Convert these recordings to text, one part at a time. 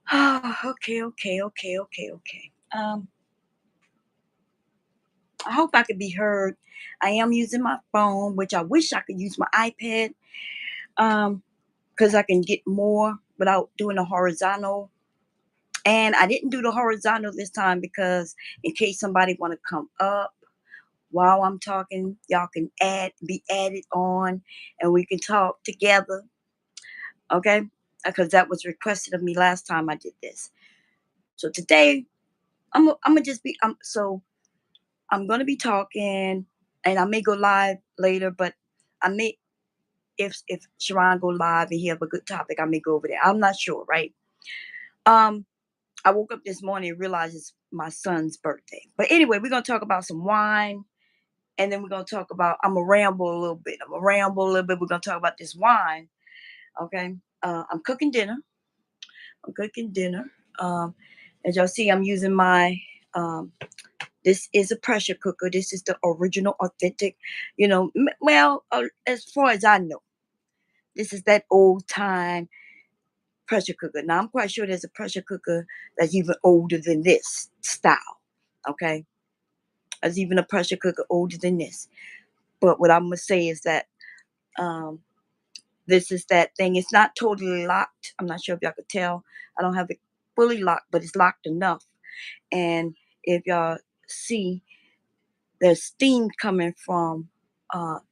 Okay. I hope I could be heard. I am using my phone, which I wish I could use my iPad, because I can get more without doing a horizontal. And I didn't do the horizontal this time because in case somebody want to come up while I'm talking, y'all can be added on, and we can talk together. Okay, because that was requested of me last time I did this. So today I'm gonna just be so I'm gonna be talking, and I may go live later, but I may if Sharon go live and he have a good topic, I may go over there. I'm not sure, right? Um, I woke up this morning and realized it's my son's birthday. But anyway, we're gonna talk about some wine, and then we're gonna talk about. I'm gonna ramble a little bit. We're gonna talk about this wine. Okay. I'm cooking dinner. I'm cooking dinner. Um, as y'all see, I'm using my this is a pressure cooker. This is the original, authentic, as far as I know, this is that old time pressure cooker. Now, I'm quite sure there's a pressure cooker that's even older than this style. Okay. There's even a pressure cooker older than this. But what I'm going to say is that um, this is that thing. It's not totally locked. I'm not sure if y'all could tell. I don't have it fully locked, but it's locked enough. And if y'all see, there's steam coming from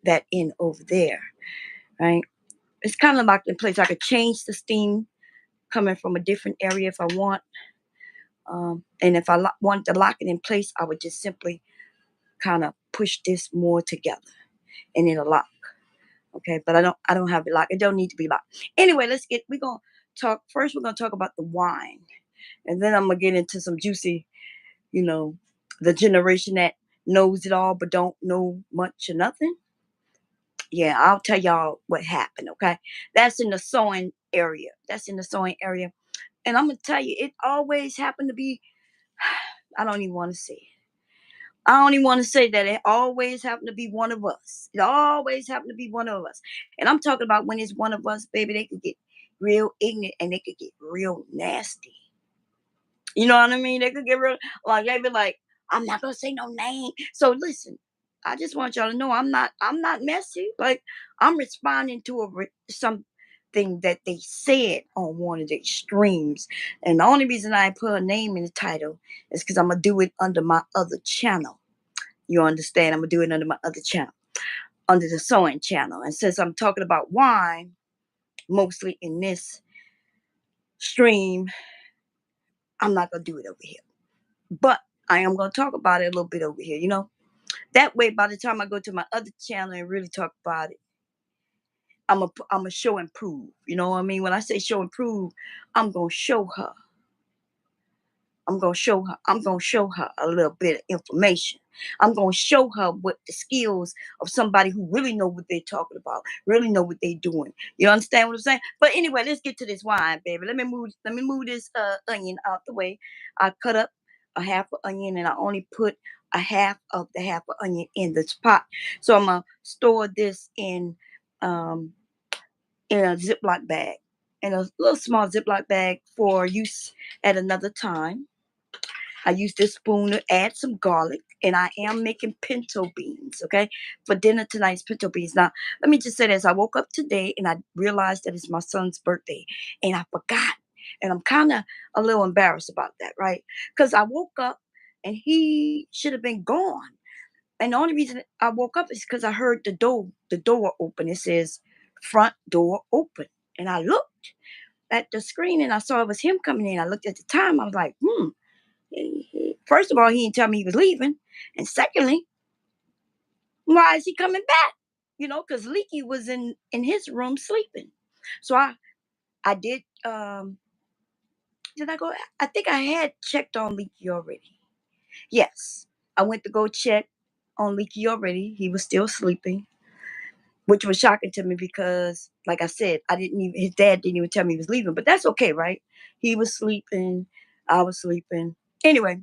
that end over there, right? It's kind of locked in place. I could change the steam coming from a different area if I want. And if I want to lock it in place, I would just simply kind of push this more together and it'll lock. Okay, but I don't have it locked. It don't need to be locked. Anyway, we're gonna talk first. We're gonna talk about the wine, and then I'm gonna get into some juicy, you know, the generation that knows it all but don't know much or nothing. Yeah, I'll tell y'all what happened. Okay, that's in the sewing area. And I'm gonna tell you, it always happened to be. I don't even want to say it. I don't even want to say that it always happened to be one of us. It always happened to be one of us. And I'm talking about when it's one of us, baby, they could get real ignorant and they could get real nasty. You know what I mean? They could get real, like they be like, I'm not gonna say no name. So listen, I just want y'all to know I'm not messy. Like I'm responding to something that they said on one of the streams. And the only reason I put a name in the title is because I'm gonna do it under my other channel. You understand? I'm gonna do it under my other channel, under the sewing channel. And since I'm talking about wine, mostly in this stream, I'm not gonna do it over here. But I am gonna talk about it a little bit over here, That way, by the time I go to my other channel and really talk about it, I'm a show and prove. You know what I mean? When I say show and prove, I'm gonna show her. I'm gonna show her a little bit of information. I'm gonna show her what the skills of somebody who really know what they're talking about, really know what they're doing. You understand what I'm saying? But anyway, let's get to this wine, baby. Let me move this onion out the way. I cut up a half an onion and I only put a half of onion in this pot. So I'm gonna store this um in a Ziploc bag. In a little small Ziploc bag for use at another time. I use this spoon to add some garlic, and I am making pinto beans, okay? For dinner tonight's pinto beans. Now, let me just say this. I woke up today and I realized that it's my son's birthday, and I forgot. And I'm kind of a little embarrassed about that, right? Because I woke up and he should have been gone. And the only reason I woke up is because I heard the door open. It says front door open. And I looked at the screen and I saw it was him coming in. I looked at the time. I was like, first of all, he didn't tell me he was leaving. And secondly, why is he coming back? Because Leaky was in his room sleeping. So I did I go? I think I had checked on Leaky already. Yes. I went to go check on Leaky already. He was still sleeping, which was shocking to me because, like I said, his dad didn't even tell me he was leaving, but that's okay, right? He was sleeping. I was sleeping. Anyway,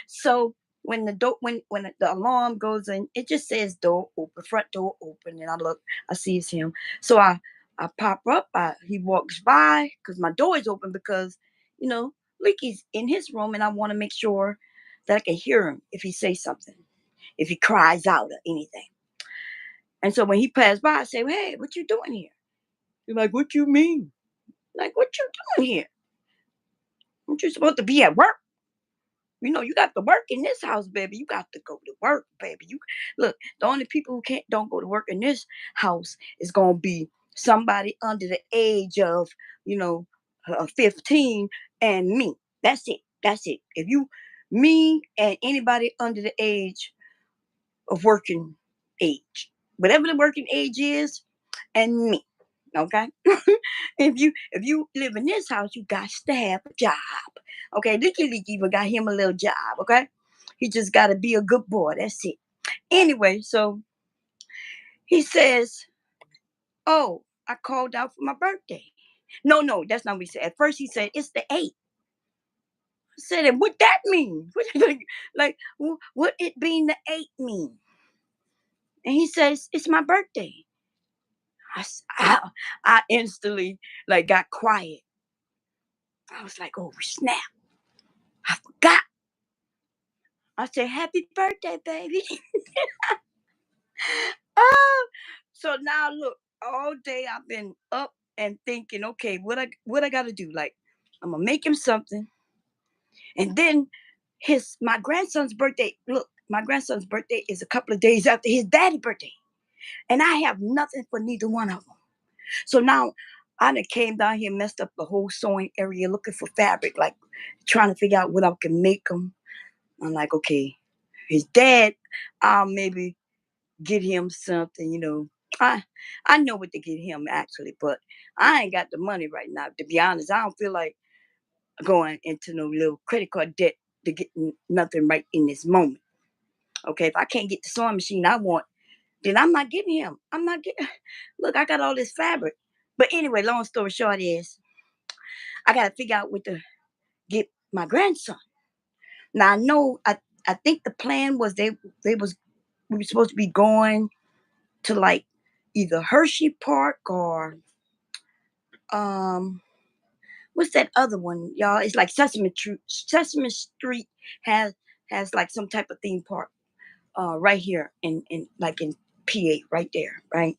so when the alarm goes in, it just says door open, front door open, and I look, I see it's him. So I pop up. He walks by because my door is open because Leaky's in his room, and I want to make sure that I can hear him if he says something, if he cries out or anything. And so when he passed by, I say, "Hey, what you doing here?" He's like, "What you mean?" Like, "What you doing here? Aren't you supposed to be at work? You got to work in this house, baby. You got to go to work, baby. You look. The only people who don't go to work in this house is gonna be somebody under the age of, 15, and me. That's it. That's it. If you, me, and anybody under the age of working age, whatever the working age is, and me. Okay. If you live in this house, you got to have a job. Okay, Licky Leak even got him a little job. Okay, he just got to be a good boy. That's it. Anyway, so he says, "Oh, I called out for my birthday." No, no, that's not what he said. At first, he said it's the 8th. I said, "And what that mean? What it being the 8th mean?" And he says, "It's my birthday." I instantly got quiet. I was like, "Oh snap! I forgot." I said, "Happy birthday, baby." Oh, so now look, all day I've been up and thinking, okay, what I gotta do? Like, I'm gonna make him something, and then my grandson's birthday. Look, my grandson's birthday is a couple of days after his daddy's birthday, and I have nothing for neither one of them. So now I done came down here, messed up the whole sewing area, looking for fabric, like trying to figure out what I can make them. I'm like, okay, his dad, I'll maybe get him something. I know what to get him actually, but I ain't got the money right now. To be honest, I don't feel like going into no little credit card debt to get nothing right in this moment. Okay, if I can't get the sewing machine I want, then I'm not getting him. I'm not getting. Look, I got all this fabric. But anyway, long story short is I got to figure out what to get my grandson. Now I know I think the plan was they was we were supposed to be going to like either Hershey Park or um what's that other one, y'all? It's like Sesame Street has like some type of theme park right here in PA right there, right?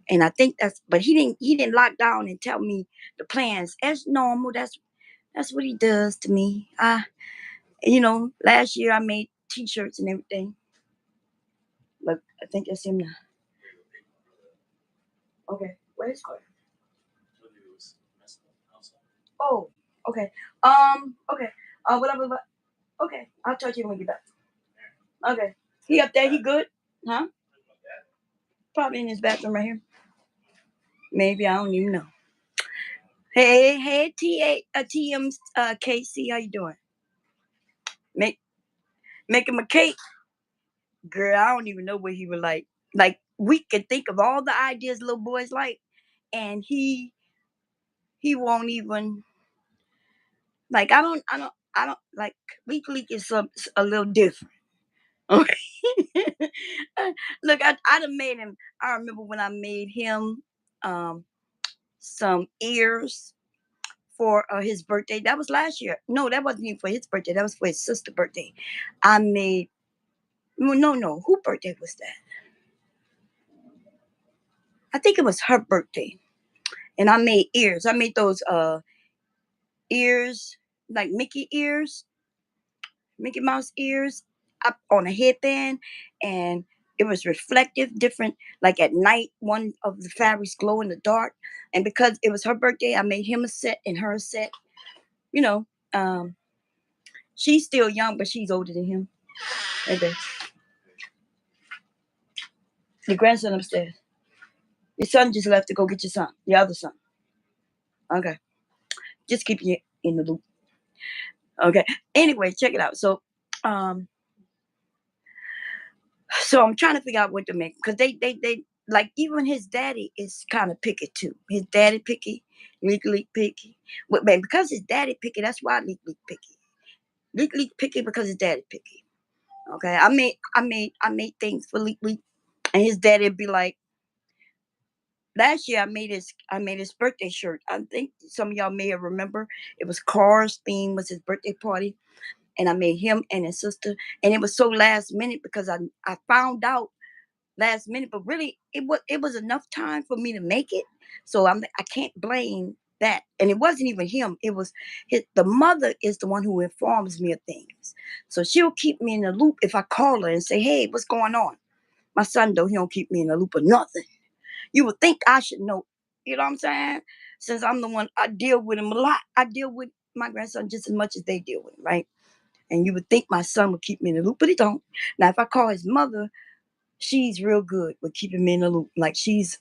And I think but he didn't lock down and tell me the plans as normal. That's what he does to me. Last year I made t-shirts and everything. Look, I think that's him now. Okay, where's Claire? Oh, okay. Okay. Whatever. Okay, I'll talk to you when we get back. Okay. He up there? He good? Huh? Probably in his bathroom right here. Maybe I don't even know. Hey, hey, TM, KC, how you doing? Make him a cake, girl. I don't even know what he would like. Like we can think of all the ideas little boys like, and he won't even like. I don't like. Leak is a little different. Okay. Look, I done made him. I remember when I made him um some ears for his birthday. That was last year. No, that wasn't even for his birthday. That was for his sister's birthday. I made no, no. Whose birthday was that? I think it was her birthday. And I made ears. I made those ears, like Mickey Mouse ears, up on a headband, and it was reflective, different. Like at night, one of the fabrics glow in the dark. And because it was her birthday, I made him a set and her a set. You know, um, she's still young, but she's older than him. Okay. Your grandson upstairs. Your son just left to go get your son, your other son. Okay. Just keep you in the loop. Okay. Anyway, check it out. Um, so I'm trying to figure out what to make because they like even his daddy is kind of picky too. His daddy picky, legally picky. But man, because his daddy picky, that's why legally picky. Legally picky because his daddy picky. Okay. I made things for legally, and his daddy'd be like, last year I made his birthday shirt. I think some of y'all may have remember. It was Cars theme was his birthday party, and I made him and his sister. And it was so last minute because I found out last minute, but really it was enough time for me to make it. So I can't blame that. And it wasn't even him. It was the mother is the one who informs me of things. So she'll keep me in the loop if I call her and say, "Hey, what's going on?" My son though, he don't keep me in the loop of nothing. You would think I should know. You know what I'm saying? Since I'm the one, I deal with him a lot. I deal with my grandson just as much as they deal with him, right? And you would think my son would keep me in the loop, but he don't. Now, if I call his mother, she's real good with keeping me in the loop. Like she's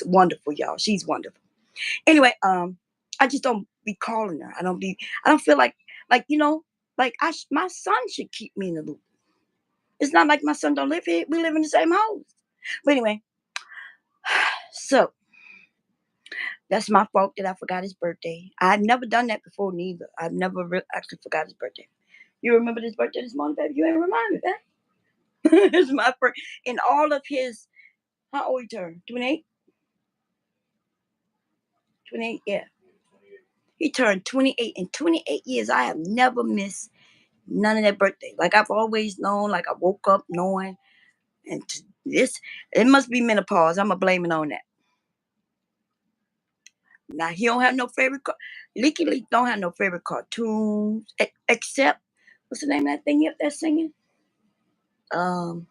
wonderful, y'all. She's wonderful. Anyway, I just don't be calling her. I don't feel like like my son should keep me in the loop. It's not like my son don't live here. We live in the same house. But anyway, so that's my fault that I forgot his birthday. I've never done that before, neither. I've never actually forgot his birthday. You remember his birthday this morning, baby? You ain't remind me, man. It's my first. In all of his, how old he turned? 28? 28, yeah. He turned 28. In 28 years, I have never missed none of that birthday. Like I've always known, like I woke up knowing. And this, it must be menopause. I'm going to blame it on that. Now, he don't have no favorite, Leaky Leak don't have no favorite cartoons, except, what's the name of that thing he up there singing? Um,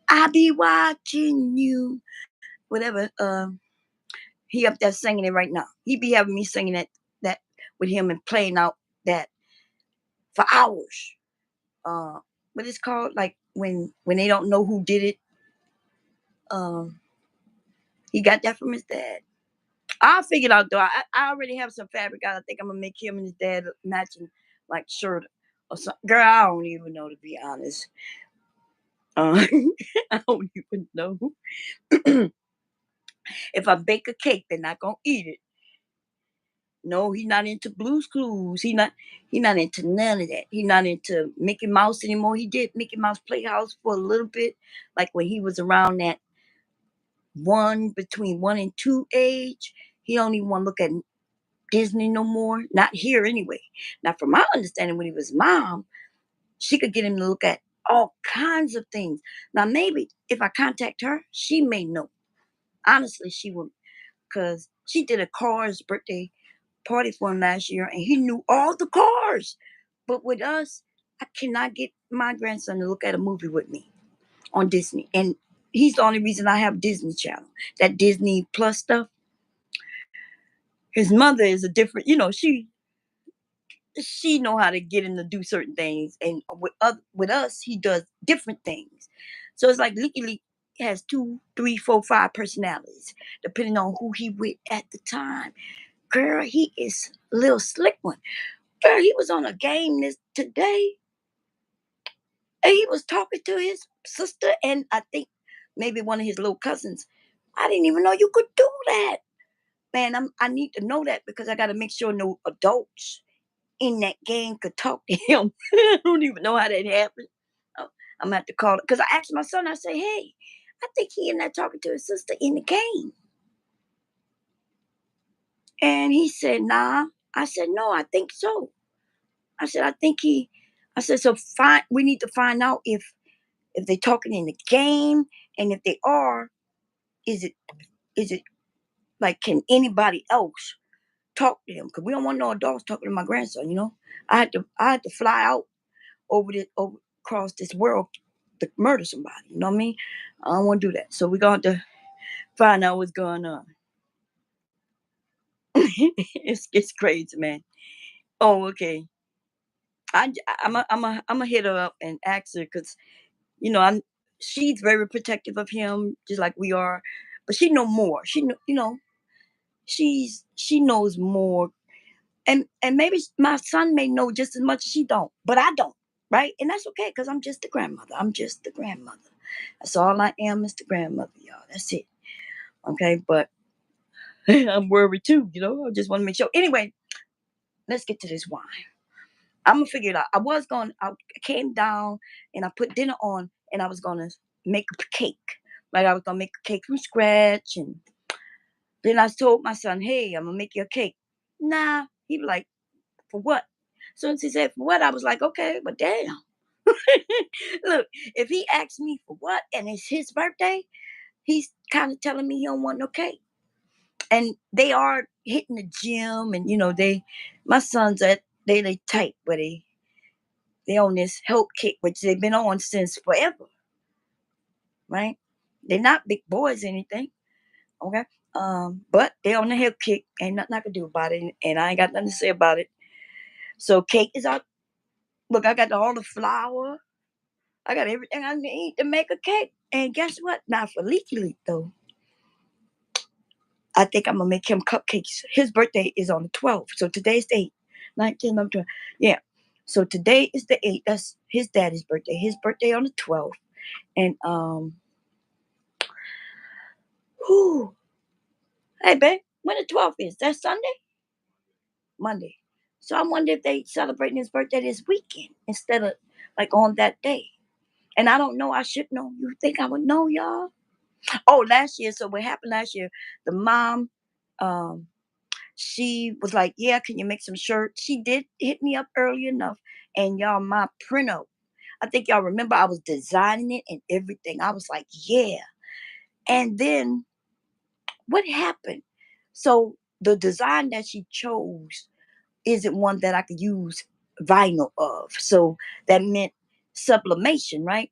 I be watching you, whatever. He up there singing it right now. He be having me singing that with him and playing out that for hours. What it's called, like when they don't know who did it. Um, he got that from his dad. I'll figure it out though. I already have some fabric out. I think I'm gonna make him and his dad matching like shirt or something. Girl, I don't even know to be honest. I don't even know. If I bake a cake, they're not gonna eat it. No, he's not into Blue's Clues. He not into none of that. He not into Mickey Mouse anymore. He did Mickey Mouse Playhouse for a little bit, like when he was around that between 1 and 2 age. He don't even want to look at Disney no more. Not here anyway. Now, from my understanding, when he was mom, she could get him to look at all kinds of things. Now, maybe if I contact her, she may know. Honestly, she would, because she did a Cars birthday party for him last year, and he knew all the cars. But with us, I cannot get my grandson to look at a movie with me on Disney, and he's the only reason I have Disney Channel, that Disney Plus stuff. His mother is a different, she know how to get him to do certain things, and with us he does different things. So it's like Leaky Leak has 2, 3, 4, 5 personalities depending on who he with at the time. Girl, he is a little slick one. Girl, he was on a game today, and he was talking to his sister and I think maybe one of his little cousins. I didn't even know you could do that. Man, I need to know that because I got to make sure no adults in that game could talk to him. I don't even know how that happened. I'm gonna have to call it because I asked my son. I say, "Hey, I think he and that talking to his sister in the game," and he said, "Nah." I said, "No, I think so." I said, "I think he." I said, "So fine. We need to find out if they talking in the game, and if they are, is it like can anybody else talk to them? Because we don't want no adults talking to my grandson. I had to fly out over across this world to murder somebody. You know what I mean? I don't want to do that. So we're going to find out what's going on. It's crazy, man. Oh, okay. I'm a hit her up and ask her because I'm she's very protective of him, just like we are, but she know more. She knows more, and maybe my son may know just as much as she don't, but I don't, right? And that's okay because I'm just the grandmother. I'm just the grandmother. That's all I am, is the grandmother, y'all. That's it. Okay, but I'm worried too. I just want to make sure. Anyway, let's get to this wine. I'm gonna figure it out. I came down and I put dinner on, and I was gonna make a cake. Like I was gonna make a cake from scratch, and Then I told my son, hey, I'm gonna make you a cake. Nah, he be like, for what? Soon as he said for what, I was like, okay, but damn. Look, if he asks me for what and it's his birthday, he's kind of telling me he don't want no cake. And they are hitting the gym, and they, my sons at they tight, but they on this health kick, which they've been on since forever, right? They're not big boys or anything, okay? But they on the health kick, ain't nothing I can do about it, and I ain't got nothing to say about it. So cake is out. Look, I got all the flour, I got everything I need to make a cake. And guess what? Not for Leaky Leak though. I think I'm gonna make him cupcakes. His birthday is on the 12th. So today's the 8th. 19, 11, 12. Yeah. So today is the 8th. That's his daddy's birthday. His birthday on the 12th. And whew, hey babe, when the 12th is? That Sunday? Monday. So I wonder if they celebrating his birthday this weekend instead of like on that day. And I don't know, I should know. You think I would know, y'all? Oh, last year. So what happened last year? The mom, um, she was like, "Yeah, can you make some shirts?" She did hit me up early enough, and y'all, my printer. I think y'all remember I was designing it and everything. I was like, "Yeah." And then what happened? So the design that she chose isn't one that I could use vinyl of. So that meant sublimation, right?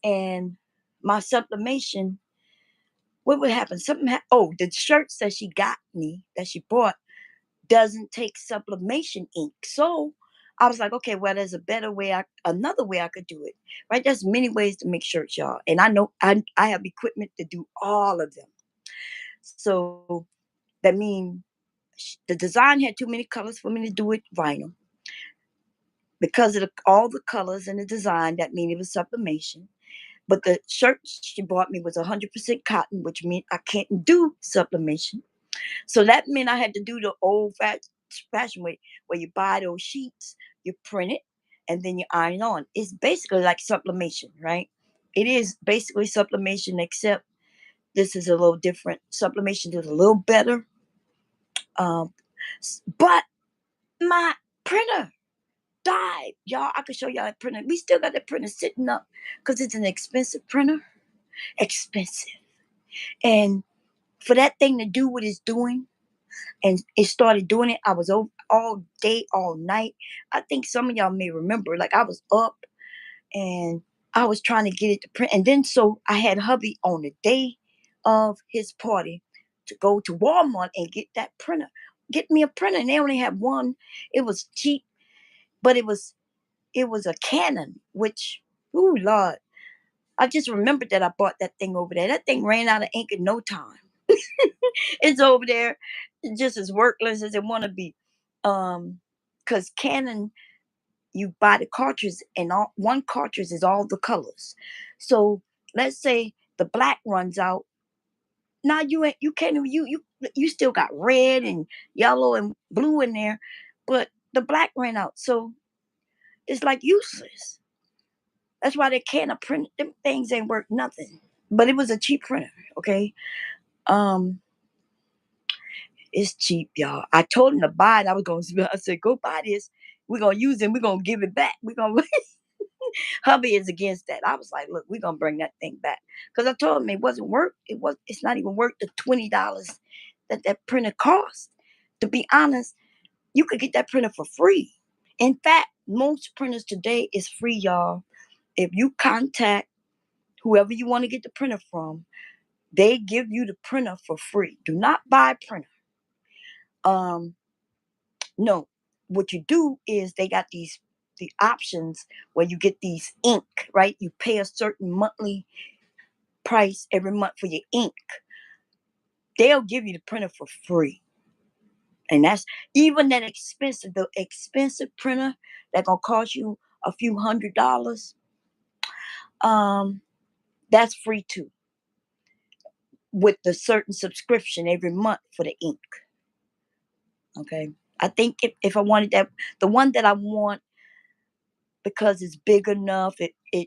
And my sublimation, what would happen? Oh, the shirts that she got me, that she bought, doesn't take sublimation ink. So I was like, okay, well, there's a better way, another way I could do it, right? There's many ways to make shirts, y'all. And I know I have equipment to do all of them. So that means the design had too many colors for me to do it vinyl. Because of all the colors in the design, that means it was sublimation. But the shirt she bought me was 100% cotton, which meant I can't do sublimation. So that meant I had to do the old fashioned way, where you buy those sheets, you print it, and then you iron on. It's basically like sublimation, right? It is basically sublimation, except this is a little different. Sublimation is a little better. Um, but my printer died, y'all. I could show y'all that printer. We still got that printer sitting up because it's an expensive printer. Expensive. And for that thing to do what it's doing, and it started doing it. I was over all day, all night. I think some of y'all may remember, like I was up and I was trying to get it to print. And then so I had hubby on the day of his party to go to Walmart and get that printer. Get me a printer. And they only had one. It was cheap, but it was a Canon, which, ooh Lord. I just remembered that I bought that thing over there. That thing ran out of ink in no time. It's over there just as worthless as it want to be. Because Canon, you buy the cartridge, and all one cartridge is all the colors. So let's say the black runs out. Now you can't even you still got red and yellow and blue in there, but the black ran out. So it's like useless. That's why they can't print them things ain't worth nothing. But it was a cheap printer, okay? Um It's cheap, y'all. I told him to buy it. I said, go buy this. We're gonna use it, we're gonna give it back. We're gonna hubby is against that. I was like, look, we're gonna bring that thing back. Because I told him it's not even worth the $20 that printer cost. To be honest, you could get that printer for free. In fact, most printers today is free, y'all. If you contact whoever you want to get the printer from, they give you the printer for free. Do not buy a printer. Um, No, what you do is they got the options where you get these ink, right? You pay a certain monthly price every month for your ink. They'll give you the printer for free. And that's even the expensive printer that gonna cost you a few $100s. Um, that's free too, with the certain subscription every month for the ink. Okay. I think if I wanted that, the one that I want, because it's big enough.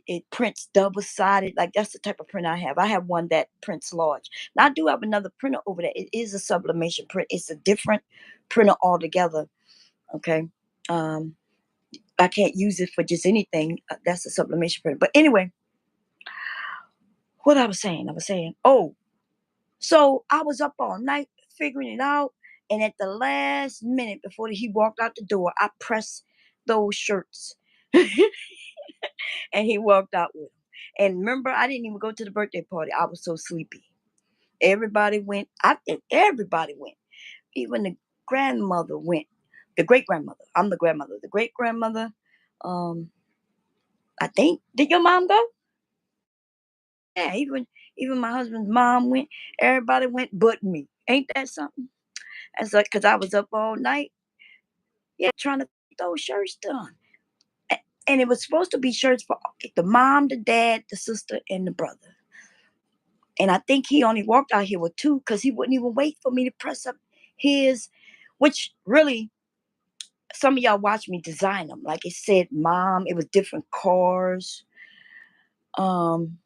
it prints double-sided, like, that's the type of print I have. I have one that prints large. Now, I do have another printer over there. It is a sublimation print. It's a different printer altogether, okay? Um, I can't use it for just anything. That's a sublimation printer. But anyway, what I was saying, oh, so I was up all night figuring it out, and at the last minute before he walked out the door, I pressed those shirts, and he walked out with them. And remember, I didn't even go to the birthday party. I was so sleepy. Everybody went. I think everybody went. Even the grandmother went. The great grandmother. I'm the grandmother. The great grandmother. Um, I think. Did your mom go? Yeah. Even my husband's mom went. Everybody went, but me. Ain't that something? And so, because I was up all night, yeah, trying to get those shirts done. And it was supposed to be shirts for the mom, the dad, the sister, and the brother. And I think he only walked out here with two because he wouldn't even wait for me to press up his, which really, some of y'all watched me design them. Like it said, mom, it was different cars. Um,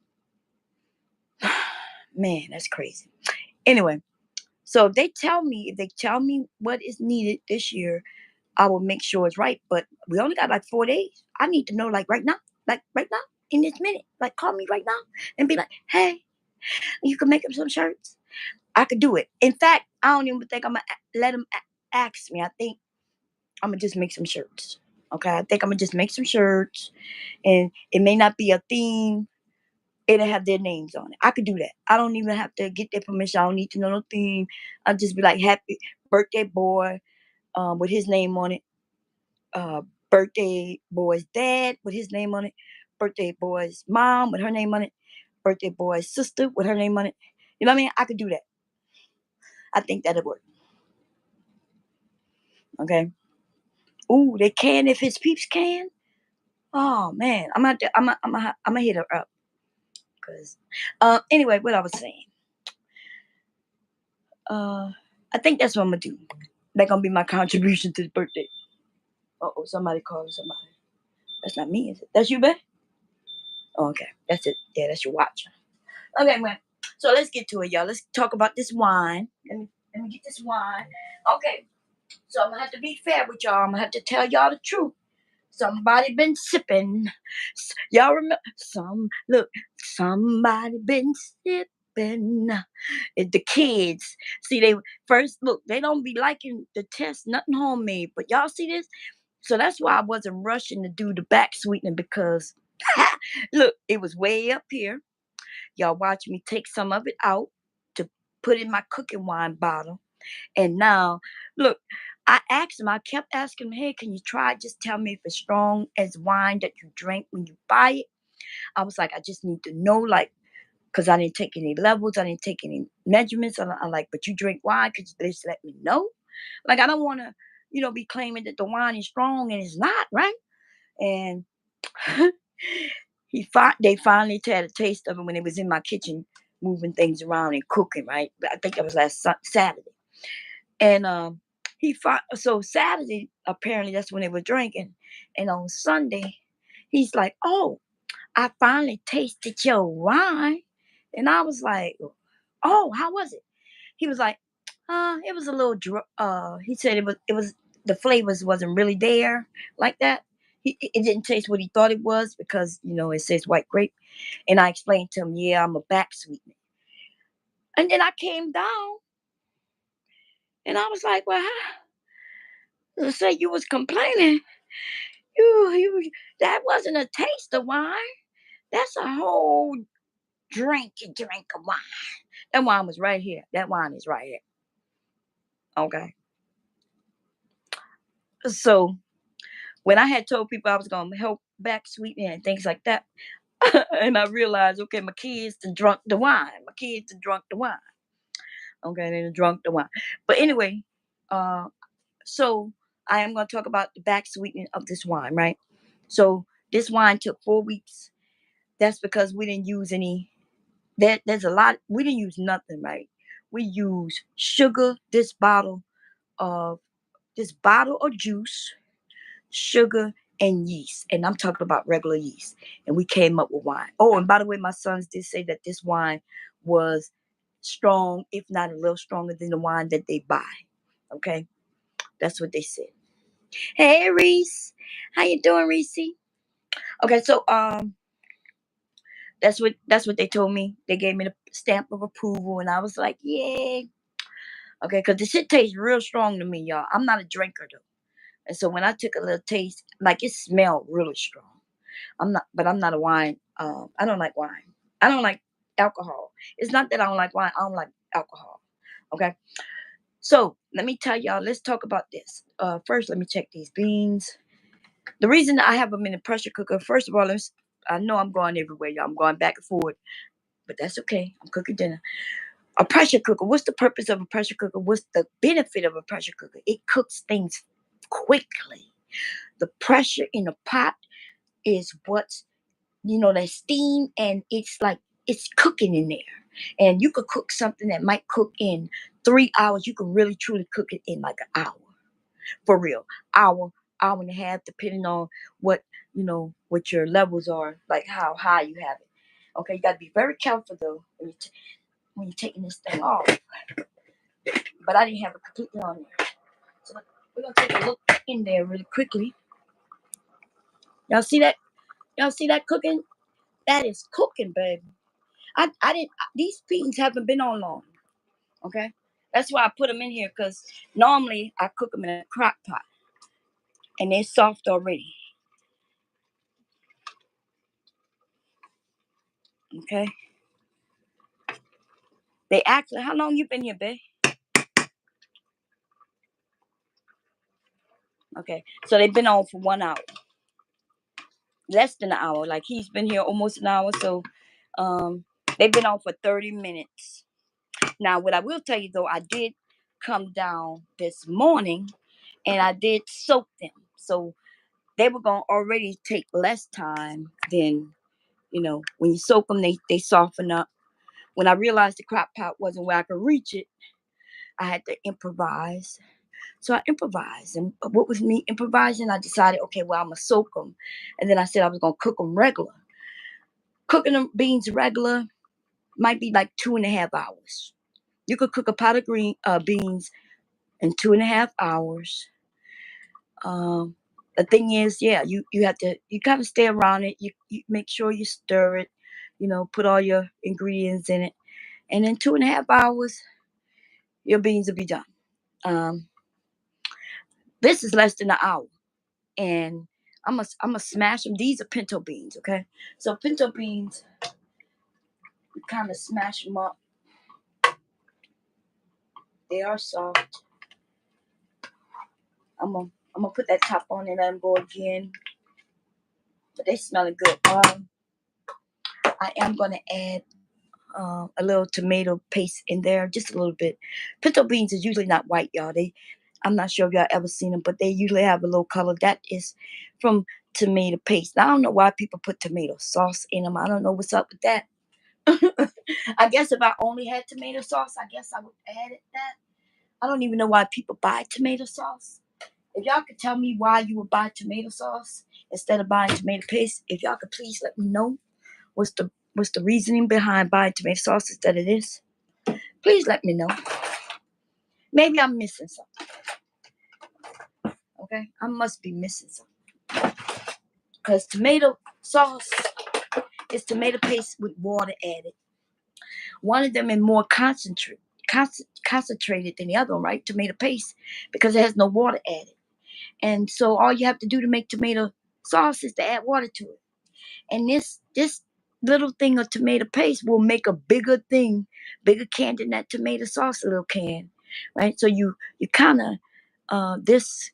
man, that's crazy. Anyway, so if they tell me what is needed this year, I will make sure it's right. But we only got like 4 days. I need to know like right now, in this minute. Like call me right now and be like, hey, you can make up some shirts. I could do it. In fact, I don't even think I'm gonna let him ask me. I think I'm gonna just make some shirts. Okay, I think I'm gonna just make some shirts, and it may not be a theme. It'll have their names on it. I could do that. I don't even have to get their permission. I don't need to know no theme. I'll just be like, "Happy birthday, boy," with his name on it. Uh, Birthday boy's dad with his name on it. Birthday boy's mom with her name on it. Birthday boy's sister with her name on it. You know what I mean? I could do that. I think that'll work. Okay. Ooh, they can if his peeps can. Oh man, I'm gonna hit her up. Cause, anyway, what I was saying. Uh, I think that's what I'm gonna do. That's gonna be my contribution to the birthday. Oh, somebody calling somebody. That's not me, is it? That's you, babe? Oh, okay, that's it. Yeah, that's your watch. Okay, man. So let's get to it, y'all. Let's talk about this wine. Let me get this wine. Okay, so I'm gonna have to be fair with y'all. I'm gonna have to tell y'all the truth. Somebody been sipping. Y'all remember? Somebody been sipping. The kids. See, they first look, they don't be liking the test, nothing homemade. But y'all see this? So that's why I wasn't rushing to do the back sweetening because look, it was way up here. Y'all watch me take some of it out to put in my cooking wine bottle. And now, look, I asked him, I kept asking him, hey, can you try it? Just tell me if it's strong as wine that you drank when you buy it. I was like, I just need to know, like, because I didn't take any levels, I didn't take any measurements. I'm like, but you drink wine, could you just let me know? Like, I don't want to, be claiming that the wine is strong and it's not, right? And they finally had a taste of it when it was in my kitchen, moving things around and cooking, right? I think that was last Saturday. And so Saturday, apparently that's when they were drinking. And on Sunday, he's like, oh, I finally tasted your wine. And I was like, oh, how was it? He was like, it was a little he said it was the flavors wasn't really there like that. It didn't taste what he thought it was because, it says white grape. And I explained to him, yeah, I'm a back sweetener. And then I came down and I was like, well, you say you was complaining. You that wasn't a taste of wine. That's a whole drink. You drink of wine. That wine was right here. That wine is right here. Okay. So when I had told people I was gonna help back sweeten and things like that, and I realized, okay, my kids done drunk the wine. My kids done drunk the wine. Okay, they done drunk the wine. But anyway, uh, so I am gonna talk about the back sweetening of this wine, right? So this wine took 4 weeks. That's because we didn't use any. There's a lot. We didn't use nothing, right? We use sugar. Of this bottle of juice, sugar, and yeast. And I'm talking about regular yeast. And we came up with wine. Oh, and by the way, my sons did say that this wine was strong, if not a little stronger than the wine that they buy. Okay? That's what they said. Hey, Reese. How you doing, Reese? Okay, so that's what they told me. They gave me the stamp of approval, and I was like, yeah. Okay, because the shit tastes real strong to me, y'all. I'm not a drinker though. And so when I took a little taste, like it smelled really strong. I'm not a wine. I don't like wine. I don't like alcohol. It's not that I don't like wine. I don't like alcohol. Okay. So let me tell y'all. Let's talk about this. First, let me check these beans. The reason I have them in the pressure cooker, first of all, I know I'm going everywhere, y'all. I'm going back and forth, but that's okay. I'm cooking dinner. A pressure cooker. What's the purpose of a pressure cooker? What's the benefit of a pressure cooker? It cooks things quickly. The pressure in the pot is what's, that steam, and it's like it's cooking in there. And you could cook something that might cook in 3 hours. You can really truly cook it in like an hour. For real. Hour and a half, depending on what your levels are, like how high you have it. Okay, you gotta be very careful though when you're taking this thing off. But I didn't have it completely on there. So we're gonna take a look in there really quickly. Y'all see that? Y'all see that cooking? That is cooking, baby. I didn't. These beans haven't been on long. Okay, that's why I put them in here, because normally I cook them in a crock pot, and they're soft already. Okay. They actually. How long you been here, babe? Okay, so they've been on for 1 hour, less than an hour. Like he's been here almost an hour, so they've been on for 30 minutes. Now, what I will tell you though, I did come down this morning and I did soak them, so they were gonna already take less time than when you soak them. They soften up. When I realized the crock pot wasn't where I could reach it, I had to improvise. So I improvised, and what was me improvising? I decided, okay, well, I'm gonna soak them, and then I said I was gonna cook them regular. Cooking them beans regular might be like 2.5 hours. You could cook a pot of beans in 2.5 hours. The thing is, yeah, you have to kind of stay around it. You make sure you stir it. Put all your ingredients in it, and in 2.5 hours, your beans will be done. Um, this is less than an hour. And I'm gonna smash them. These are pinto beans, okay? So pinto beans, you kind of smash them up. They are soft. I'm gonna put that top on and let them go again. But they smelling good. I am gonna add a little tomato paste in there, just a little bit. Pinto beans is usually not white, y'all. I'm not sure if y'all ever seen them, but they usually have a little color. That is from tomato paste. Now, I don't know why people put tomato sauce in them. I don't know what's up with that. I guess if I only had tomato sauce, I guess I would add it that. I don't even know why people buy tomato sauce. If y'all could tell me why you would buy tomato sauce instead of buying tomato paste, if y'all could please let me know what's the reasoning behind buying tomato sauce instead of this. Please let me know. Maybe I'm missing something. Okay, I must be missing something. Because tomato sauce is tomato paste with water added. One of them is more concentrated than the other one, right? Tomato paste, because it has no water added. And so all you have to do to make tomato sauce is to add water to it. And this little thing of tomato paste will make a bigger can than that tomato sauce little can, right? So you kind of this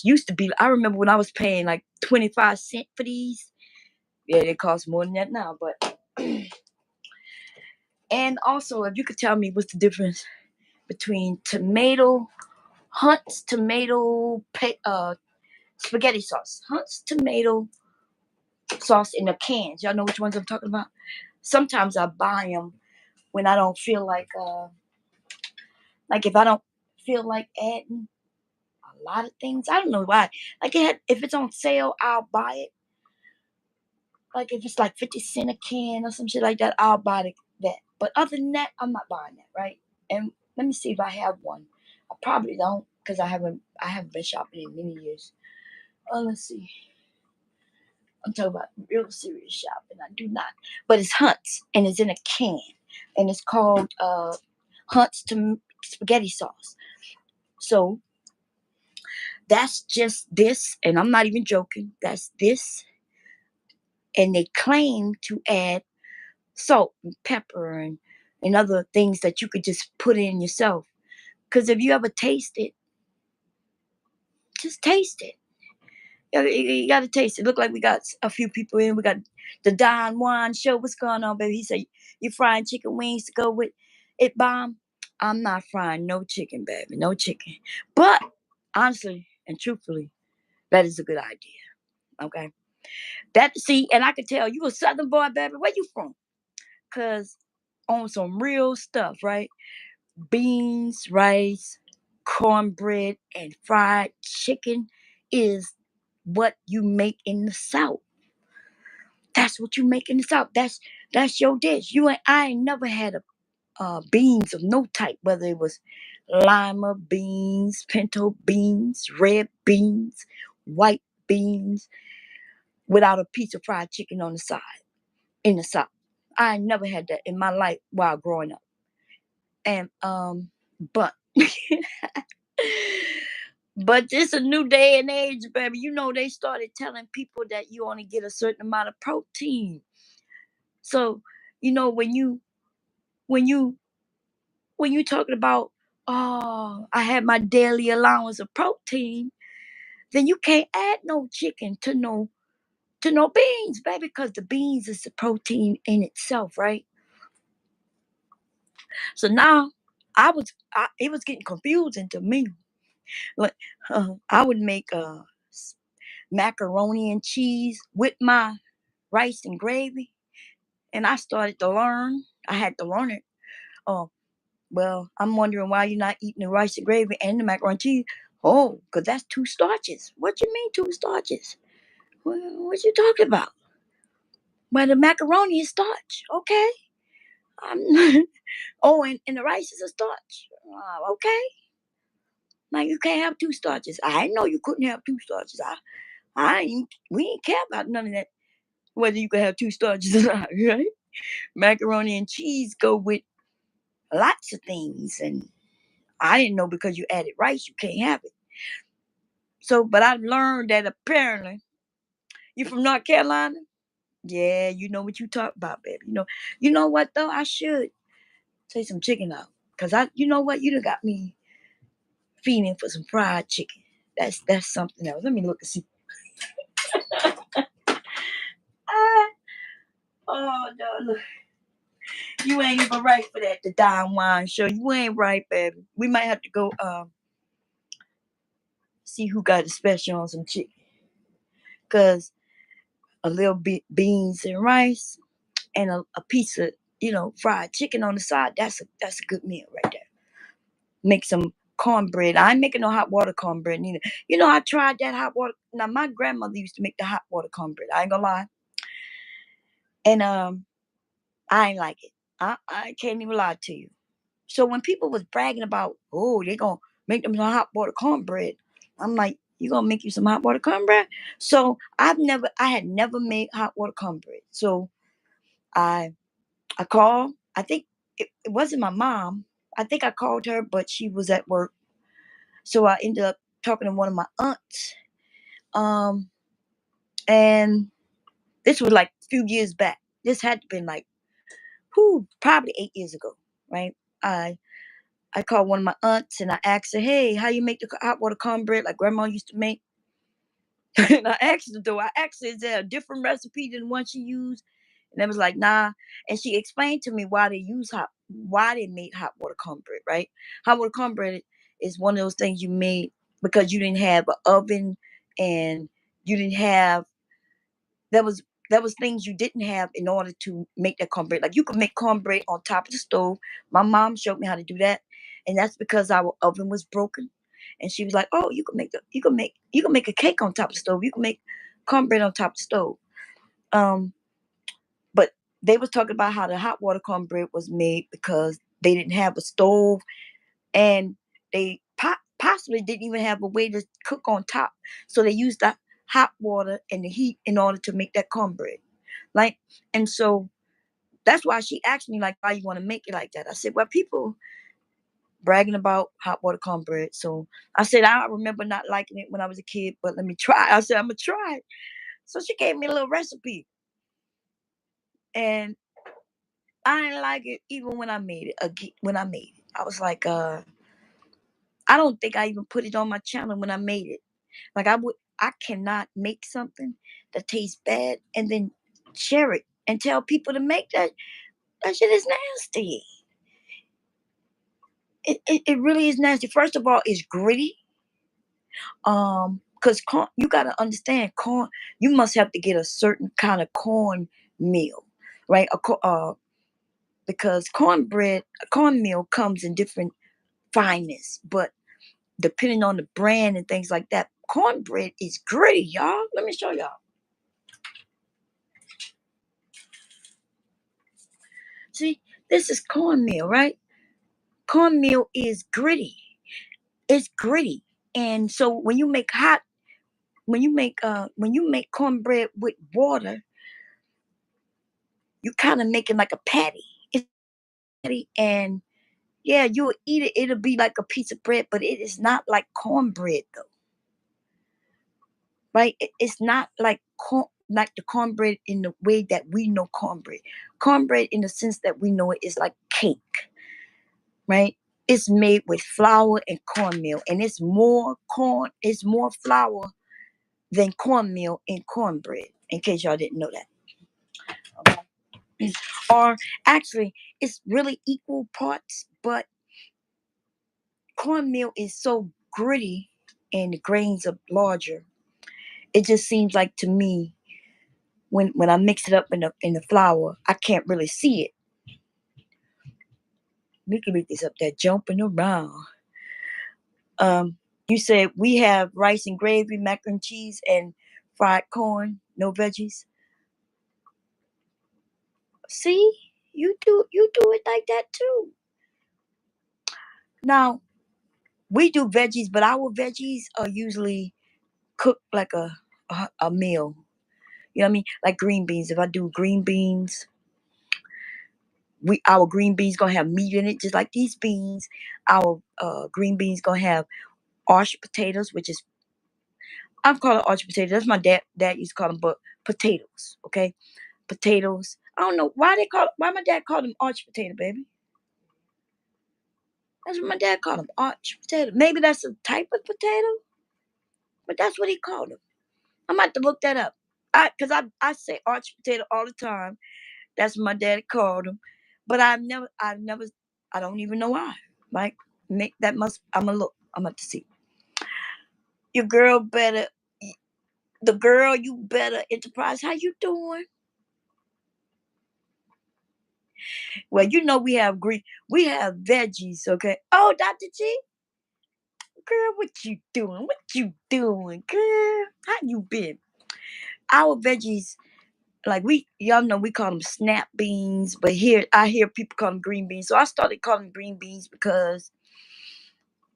used to be. I remember when I was paying like 25 cents for these. Yeah, they cost more than that now, but. And also, if you could tell me what's the difference between Hunt's tomato spaghetti sauce, Hunt's tomato sauce in the cans. Y'all know which ones I'm talking about? Sometimes I buy them when I don't feel like if I don't feel like adding a lot of things. I don't know why. Like if it's on sale, I'll buy it. Like if it's like 50 cents a can or some shit like that, I'll buy that. But other than that, I'm not buying that, right? And let me see if I have one. I probably don't because I haven't been shopping in many years. Let's see. I'm talking about real serious shopping. I do not. But it's Hunt's and it's in a can. And it's called Hunt's spaghetti sauce. So that's just this, and I'm not even joking. That's this. And they claim to add salt and pepper and other things that you could just put in yourself. Because if you ever taste it, just taste it. You got to taste it. Look like we got a few people in. We got the Don Juan show. What's going on, baby? He said, you frying chicken wings to go with it, bomb? I'm not frying no chicken, baby. No chicken. But honestly and truthfully, that is a good idea. Okay? And I could tell you a Southern boy, baby. Where you from? Because on some real stuff, right? Beans, rice, cornbread, and fried chicken is what you make in the South. That's what you make in the South. That's your dish. I ain't never had beans of no type, whether it was lima beans, pinto beans, red beans, white beans, without a piece of fried chicken on the side in the South. I ain't never had that in my life while growing up. And but but this a new day and age, baby. They started telling people that you only get a certain amount of protein. So, when you when you talking about, oh, I had my daily allowance of protein, then you can't add no chicken to no beans, baby, because the beans is the protein in itself, right? So now it was getting confusing to me. Like, I would make macaroni and cheese with my rice and gravy, and I started to learn. I had to learn it. Oh, well, I'm wondering why you're not eating the rice and gravy and the macaroni and cheese. Oh, because that's two starches. What you mean two starches? What you talking about? Well, the macaroni is starch. Okay. Oh, and the rice is a starch. Okay. Now you can't have two starches. I know you couldn't have two starches. We ain't care about none of that. Whether you can have two starches or not, right? Macaroni and cheese go with lots of things, and I didn't know because you added rice, you can't have it. So, but I learned that apparently you from North Carolina. Yeah, you know what you talk about, baby. You know what though? I should take some chicken out, cause you know what? You done got me feeding for some fried chicken. That's something else. Let me look and see. Ah, oh no, look, you ain't even right for that. The Don Juan show. You ain't right, baby. We might have to go see who got a special on some chicken, cause a little bit beans and rice and a piece of fried chicken on the side. That's a good meal right there. Make some cornbread. I ain't making no hot water cornbread neither. I tried that hot water. Now my grandmother used to make the hot water cornbread. I ain't gonna lie, and I ain't like it. I can't even lie to you. So when people was bragging about, oh, they gonna make them some hot water cornbread, I'm like, you gonna make you some hot water cornbread? So I had never made hot water cornbread. So I called. I think it wasn't my mom. I think I called her, but she was at work. So I ended up talking to one of my aunts. Um, and this was like a few years back. This had to been like, probably 8 years ago, right? I called one of my aunts and I asked her, hey, how you make the hot water cornbread like grandma used to make? And I asked her though, is there a different recipe than the one she used? And it was like, nah. And she explained to me why they made hot water cornbread, right? Hot water cornbread is one of those things you made because you didn't have an oven, and you didn't have there was things you didn't have in order to make that cornbread. Like you could make cornbread on top of the stove. My mom showed me how to do that. And that's because our oven was broken. And she was like, "Oh, you can make a cake on top of the stove. You can make cornbread on top of the stove." Um, but they was talking about how the hot water cornbread was made because they didn't have a stove, and they possibly didn't even have a way to cook on top. So they used the hot water and the heat in order to make that cornbread. Like, and so that's why she asked me, like, why you want to make it like that? I said, well, people bragging about hot water cornbread. So I said, I remember not liking it when I was a kid, but let me try. I said, I'm gonna try it. So she gave me a little recipe, and I didn't like it even when I made it. When I made it, I was like, I don't think I even put it on my channel when I made it. Like I cannot make something that tastes bad and then share it and tell people to make that. That shit is nasty. It really is nasty. First of all, it's gritty. Because corn, you gotta understand corn. You must have to get a certain kind of corn meal, right? Because cornmeal comes in different fineness, but depending on the brand and things like that, cornbread is gritty, y'all. Let me show y'all. See, this is cornmeal, right? Cornmeal is gritty. It's gritty. And so when you make cornbread with water, you kind of making like a patty. It's patty, and yeah, you'll eat it. It'll be like a piece of bread, but it is not like cornbread though, right? It's not like like the cornbread in the way that we know cornbread. Cornbread in the sense that we know it is like cake, right? It's made with flour and cornmeal, and it's more flour than cornmeal in cornbread. In case y'all didn't know that, okay? Or actually, it's really equal parts, but cornmeal is so gritty and the grains are larger. It just seems like to me when I mix it up in the flour, I can't really see it. We can make this up there jumping around. You said we have rice and gravy, mac and cheese, and fried corn, no veggies. See, you do it like that too. Now we do veggies, but our veggies are usually cooked like a meal. You know what I mean? Like green beans. If I do green beans, our green beans gonna have meat in it, just like these beans. Our green beans gonna have arch potatoes, which is I'm calling arch potatoes. That's my dad used to call them, but potatoes. Okay, potatoes. I don't know why my dad called them arch potato, baby. That's what my dad called them, arch potato. Maybe that's a type of potato, but that's what he called them. I'm about to look that up. I say arch potato all the time. That's what my dad called them. But I've never, I don't even know why. Like, make that must, I'm gonna look. I'm about to see. Your girl better, the girl, you better enterprise. How you doing? Well, you know we have veggies, okay? Oh, Dr. G, girl, what you doing? What you doing, girl? How you been? Our veggies, like y'all know we call them snap beans, but here I hear people call them green beans. So I started calling them green beans because,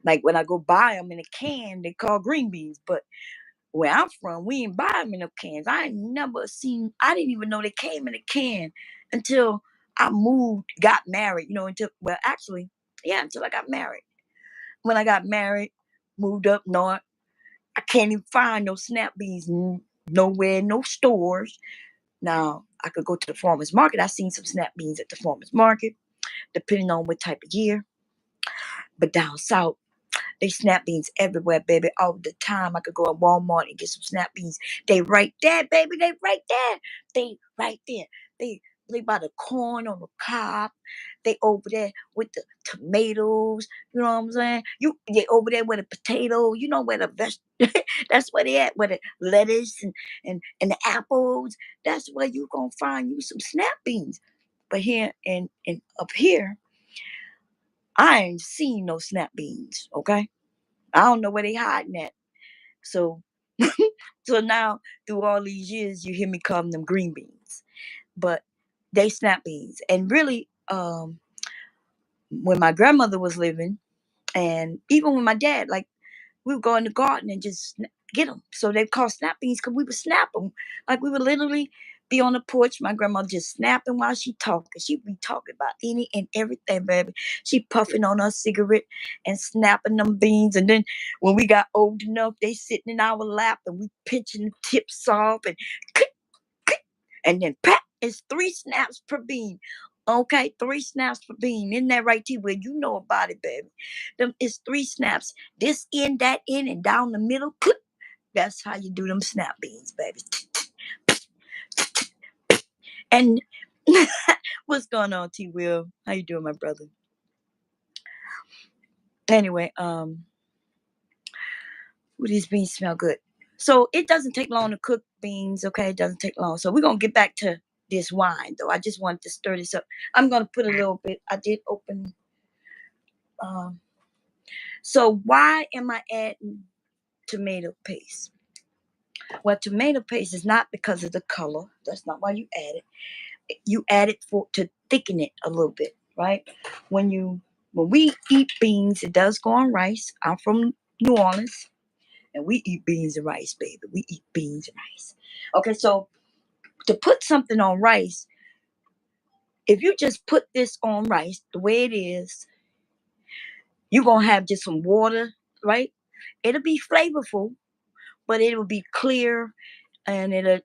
like, when I go buy them in a can, they call green beans. But where I'm from, we ain't buy them in the cans. I didn't even know they came in a can until I moved, got married, well, actually, yeah, until I got married. When I got married, moved up north, I can't even find no snap beans nowhere, no stores. Now, I could go to the farmer's market. I seen some snap beans at the farmer's market, depending on what type of year. But down south, they snap beans everywhere, baby, all the time. I could go to Walmart and get some snap beans. They right there, baby. They right there. They right there. They they by the corn on the cob. They over there with the tomatoes. You know what I'm saying? They over there with the potato. You know where the that's where they at. Where the lettuce and the apples. That's where you gonna find you some snap beans. But here and up here, I ain't seen no snap beans. Okay, I don't know where they hiding at. So, so now through all these years, you hear me calling them green beans, but they snap beans. And really, when my grandmother was living, and even when my dad, like we would go in the garden and just get them. So they called snap beans because we would snap them. Like we would literally be on the porch. My grandma just snapping while she talking. She'd be talking about any and everything, baby. She puffing on her cigarette and snapping them beans. And then when we got old enough, they sitting in our lap and we pinching the tips off and click, click, and then pat. It's 3 snaps per bean. Okay, 3 snaps per bean. Isn't that right, T? Well, you know about it, baby. Them it's 3 snaps. This end, that end, and down the middle. Click. That's how you do them snap beans, baby. And what's going on, T Will? How you doing, my brother? Anyway, well, these beans smell good. So it doesn't take long to cook beans, okay? It doesn't take long. So we're gonna get back to this wine though. I just wanted to stir this up. I'm gonna put a little bit. I did open um so why am I adding tomato paste? Well, tomato paste is not because of the color. That's not why you add it. You add it for to thicken it a little bit, right? When we eat beans, it does go on rice. I'm from New Orleans, and we eat beans and rice, baby. We eat beans and rice. Okay, so to put something on rice, if you just put this on rice the way it is, you're gonna have just some water, right? It'll be flavorful, but it will be clear, and it'll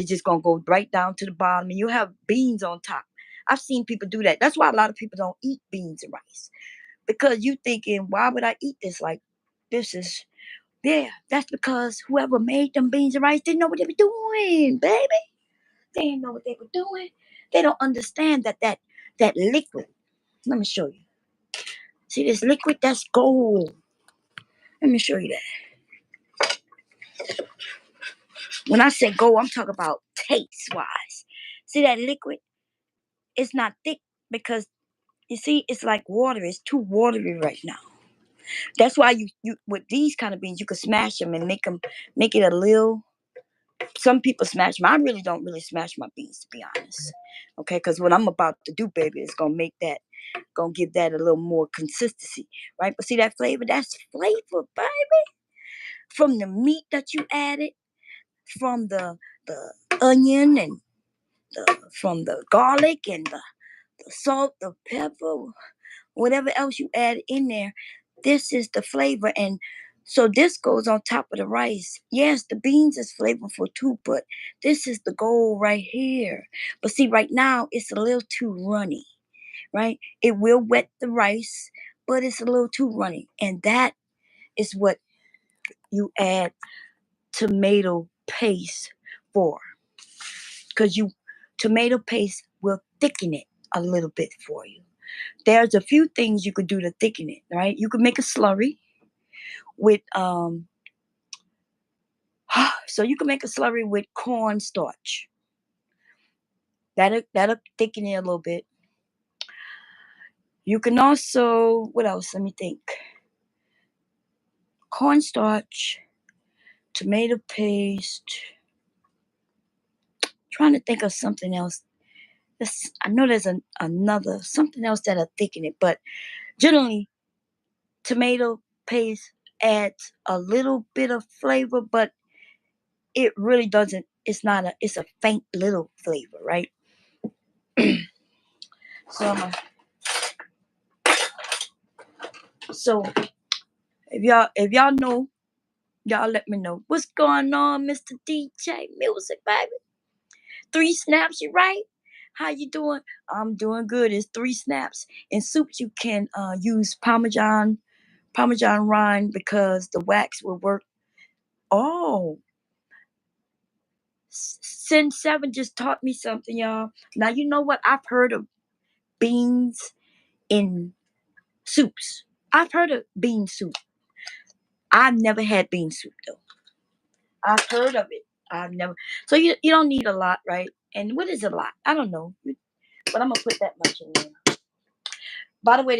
just gonna go right down to the bottom, and you have beans on top. I've seen people do that. That's why a lot of people don't eat beans and rice, because you thinking, why would I eat this? Like, this is, yeah, that's because whoever made them beans and rice didn't know what they were doing, baby. They didn't know what they were doing. They don't understand that liquid. Let me show you. See this liquid? That's gold. Let me show you that. When I say gold, I'm talking about taste wise. See that liquid? It's not thick because you see, it's like water. It's too watery right now. That's why you with these kind of beans, you can smash them and make it a little. Some people smash them. I really don't really smash my beans, to be honest. Okay, because what I'm about to do, baby, is gonna give that a little more consistency, right? But see that flavor? That's flavor, baby. From the meat that you added, from the onion and from the garlic and the salt, the pepper, whatever else you add in there, this is the flavor. And so this goes on top of the rice. Yes, the beans is flavorful too, but this is the gold right here. But see, right now it's a little too runny, right? It will wet the rice, but it's a little too runny. And that is what you add tomato paste for. Because tomato paste will thicken it a little bit for you. There's a few things you could do to thicken it, right? You could make a slurry with so you can make a slurry with cornstarch. That'll thicken it a little bit. You can also, what else? Let me think. Cornstarch, tomato paste. Trying to think of something else. I know there's another something else that'll thicken it, but generally tomato paste adds a little bit of flavor, but it really doesn't. It's a faint little flavor, right? So, so if y'all know, y'all let me know what's going on, Mr. DJ Music, baby. 3 snaps, you right? How you doing? I'm doing good. It's 3 snaps. In soups, you can use Parmesan rind because the wax will work. Oh, Sin Seven just taught me something, y'all. Now you know what? I've heard of beans in soups. I've heard of bean soup. I've never had bean soup though. I've heard of it. I've never. So you don't need a lot, right? And what is a lot? I don't know, but I'm gonna put that much in there. By the way,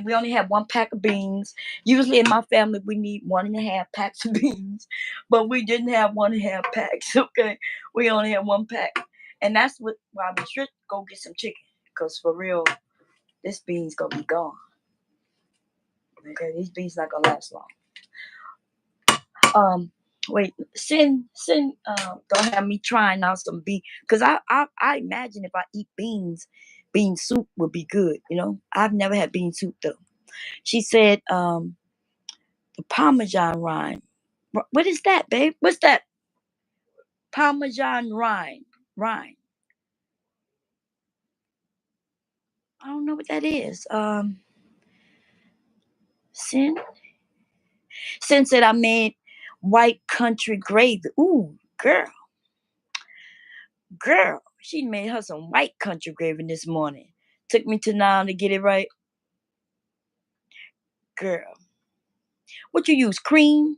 we only have 1 pack of beans. Usually in my family we need 1.5 packs of beans, but we didn't have 1.5 packs. Okay, we only had 1 pack, and that's what why we should go get some chicken. Cause for real, this beans gonna be gone. Okay, these beans not gonna last long. Um, wait, don't have me trying out some bean, cause I imagine if I eat beans, bean soup would be good. I've never had bean soup though. She said, the Parmesan rind. What is that, babe? What's that? Parmesan rind. Rind. I don't know what that is. Sin. Sin said I made white country gravy. Ooh, girl. She made her some white country gravy this morning. Took me to now to get it right. Girl. What you use? Cream?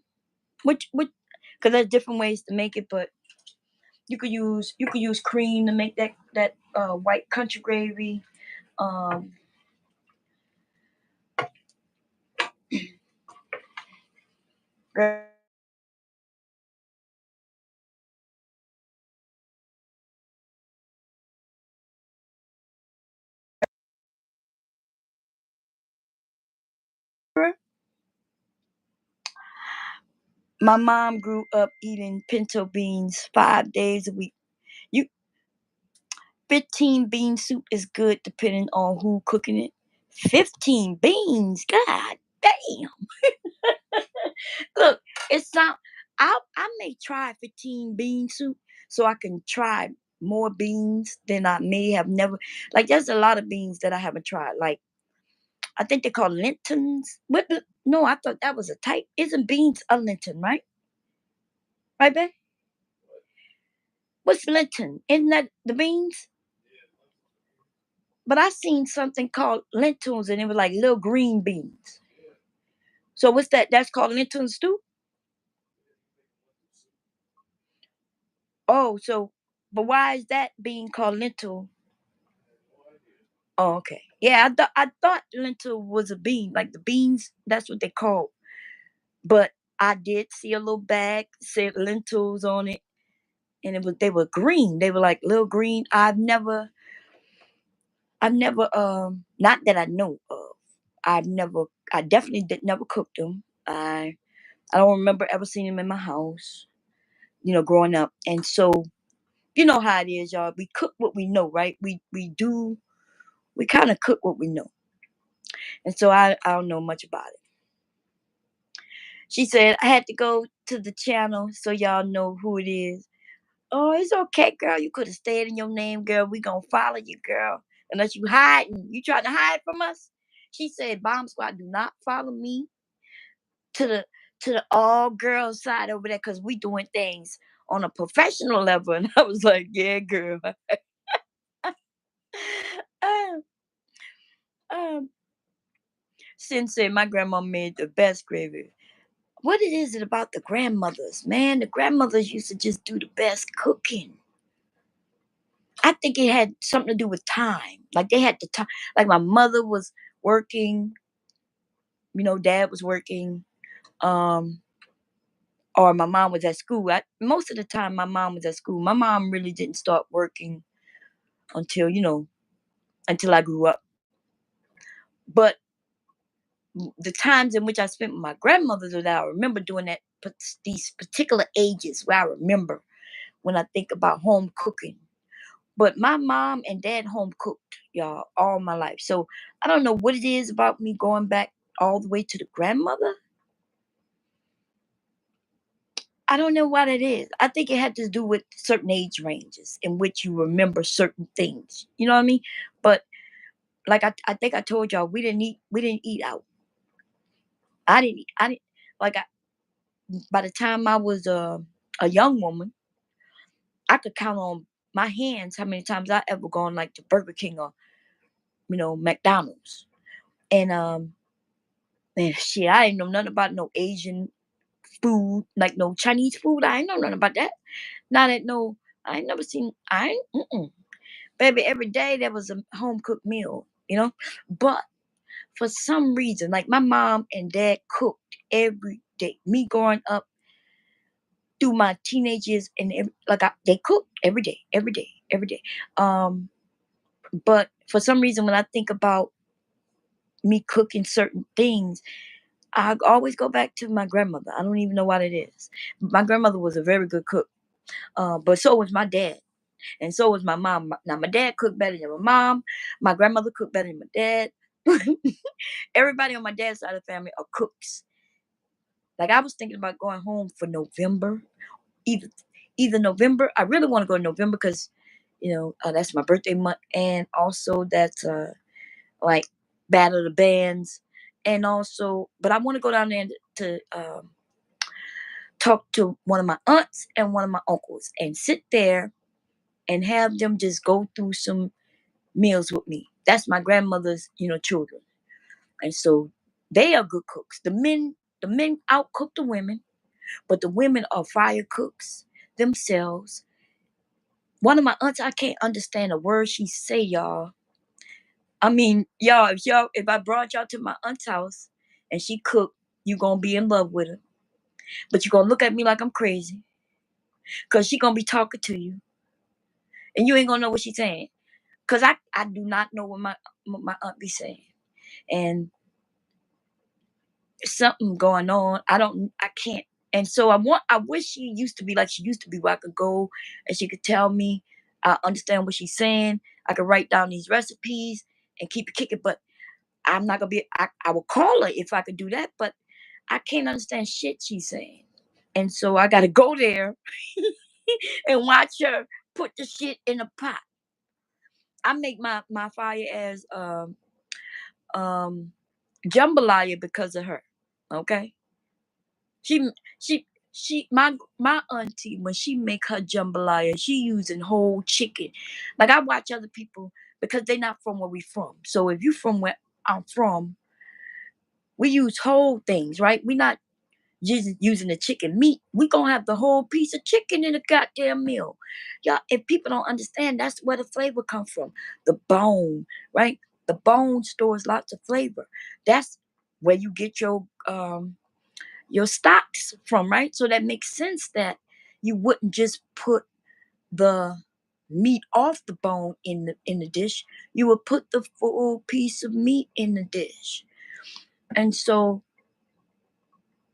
What because there's different ways to make it, but you could use cream to make that white country gravy. Um girl, my mom grew up eating pinto beans 5 days a week. You 15 bean soup is good depending on who cooking it. 15 beans, god damn. Look, it's not. I may try 15 bean soup so I can try more beans than I may have never. Like there's a lot of beans that I haven't tried. Like I think they're called lentils. No, I thought that was a type. Isn't beans a lentil, right? Right, babe? What's lentil? Isn't that the beans? But I seen something called lentils and it was like little green beans. So what's that? That's called lentil stew? Oh, so but why is that bean called lentil? Oh, okay. Yeah, I thought lentil was a bean, like the beans. That's what they call. But I did see a little bag said lentils on it, and they were green. They were like little green. I've never not that I know of. I definitely did never cook them. I don't remember ever seeing them in my house. Growing up, and so you know how it is, y'all. We cook what we know, right? We kind of cook what we know, and so I don't know much about it. She said I had to go to the channel so y'all know who it is. Oh, it's okay, girl. You could have stayed in your name, girl. We gonna follow you, girl. Unless you hiding. You trying to hide from us? She said, Bomb Squad, do not follow me to the all girls side over there because we doing things on a professional level. And I was like, yeah, girl. um, um, Sensei, my grandma made the best gravy. What it is it about the grandmothers, man? The grandmothers used to just do the best cooking. I think it had something to do with time. Like they had the time. Like my mother was working, dad was working, um, or my mom was at school. Most of the time, my mom was at school. My mom really didn't start working until until I grew up. But the times in which I spent with my grandmother, that I remember doing that, these particular ages where I remember when I think about home cooking. But my mom and dad home cooked, y'all, all my life. So I don't know what it is about me going back all the way to the grandmother. I don't know what it is. I think it had to do with certain age ranges in which you remember certain things. You know what I mean? But like I think I told y'all, we didn't eat out. I didn't like I, by the time I was a young woman, I could count on my hands how many times I ever gone like to Burger King or McDonald's. And man, shit, I ain't know nothing about no Asian food, like no Chinese food. I ain't know nothing about that. Not at no, I ain't never seen. I ain't, baby. Every day there was a home cooked meal, But for some reason, like my mom and dad cooked every day. Me growing up through my teenage years, and they cooked every day, every day, every day. Um, but for some reason, when I think about me cooking certain things, I always go back to my grandmother. I don't even know what it is. My grandmother was a very good cook, but so was my dad, and so was my mom. Now my dad cooked better than my mom. My grandmother cooked better than my dad. Everybody on my dad's side of the family are cooks. Like I was thinking about going home for November, either either November. I really want to go in November because, that's my birthday month, and also that's like Battle of the Bands, and also, but I want to go down there to talk to one of my aunts and one of my uncles and sit there and have them just go through some meals with me. That's my grandmother's, children, and so they are good cooks. The men outcook the women, but the women are fire cooks themselves. One of my aunts, I can't understand a word she say, y'all. I mean, if I brought y'all to my aunt's house and she cooked, you gonna be in love with her. But you gonna look at me like I'm crazy. Cause she gonna be talking to you. And you ain't gonna know what she's saying. Cause I do not know what my aunt be saying. And something going on. I can't. And so I wish she used to be like she used to be, where I could go and she could tell me, I understand what she's saying. I could write down these recipes and keep it kicking. But I'm not gonna be. I will call her if I could do that, but I can't understand shit she's saying. And so I gotta go there and watch her put the shit in a pot. I make my fire as um jambalaya because of her. Okay, she my auntie, when she make her jambalaya, she using whole chicken. Like I watch other people because they not from where we from. So if you from where I'm from, we use whole things, right? We not just using the chicken meat. We gonna have the whole piece of chicken in the goddamn meal. Y'all, if people don't understand, that's where the flavor comes from. The bone, right? The bone stores lots of flavor. That's where you get your stocks from, right? So that makes sense that you wouldn't just put the meat off the bone in the dish. You would put the full piece of meat in the dish. And so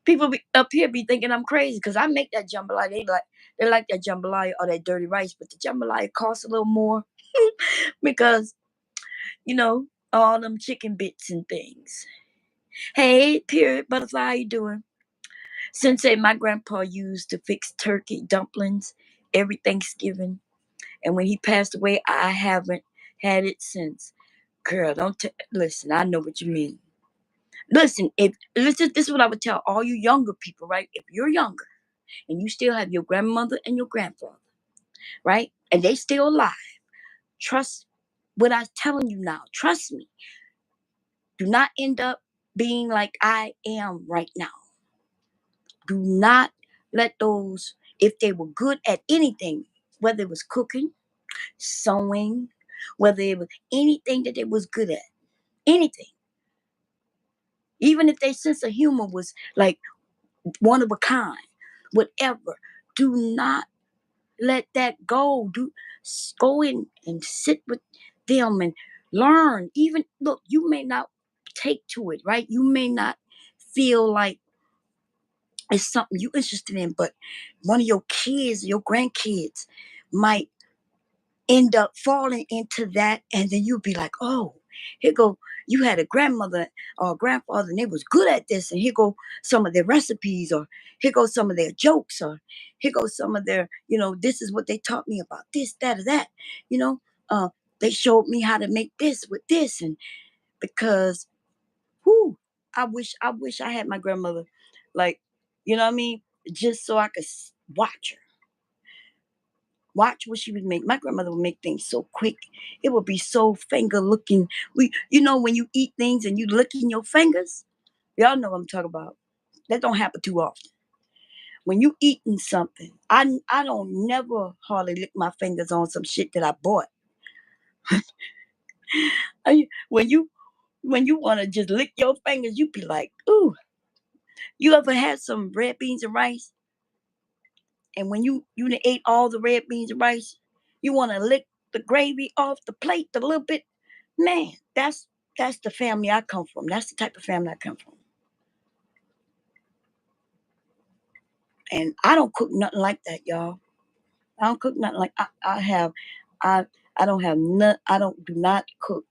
people up here be thinking I'm crazy because I make that jambalaya. They like that jambalaya or that dirty rice, but the jambalaya costs a little more because you know all them chicken bits and things. Hey, period butterfly, how you doing? Sensei, my grandpa used to fix turkey dumplings every Thanksgiving, and when he passed away, I haven't had it since. Girl, listen. I know what you mean. Listen, if listen, this is what I would tell all you younger people, right? If you're younger and you still have your grandmother and your grandfather, right? And they still alive. Trust what I'm telling you now. Trust me. Do not end up being like I am right now. Do not let those, if they were good at anything, whether it was cooking, sewing, whether it was anything that they was good at, anything, even if their sense of humor was like one of a kind, whatever, do not let that go. Go in and sit with them and learn. Even look, you may not take to it, right? You may not feel like it's something you interested in, but one of your kids, your grandkids, might end up falling into that, and then you'll be like, oh, here go. You had a grandmother or a grandfather, and they was good at this, and here go some of their recipes, or here go some of their jokes, or here go some of their, this is what they taught me about this, that, or that. You know, uh, they showed me how to make this with this, and because, whoo, I wish I had my grandmother, like, you know what I mean, just so I could watch her. Watch what she would make. My grandmother would make things so quick. It would be so finger looking. When you eat things and you licking your fingers, y'all know what I'm talking about. That don't happen too often. When you eating something, I don't never hardly lick my fingers on some shit that I bought. When you When you want to just lick your fingers, you be like, ooh. You ever had some red beans and rice? And when you done ate all the red beans and rice, you want to lick the gravy off the plate a little bit. Man, that's the family I come from. That's the type of family I come from. And I don't cook nothing like that, y'all. I don't cook nothing like I have. I I don't have none. I don't do not cook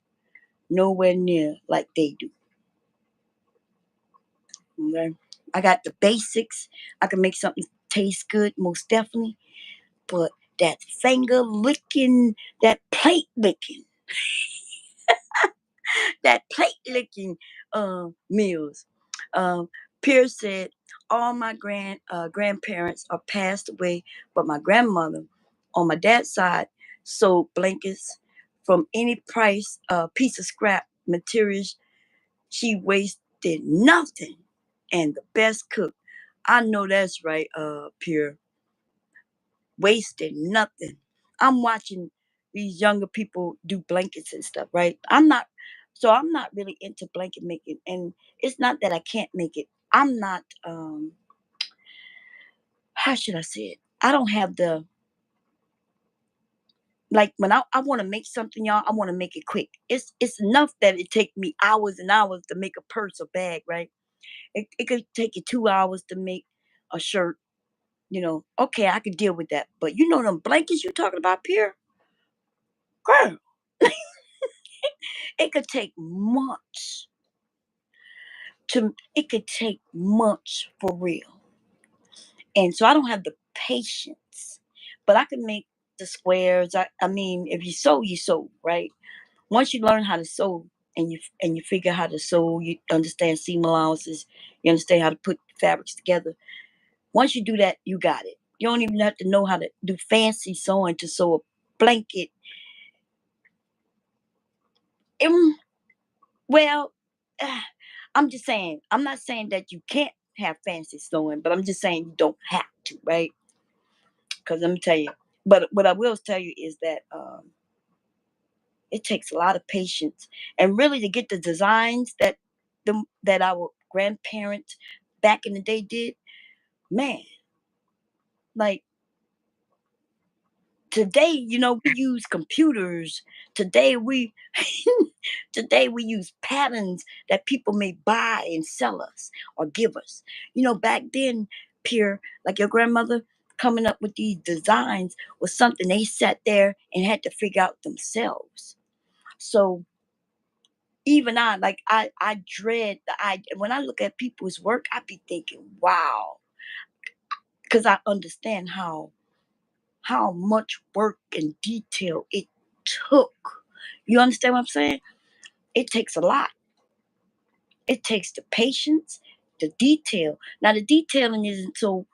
nowhere near like they do. Okay, I got the basics. I can make something taste good, most definitely. But that finger licking, that plate licking, that plate licking meals. Um, Pierce said, all my grandparents are passed away, but my grandmother on my dad's side sold blankets from any price, piece of scrap materials. She wasted nothing, and the best cook. I know that's right, Pierre. Wasted nothing. I'm watching these younger people do blankets and stuff, right? I'm not really into blanket making, and it's not that I can't make it. I'm not how should I say it? I don't have the like when I want to make something, y'all, I want to make it quick. It's enough that it take me hours and hours to make a purse or bag, right? It could take you 2 hours to make a shirt, okay, I could deal with that. But you know them blankets you talking about, Pierre? Girl, it could take months it could take months for real. And so I don't have the patience. But I can make the squares. I mean, if you sew, you sew, right? Once you learn how to sew and you figure how to sew, you understand seam allowances, you understand how to put fabrics together. Once you do that, you got it. You don't even have to know how to do fancy sewing to sew a blanket. Um, well, I'm just saying, I'm not saying that you can't have fancy sewing, but I'm just saying you don't have to, right? Because let me tell you, but what I will tell you is that it takes a lot of patience and really to get the designs that our grandparents back in the day did. Man, like today, we use computers. Today we today we use patterns that people may buy and sell us or give us. Back then, Pierre, like your grandmother coming up with these designs was something they sat there and had to figure out themselves. So even I dread I when I look at people's work, I be thinking, wow, because I understand how much work and detail it took. You understand what I'm saying? It takes a lot. It takes the patience, the detail. Now, the detailing isn't so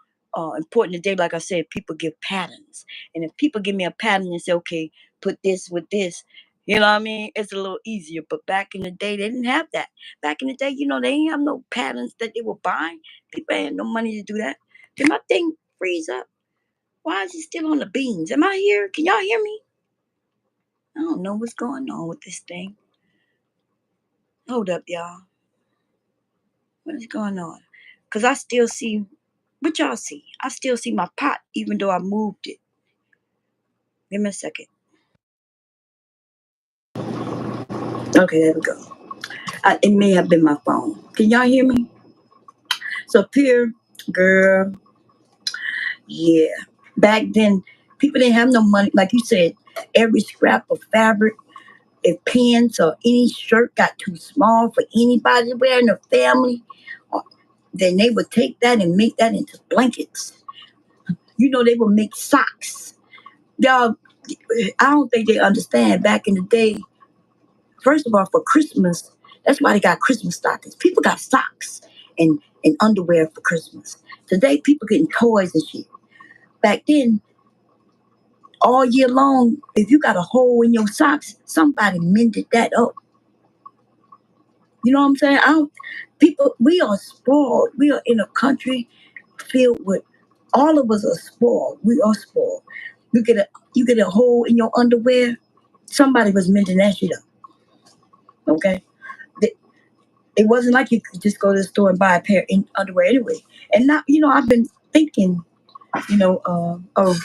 important today. Like I said, people give patterns. And if people give me a pattern and say, okay, put this with this, you know what I mean? It's a little easier. But back in the day, they didn't have that. Back in the day, they didn't have no patterns that they were buying. People had no money to do that. Did my thing freeze up? Why is it still on the beans? Am I here? Can y'all hear me? I don't know what's going on with this thing. Hold up, y'all. What is going on? Because I still see, what y'all see? I still see my pot even though I moved it. Give me a second. Okay, there we go. It may have been my phone. Can y'all hear me? So, Pierre, girl, yeah. Back then, people didn't have no money. Like you said, every scrap of fabric, if pants or any shirt got too small for anybody to wear in the family, uh, then they would take that and make that into blankets. They would make socks. Y'all, I don't think they understand back in the day. First of all, for Christmas, that's why they got Christmas stockings. People got socks and underwear for Christmas. Today, people getting toys and shit. Back then, all year long, if you got a hole in your socks, somebody mended that up. You know what I'm saying? People, we are spoiled. We are in a country filled with, all of us are spoiled. We are spoiled. You get a hole in your underwear, somebody was mending that shit up. Okay, It wasn't like you could just go to the store and buy a pair of underwear anyway. And now, I've been thinking, of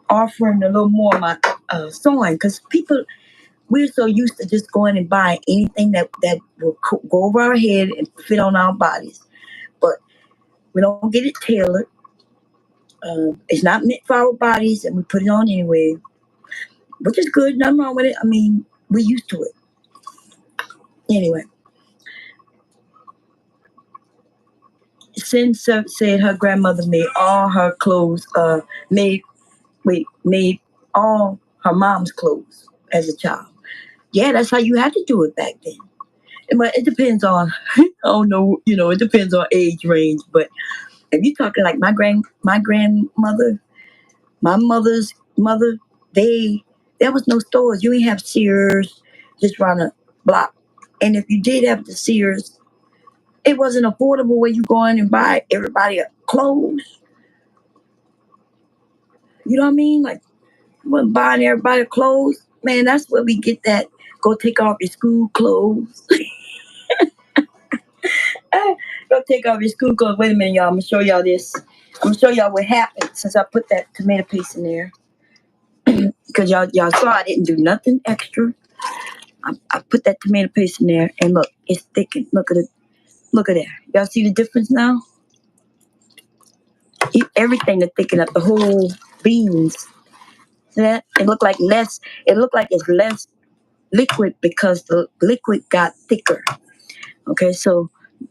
offering a little more of my sewing, because we're so used to just going and buying anything that will go over our head and fit on our bodies. But we don't get it tailored. It's not meant for our bodies, and we put it on anyway, which is good. Nothing wrong with it. I mean, we're used to it. Anyway, Sin said her grandmother made all her clothes, made all her mom's clothes as a child. Yeah, that's how you had to do it back then. But it depends on, I don't know, it depends on age range. But if you're talking like my grandmother, my mother's mother, there was no stores. You ain't have Sears just around the block. And if you did have the Sears, it wasn't affordable where you go in and buy everybody clothes. You know what I mean? Like, you wasn't buying everybody clothes. Man, that's where we get that. Go take off your school clothes. Go take off your school clothes. Wait a minute, y'all. I'm gonna show y'all this. I'm gonna show y'all what happened since I put that tomato paste in there. Because y'all saw I didn't do nothing extra. I put that tomato paste in there, and look, it's thickened. Look at it. Look at that. Y'all see the difference now? Everything to thicken up the whole beans. See that? It looked like less. It looked like it's less liquid because the liquid got thicker. Okay, so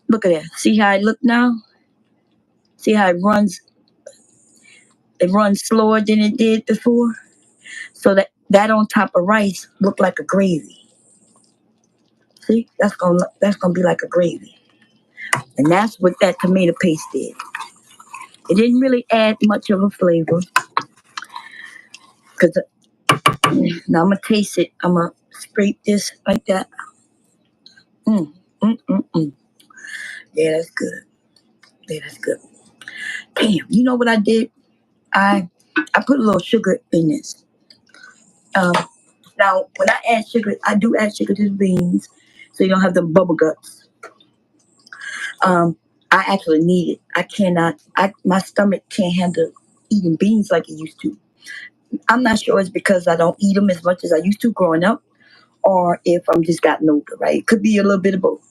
look at that. See how it look now? See how it runs? It runs slower than it did before. So that on top of rice look like a gravy. See, that's gonna be like a gravy, and that's what that tomato paste did. It didn't really add much of a flavor because now I'm gonna taste it. I'm gonna scrape this like that. Mm, mm. Yeah, that's good. Yeah, that's good. Damn, you know what I did? I put a little sugar in this. Um, Now when I add sugar, I do add sugar to the beans, so you don't have the bubble guts. I actually need it. I cannot. My stomach can't handle eating beans like it used to. I'm not sure it's because I don't eat them as much as I used to growing up, or if I'm just gotten older. Right? It could be a little bit of both.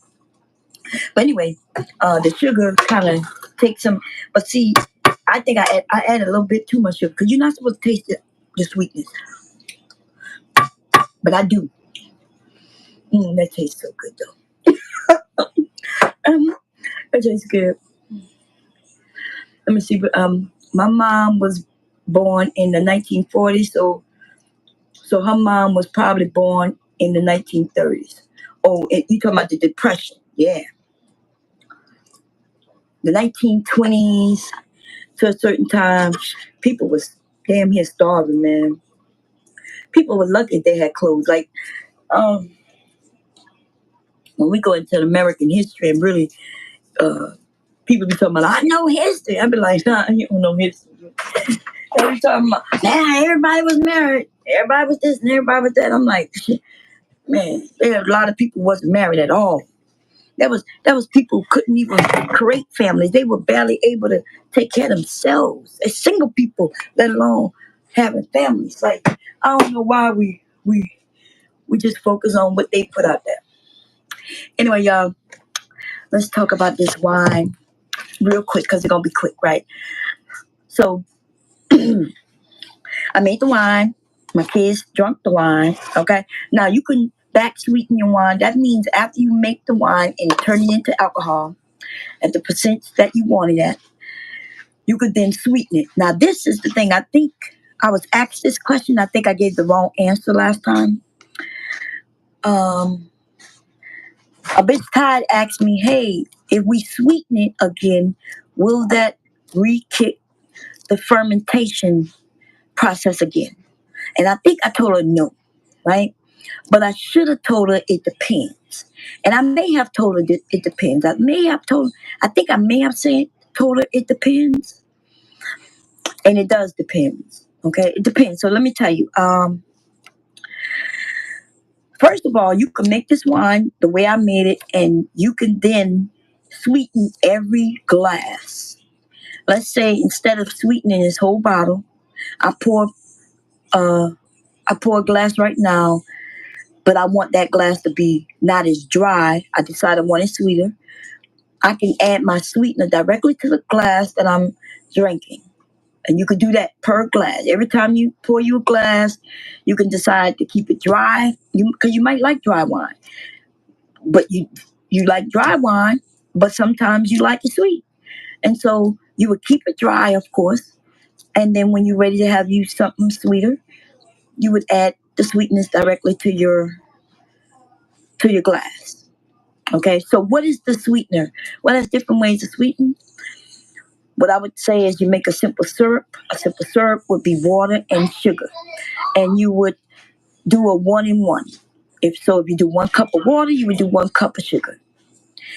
But anyway, the sugar kind of takes some. But see, I think I added a little bit too much sugar because you're not supposed to taste the sweetness, but I do. That tastes so good though. That tastes good. Let me see. My mom was born in the 1940s, so her mom was probably born in the 1930s. Oh, and you talking about the Depression? Yeah, the 1920s to a certain time, people was damn near starving, man. People were lucky they had clothes. Like, um, when we go into American history and really, uh, people be talking about, I know history. I be like, nah, you don't know history. They be talking about, nah, everybody was married. Everybody was this and everybody was that. I'm like, man, there a lot of people wasn't married at all. That was people who couldn't even create families. They were barely able to take care of themselves as single people, let alone having families. Like, I don't know why we just focus on what they put out there. Anyway, y'all, let's talk about this wine real quick because it's gonna be quick, right? So I made the wine. My kids drank the wine. Okay. Now you can back sweeten your wine. That means after you make the wine and turn it into alcohol at the percent that you want it at, you could then sweeten it. Now this is the thing. I think I was asked this question. I think I gave the wrong answer last time. Um, a bitch Tide asked me, "Hey, if we sweeten it again, will that re-kick the fermentation process again?" And I think I told her no, right? But I should have told her it depends. And I may have told her that it depends. I think I may have told her it depends. And it does depend. Okay, it depends. So let me tell you. First of all, you can make this wine the way I made it, and you can then sweeten every glass. Let's say instead of sweetening this whole bottle, I pour uh I pour a glass right now, but I want that glass to be not as dry. I decide I want it sweeter. I can add my sweetener directly to the glass that I'm drinking. And you can do that per glass. Every time you pour you a glass, you can decide to keep it dry. Because you might like dry wine, but you like dry wine, but sometimes you like it sweet. And so you would keep it dry, of course. And then when you're ready to have you something sweeter, you would add the sweetness directly to your glass. Okay, so what is the sweetener? Well, there's different ways to sweeten. What I would say is you make a simple syrup. A simple syrup would be water and sugar, and you would do a 1-in-1. If you do 1 cup of water, you would do 1 cup of sugar.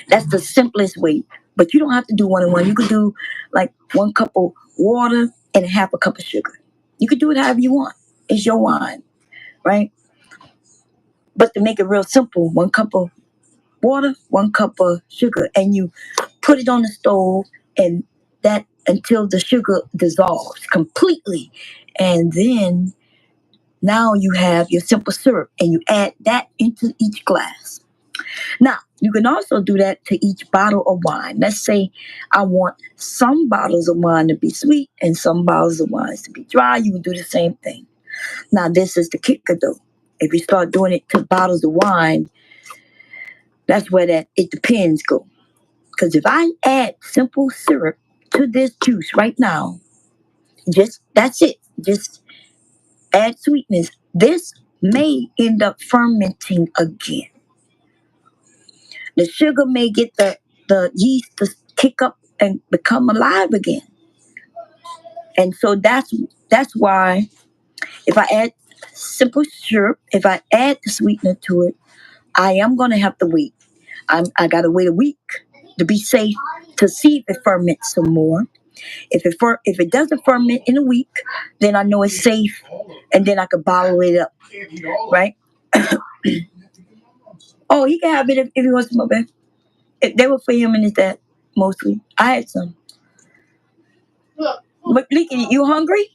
That's the simplest way. But you don't have to do 1-in-1. You could do like 1 cup of water and half a cup of sugar. You could do it however you want. It's your wine, right? But to make it real simple, 1 cup of water, 1 cup of sugar, and you put it on the stove and that until the sugar dissolves completely. And then now you have your simple syrup and you add that into each glass. Now, you can also do that to each bottle of wine. Let's say I want some bottles of wine to be sweet and some bottles of wine to be dry. You would do the same thing. Now, this is the kicker though. If you start doing it to bottles of wine, that's where that it depends go. Because if I add simple syrup to this juice right now, just that's it. Just add sweetness. This may end up fermenting again. The sugar may get the yeast to kick up and become alive again. And so that's why if I add simple syrup, if I add the sweetener to it, I am gonna have to wait. I gotta wait a week to be safe to see if it ferments some more. If it doesn't ferment in a week, then I know it's safe, and then I could bottle it up, right? Oh, he can have it if he wants some, babe. They were for him and his dad mostly. I had some. But Leaky, you hungry?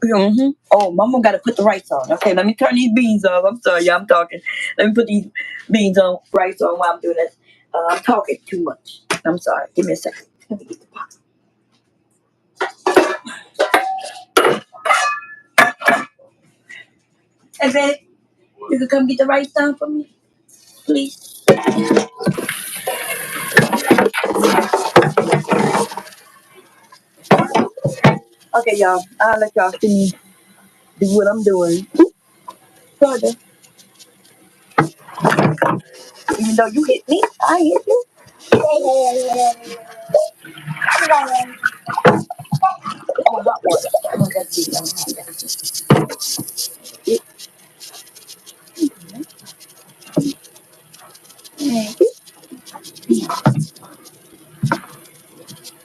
Mm-hmm. Oh, Mama got to put the rice on. Okay, let me turn these beans off. I'm sorry, yeah, I'm talking. Let me put these beans on, rice on while I'm doing this. I'm talking too much. I'm sorry. Give me a second. Let me get the pot. Hey, babe, you could come get the rice down for me, please. Okay, y'all. I'll let y'all see me do what I'm doing. Sorry, even though you hit me, I hit you. Oh, that was. Oh, that's it.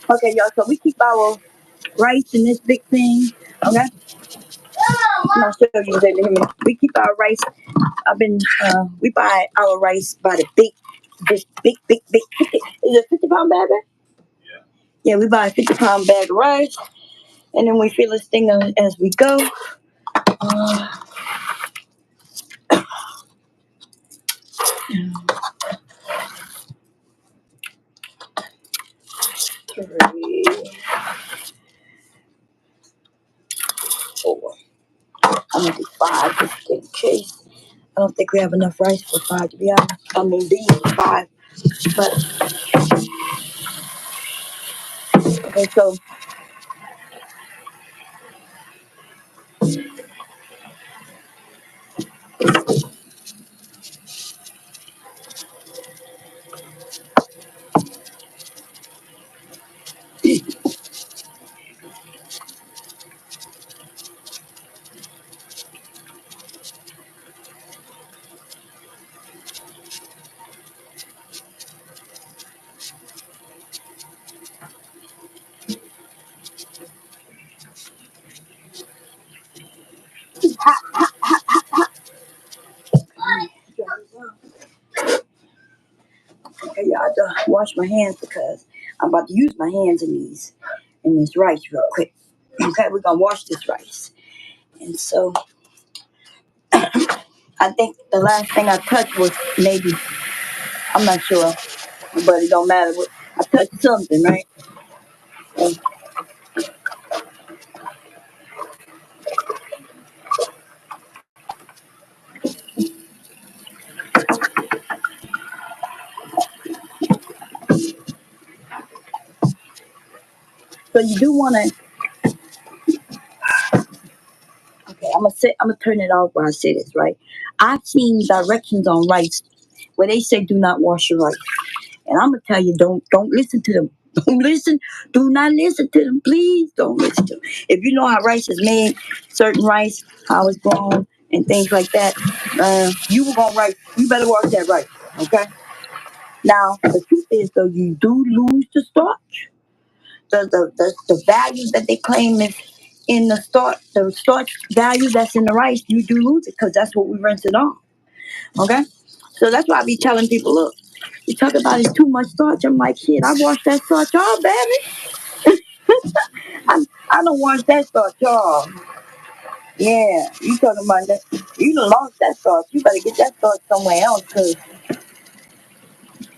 Okay, y'all. So we keep our rice in this big thing. Okay. I'm not sure you was able to hear me. We keep our rice. We buy our rice by the this big 50, is it 50-pound bag? Yeah, we buy a 50-pound bag of rice, and then we fill this thing as we go. Uh, 3, 4. I'm gonna do 5 just in case. I don't think we have enough rice for 5, to be honest. I mean, beans for 5. But okay, so wash my hands because I'm about to use my hands in this rice real quick. Okay, we're gonna wash this rice. And so I think the last thing I touched was maybe, I'm not sure, but it don't matter. I touched something, right? So, so you do want to. Okay, I'm gonna turn it off while I say this, right? I've seen directions on rice where they say do not wash your rice, and I'm gonna tell you don't listen to them. Don't listen. Do not listen to them. Please don't listen to them. If you know how rice is made, certain rice, how it's grown, and things like that, you were gonna rice. You better wash that rice, okay? Now the truth is though, you do lose the starch. The value that they claim is in the starch value that's in the rice, you do lose it because that's what we rinse it on. Okay? So that's why I be telling people, look, you talk about it's too much starch. I'm like, shit, I wash that starch off, baby. I don't wash that starch off. Yeah, you talking about that. You done lost that starch. You better get that starch somewhere else because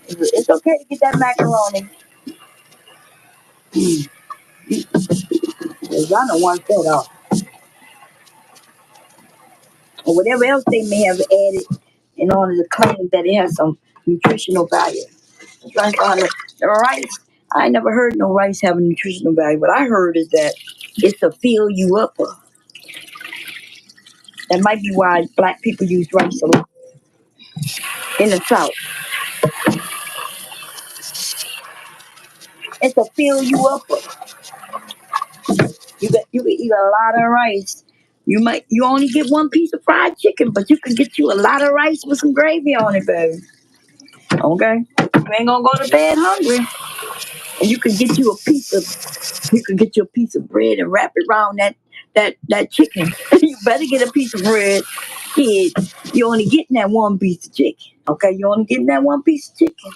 it's okay to get that macaroni. Because I don't want that off. Or whatever else they may have added in order to claim that it has some nutritional value. Like on the rice, I never heard no rice have a nutritional value. What I heard is that it's to fill you up. That might be why black people use rice a lot in the South. It's to fill you up. You can eat a lot of rice. You only get one piece of fried chicken, but you can get you a lot of rice with some gravy on it, baby. Okay, you ain't gonna go to bed hungry, and you can get you a piece of bread and wrap it around that chicken. You better get a piece of bread, kid. You only getting that one piece of chicken. Okay, you only getting that one piece of chicken.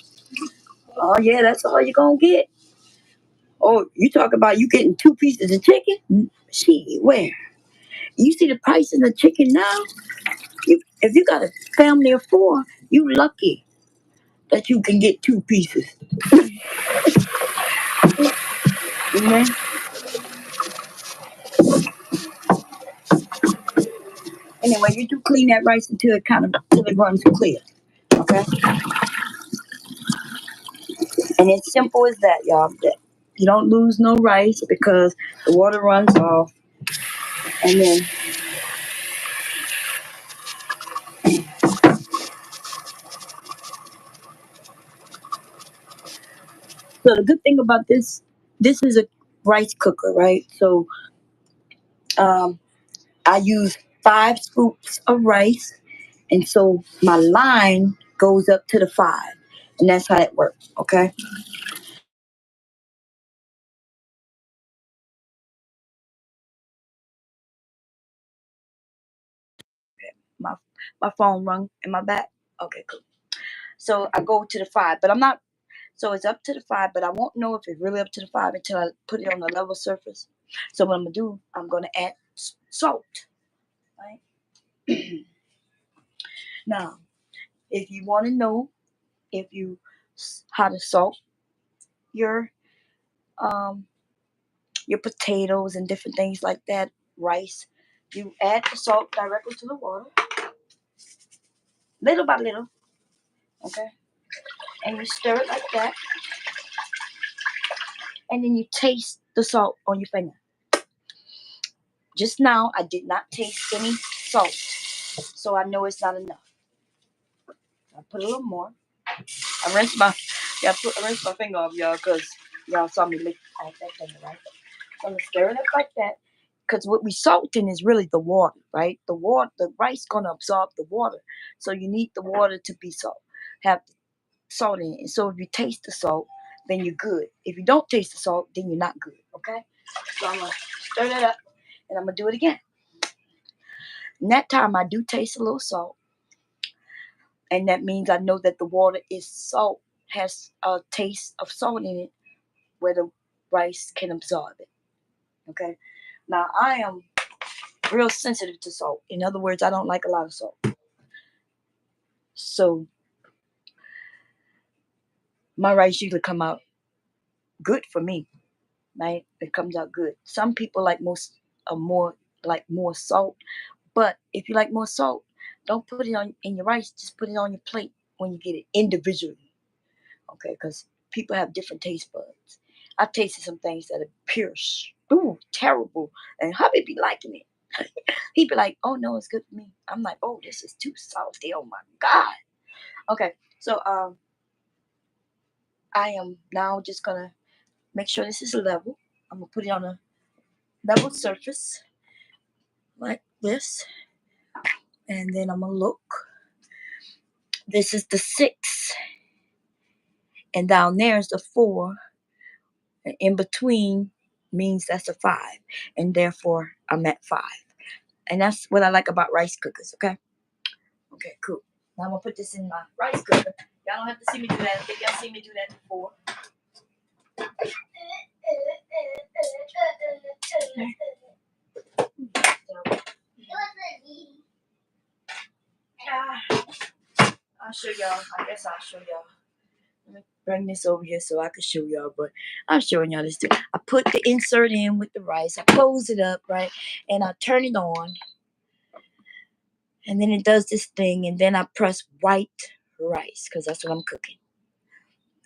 Oh yeah, that's all you gonna get. Oh, you talk about you getting two pieces of chicken? Shit, where? You see the price of the chicken now? If you got a family of four, you lucky that you can get two pieces. You Anyway, you do clean that rice until it runs clear. Okay? And it's simple as that, y'all. That you don't lose no rice because the water runs off. And then, so the good thing about this is a rice cooker, right? So um, I use 5 scoops of rice, and so my line goes up to the 5, and that's how it works. Okay. My my phone rung in my back. Okay, cool. So I go to the 5, but I'm not. So it's up to the 5, but I won't know if it's really up to the 5 until I put it on the level surface. So what I'm gonna do, I'm gonna add salt. Right now, if you want to know if you how to salt your um your potatoes and different things like that, rice, you add the salt directly to the water, little by little, okay, and you stir it like that, and then you taste the salt on your finger. Just now, I did not taste any salt, so I know it's not enough. I put a little more. I rinsed my finger off, y'all, because y'all saw me lick off that finger, right? So I'm gonna stir it up like that. Because what we salting is really the water, right? The rice gonna absorb the water, so you need the water to be have salt in it. So if you taste the salt, then you're good. If you don't taste the salt, then you're not good. Okay? So I'm gonna stir that up, and I'm gonna do it again. And that time I do taste a little salt, and that means I know that the water is salt. has a taste of salt in it where the rice can absorb it. Okay. Now I am real sensitive to salt. In other words, I don't like a lot of salt. So my rice usually come out good for me. Right? It comes out good. Some people like more salt. But if you like more salt, don't put it on in your rice. Just put it on your plate when you get it individually. Okay, because people have different taste buds. I tasted some things that are pure, ooh, terrible, and hubby be liking it. He'd be like, "Oh no, it's good for me." I'm like, "Oh, this is too salty. Oh my god." Okay, so I am now just gonna make sure this is level. I'm gonna put it on a level surface like this, and then I'm gonna look. This is the 6, and down there is the 4. And in between means that's a 5, and therefore I'm at 5. And that's what I like about rice cookers. Okay. Okay. Cool. Now I'm gonna put this in my rice cooker. Y'all don't have to see me do that. I think y'all seen me do that before. I'll show y'all. I guess I'll show y'all. Let me bring this over here so I can show y'all. But I'm showing y'all this too. I put the insert in with the rice. I close it up, right? And I turn it on. And then it does this thing. And then I press white rice because that's what I'm cooking.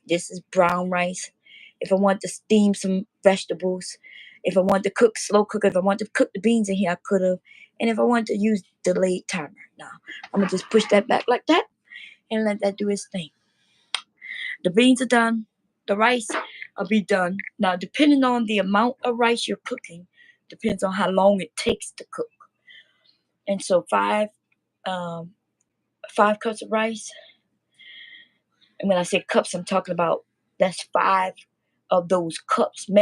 This is brown rice. If I want to steam some vegetables, if I want to cook slow cook, if I want to cook the beans in here, I could have. And if I want to use delayed timer, now I'm gonna just push that back like that and let that do its thing. The beans are done. The rice will be done. Now, depending on the amount of rice you're cooking, depends on how long it takes to cook. And so 5 cups of rice. And when I say cups, I'm talking about that's 5 of those cups, the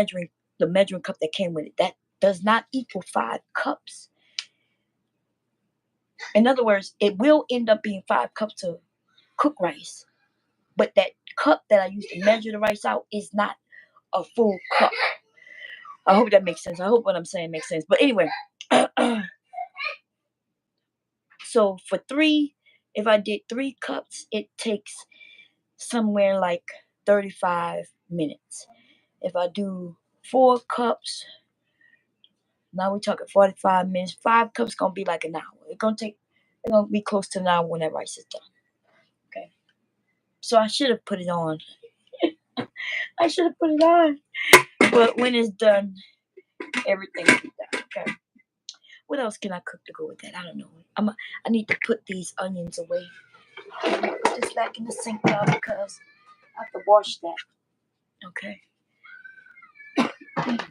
measuring cup that came with it. That does not equal 5 cups. In other words, it will end up being 5 cups of cooked rice, but that cup that I use to measure the rice out is not a full cup. I hope that makes sense. I hope what I'm saying makes sense. But anyway, so for 3, if I did 3 cups, it takes somewhere like 35 minutes. If I do 4 cups, now we're talking 45 minutes. 5 cups gonna be like an hour. It's gonna be close to an hour when that rice is done. Okay. So I should have put it on. I should have put it on. But when it's done, everything will be done. Okay. What else can I cook to go with that? I don't know. I need to put these onions away. I'm gonna put this back in the sink now because I have to wash that. Okay. Put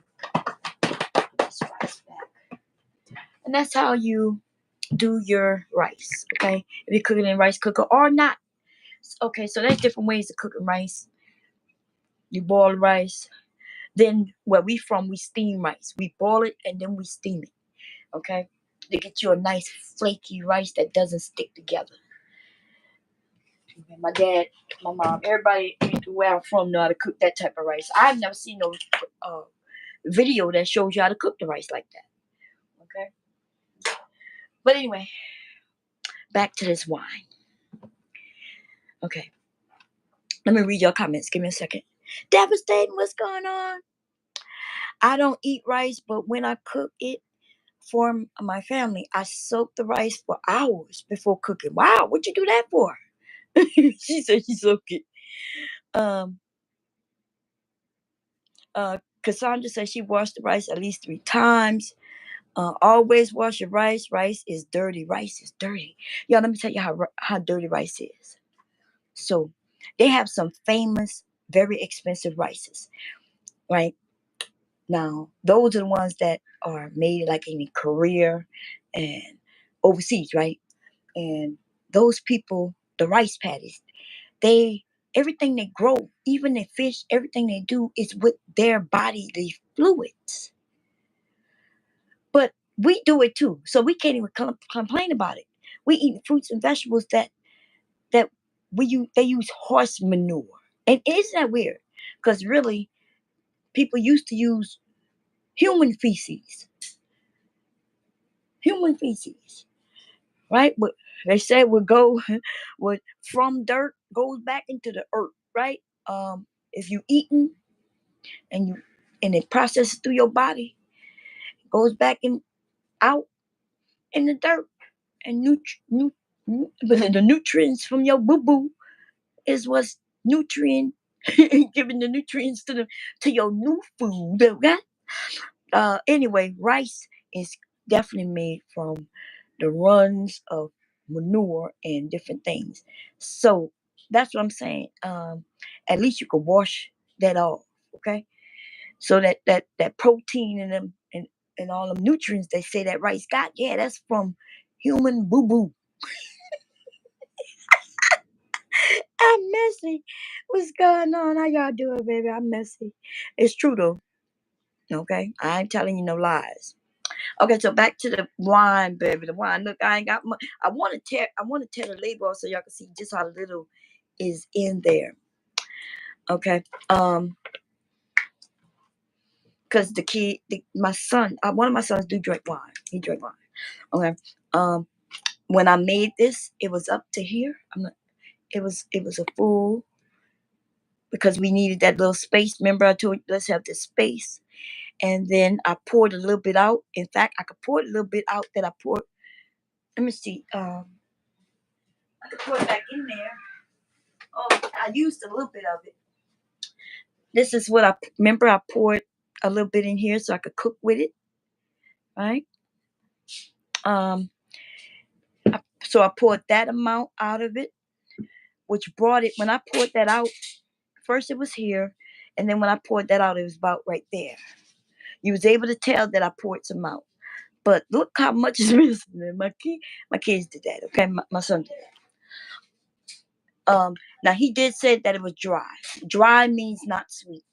this rice back. And that's how you do your rice. Okay. If you're cooking in rice cooker or not. Okay, so there's different ways of cooking rice. You boil rice. Then where we from, we steam rice. We boil it and then we steam it. Okay? To get you a nice flaky rice that doesn't stick together. My dad, my mom, everybody where I'm from know how to cook that type of rice. I've never seen no video that shows you how to cook the rice like that. Okay? But anyway, back to this wine. Okay. Let me read your comments. Give me a second. Devastating, what's going on? I don't eat rice, but when I cook it for my family, I soak the rice for hours before cooking. Wow, what'd you do that for? She said she soaked it. Um, Cassandra said she washed the rice at least 3 times. Always wash your rice. Rice is dirty. Rice is dirty. Y'all, let me tell you how dirty rice is. So, they have some famous, very expensive rices, right? Now, those are the ones that are made like in Korea and overseas, right? And those people, the rice paddies, they everything they grow, even the fish, everything they do is with their bodily fluids. But we do it too, so we can't even complain about it. We eat fruits and vegetables that they use horse manure. And isn't that weird? Because really, people used to use human feces, human feces, right? But they say would go, would from dirt goes back into the earth, right? If you eaten and you and it processes through your body, goes back and out in the dirt, and the nutrients from your boo boo is what's nutrient giving the nutrients to your new food. Okay. Anyway, rice is definitely made from the runs of manure and different things. So that's what I'm saying. At least you could wash that off. Okay. So that protein and them and all them nutrients they say that rice got, yeah, that's from human boo boo. I'm messy. What's going on? How y'all doing, baby? I'm messy. It's true though. Okay, I ain't telling you no lies. Okay, so back to the wine, baby. The wine. Look, I ain't got much. I want to tear. I want to tear the label off so y'all can see just how little is in there. Okay. Because my son, one of my sons do drink wine. He drink wine. Okay. When I made this, it was up to here. It was a full because we needed that little space. Remember, I told you let's have this space. And then I poured a little bit out. In fact, I could pour a little bit out that I poured. Let me see. I could pour it back in there. Oh, I used a little bit of it. This is what I remember. I poured a little bit in here so I could cook with it. Right. Um. So I poured that amount out of it, which brought it. When I poured that out, first it was here, and then when I poured that out, it was about right there. You was able to tell that I poured some out. But look how much is missing. My kids did that. Okay, my son did that. Now he did say that it was dry. Dry means not sweet.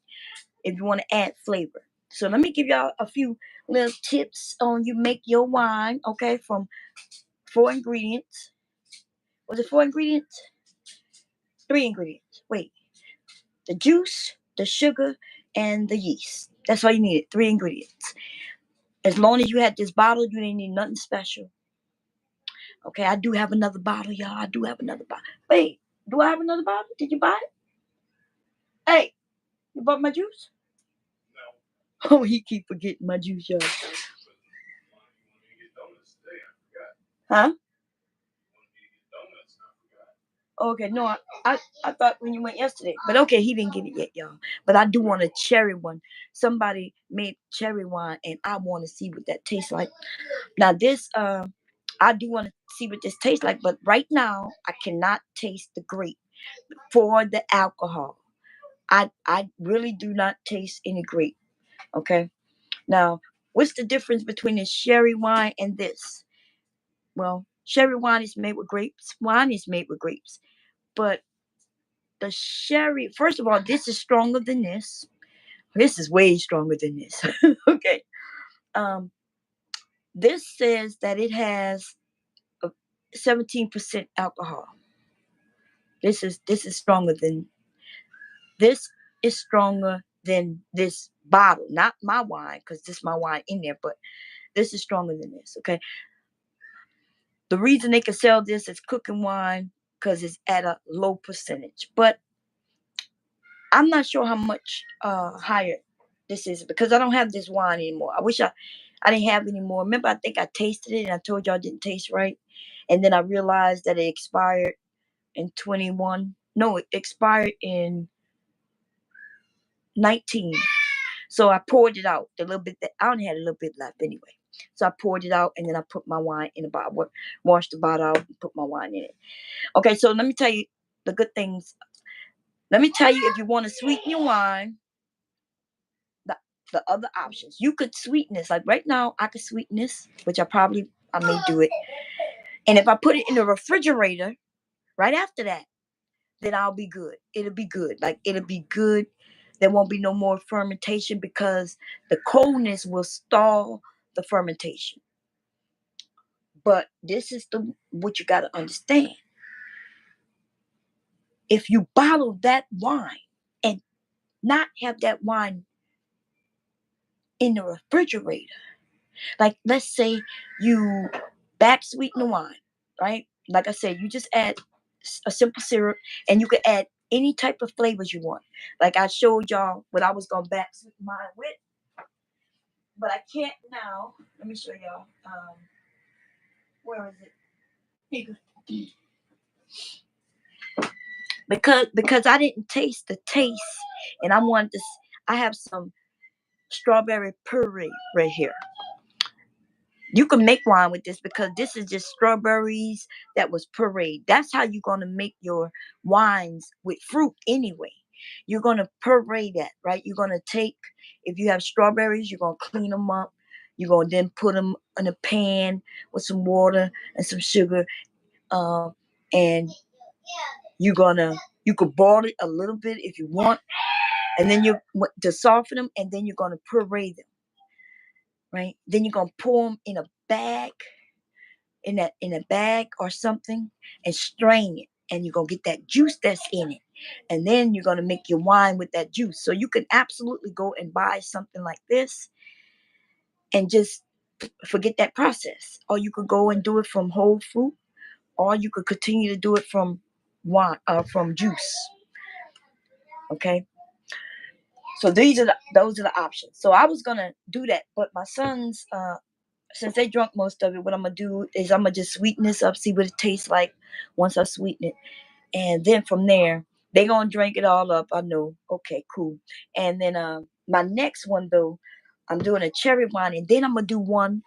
If you want to add flavor. So let me give y'all a few little tips on you make your wine. Okay, from 4 ingredients. Was it 4 ingredients? 3 ingredients. Wait, the juice, the sugar, and the yeast. That's all you needed. 3 ingredients. As long as you had this bottle, you didn't need nothing special. Okay, I do have another bottle, y'all. I do have another bottle. Wait, do I have another bottle? Did you buy it? Hey, you bought my juice? No. Oh, he keep forgetting my juice, y'all. Huh? Okay, no, I thought when you went yesterday. But okay, he didn't get it yet, y'all. But I do want a cherry one. Somebody made cherry wine and I want to see what that tastes like. Now this I do want to see what this tastes like, but right now I cannot taste the grape for the alcohol. I really do not taste any grape. Okay. Now, what's the difference between this sherry wine and this? Well, sherry wine is made with grapes. Wine is made with grapes. But the sherry, first of all, this is stronger than this. This is way stronger than this. Okay. Um, this says that it has a 17% alcohol. This is stronger than this is stronger than this bottle. Not my wine, because this is my wine in there, but this is stronger than this. Okay. The reason they can sell this as cooking wine because it's at a low percentage. But I'm not sure how much higher this is because I don't have this wine anymore. I wish I didn't have it anymore. Remember, I think I tasted it and I told y'all it didn't taste right. And then I realized that it expired in 21. No, it expired in 19. So I poured it out. The little bit that I only had a little bit left anyway. So I poured it out and then I put my wine in the bottle. Washed the bottle out and put my wine in it. Okay, so let me tell you the good things. Let me tell you if you want to sweeten your wine, the, the other options. You could sweeten this. Like right now, I could sweeten this, which I may do it. And if I put it in the refrigerator right after that, then I'll be good. It'll be good. Like it'll be good. There won't be no more fermentation because the coldness will stall the fermentation. But this is what you got to understand. If you bottle that wine, not have that wine in the refrigerator. Like, let's say you back sweeten the wine, right? Like I said, you just add a simple syrup, and you can add any type of flavors you want. Like I showed y'all what I was gonna back sweeten mine with, but I can't now. Let me show y'all. Where is it? Here you go. Because I didn't taste the taste, and I wanted to. I have some strawberry puree right here. You can make wine with this because this is just strawberries that was pureed. That's how you're going to make your wines with fruit anyway. You're going to puree that, right? You're going to take, if you have strawberries, you're going to clean them up. You're going to then put them in a pan with some water and some sugar. And you could boil it a little bit if you want. And then to soften them, and then you're going to puree them, right? Then you're going to pour them in a bag or something, and strain it, and you're gonna get that juice that's in it, and then you're gonna make your wine with that juice. So you can absolutely go and buy something like this and just forget that process, or you could go and do it from whole fruit, or you could continue to do it from wine, from juice. Okay, so those are the options. So I was gonna do that, but my sons, since they drunk most of it, what I'm gonna do is I'm gonna just sweeten this up, see what it tastes like once I sweeten it. And then from there, they gonna drink it all up. I know. Okay, cool. And then my next one though, I'm doing a cherry wine, and then I'm gonna do one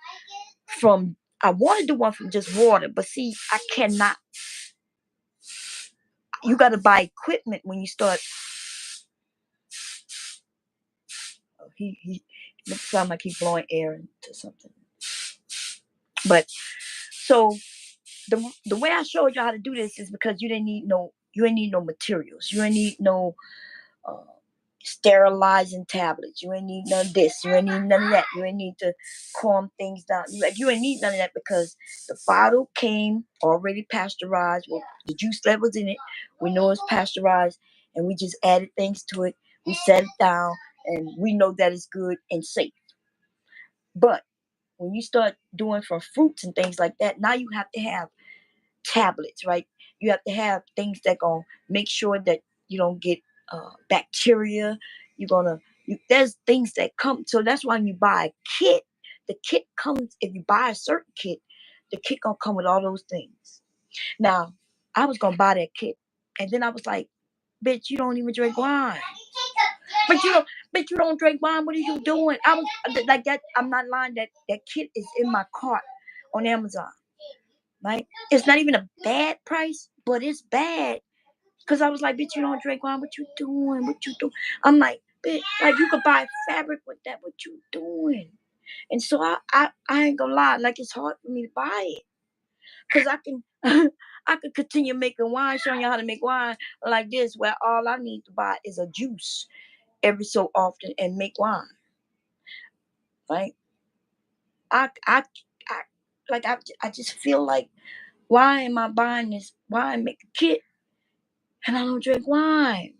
from. I want to do one from just water, but see, I cannot. You got to buy equipment when you start. Oh, he looks sound like he's blowing air into something. But so the way I showed you how to do this is because you ain't need no materials. You ain't need no uh, sterilizing tablets. You ain't need none of this. You ain't need none of that. You ain't need to calm things down. You ain't need none of that because the bottle came already pasteurized with the juice levels in it. We know it's pasteurized, and we just added things to it. We set it down, and we know that it's good and safe. But when you start doing for fruits and things like that, now you have to have tablets, right? You have to have things that gonna make sure that you don't get bacteria. There's things that come. So that's why when you buy a kit, the kit comes. If you buy a certain kit, the kit gonna come with all those things. Now, I was gonna buy that kit, and then I was like, "Bitch, you don't even drink wine. But you don't drink wine. What are you doing?" I was like that. I'm not lying. That kit is in my cart on Amazon. Right? It's not even a bad price, but it's bad. Cause I was like, bitch, you don't drink wine. What you doing? What you doing? I'm like, bitch, like you could buy fabric with that. What you doing? And so I ain't gonna lie, like it's hard for me to buy it. Cause I can I could continue making wine, showing you how to make wine like this, where all I need to buy is a juice every so often and make wine. Right? I like I just feel like, why am I buying this wine make a kit and I don't drink wine?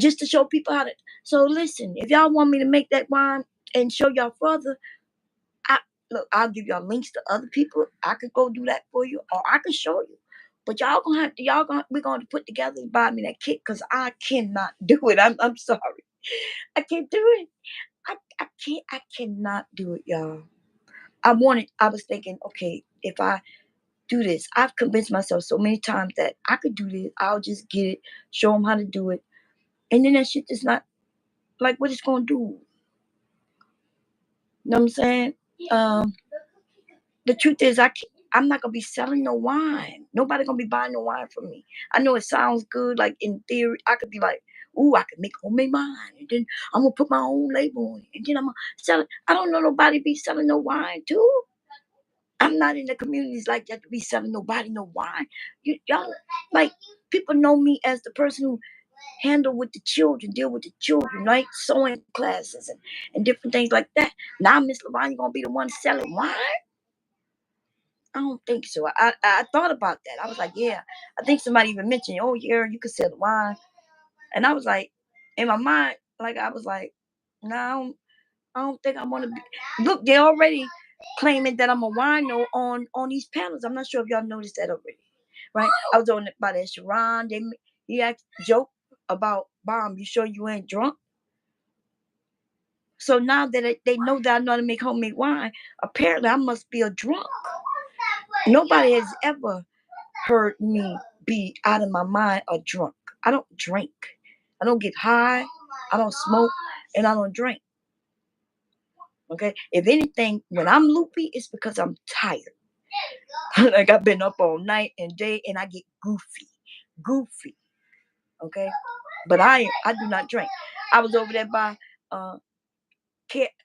Just to show people how to. So listen, if y'all want me to make that wine and show y'all further, I look, I'll give y'all links to other people. I could go do that for you, or I could show you. But we're gonna put together and buy me that kit because I cannot do it. I'm sorry. I can't do it. I cannot do it, y'all. I was thinking, okay, if I do this, I've convinced myself so many times that I could do this. I'll just get it, show them how to do it. And then that shit is not like what it's gonna do. You know what I'm saying? Um, the truth is, I'm not gonna be selling no wine. Nobody gonna be buying no wine from me. I know it sounds good, like in theory, I could be like, "Ooh, I could make homemade wine, and then I'm gonna put my own label on it, and then I'm gonna sell it." I don't know nobody be selling no wine too. I'm not in the communities like that to be selling nobody no wine. Y'all, like, people know me as the person who handle with the children, deal with the children, right? Sewing classes and different things like that. Now, Miss Levine, you gonna be the one selling wine? I don't think so. I thought about that. I was like, yeah. I think somebody even mentioned, oh yeah, you could sell the wine. And I was like, In my mind, like I was like, no, I don't think I want to be. Look, they already claiming that I'm a wino on these panels. I'm not sure if y'all noticed that already, right? I was on by that Sharon. He asked joke about Bomb. You sure you ain't drunk? So now that they know that I know how to make homemade wine, apparently I must be a drunk. Nobody has ever heard me be out of my mind or drunk. I don't drink. I don't get high. I don't smoke, and I don't drink. Okay. If anything, when I'm loopy, it's because I'm tired. Like I've been up all night and day, and I get goofy. Okay. But I do not drink. I was over there by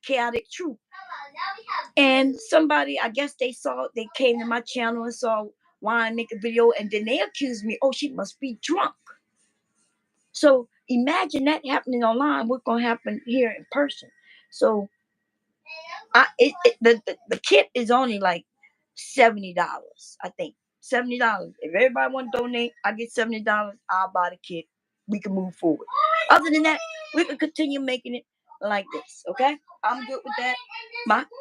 Chaotic Truth, and somebody, I guess they came to my channel and saw wine make a video, and then they accused me. Oh, she must be drunk. So imagine that happening online. What's gonna happen here in person? So the kit is only like $70. I think $70. If everybody want to donate, I get $70. I'll buy the kit. We can move forward. Other than that, we can continue making it like this. Okay, I'm good with that.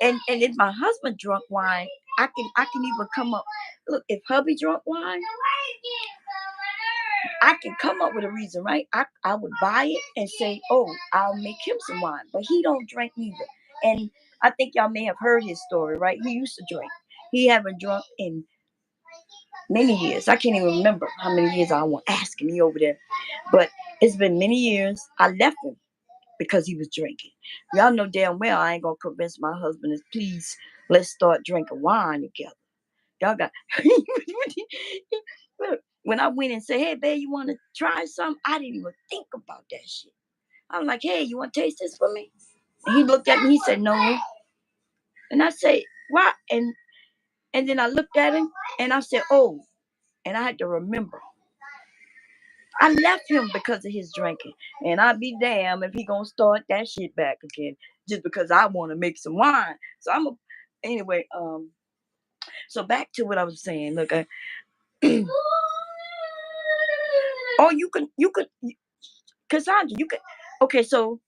And if my husband drunk wine, I can even come up. Look, if hubby drunk wine, I can come up with a reason, right? I would buy it and say, oh, I'll make him some wine. But he don't drink neither. And I think y'all may have heard his story, right? He used to drink. He haven't drunk in many years. I can't even remember how many years. I won't ask him. He over there. But it's been many years. I left him because he was drinking. Y'all know damn well I ain't going to convince my husband to please let's start drinking wine together. Y'all got look, when I went and said, hey babe, you want to try something? I didn't even think about that shit. I'm like, hey, you want to taste this for me? And he looked at me, he said, no. And I said, why? And then I looked at him and I said, oh, and I had to remember. I left him because of his drinking. And I'd be damned if he gonna start that shit back again just because I want to make some wine. So anyway, so back to what I was saying. Look, oh, you could, Cassandra, you could. Okay, so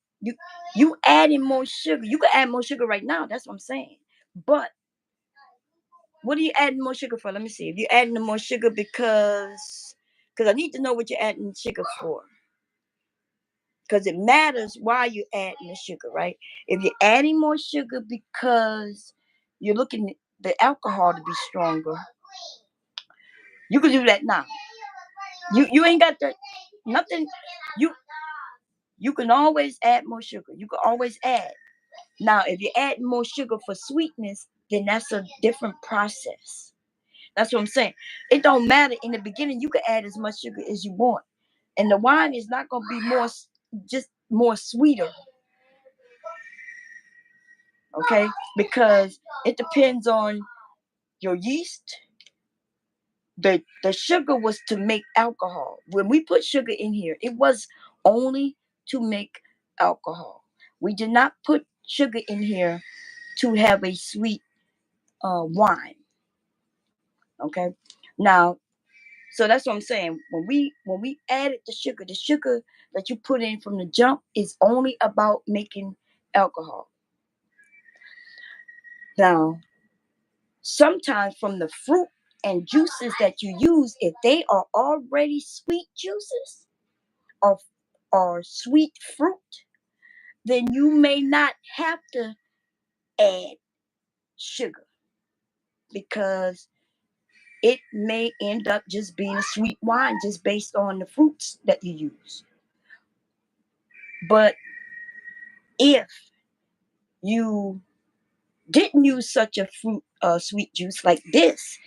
you adding more sugar. You could add more sugar right now. That's what I'm saying. But what are you adding more sugar for? Let me see. If you're adding more sugar because I need to know what you're adding sugar for. Because it matters why you're adding the sugar, right? If you're adding more sugar because you're looking at the alcohol to be stronger, you can do that now. You ain't got the nothing. You you can always add more sugar. You can always add. Now, if you add more sugar for sweetness, then that's a different process. That's what I'm saying. It don't matter. In the beginning, you can add as much sugar as you want. And the wine is not going to be just more sweeter. Okay? Because it depends on your yeast. The sugar was to make alcohol. When we put sugar in here, it was only to make alcohol. We did not put sugar in here to have a sweet wine. Okay? Now, so that's what I'm saying. When we added the sugar that you put in from the jump is only about making alcohol. Now, sometimes from the fruit and juices that you use, if they are already sweet juices or sweet fruit, then you may not have to add sugar because it may end up just being a sweet wine just based on the fruits that you use. But if you didn't use such a sweet juice like this,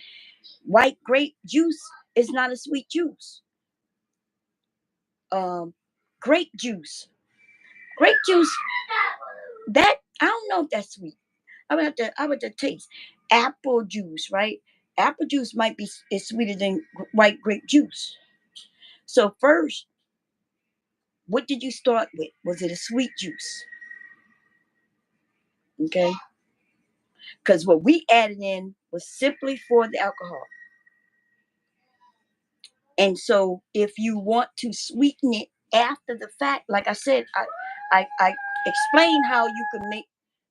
white grape juice is not a sweet juice. Grape juice, grape juice, that I don't know if that's sweet. I would have to taste apple juice, right? Apple juice might be is sweeter than white grape juice. So first, what did you start with? Was it a sweet juice? Okay, because what we added in was simply for the alcohol. And so if you want to sweeten it after the fact, like I said, I explained how you can make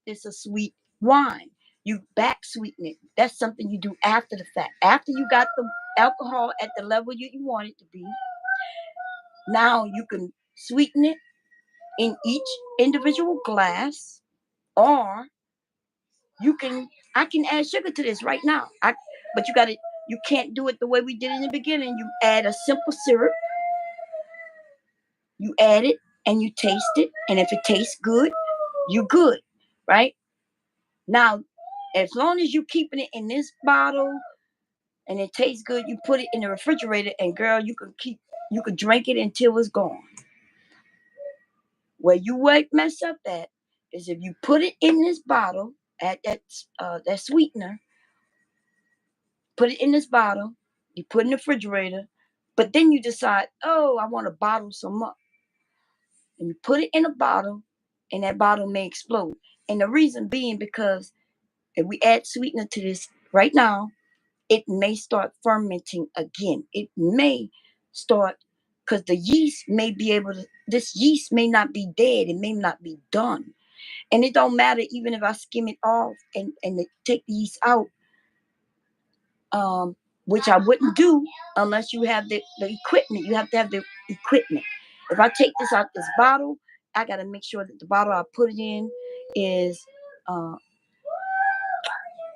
this a sweet wine. You back sweeten it. That's something you do after the fact. After you got the alcohol at the level you want it to be, now you can sweeten it in each individual glass, or you can I can add sugar to this right now. But you can't do it the way we did in the beginning. You add a simple syrup, you add it and you taste it, and if it tastes good, you good, right? Now, as long as you keeping it in this bottle and it tastes good, you put it in the refrigerator, and girl, you could drink it until it's gone. Where you might mess up at is if you put it in this bottle at that sweetener, put it in this bottle, you put it in the refrigerator, but then you decide, oh, I want to bottle some up. And you put it in a bottle, and that bottle may explode. And the reason being because if we add sweetener to this right now, it may start fermenting again. It may start because the yeast may be able to, this yeast may not be dead, it may not be done. And it don't matter even if I skim it off and take the yeast out, which I wouldn't do unless you have the equipment. You have to have the equipment. If I take this out this bottle, I got to make sure that the bottle I put it in is uh,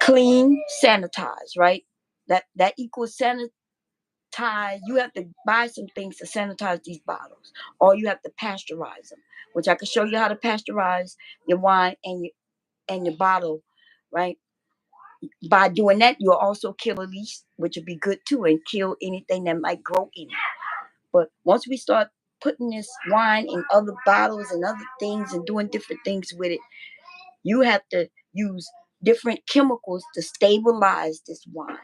clean, sanitized, right? That equals sanitize. You have to buy some things to sanitize these bottles, or you have to pasteurize them, which I can show you how to pasteurize your wine and your bottle, right? By doing that, you'll also kill a yeast, which would be good too, and kill anything that might grow in it. But once we start putting this wine in other bottles and other things and doing different things with it, you have to use different chemicals to stabilize this wine.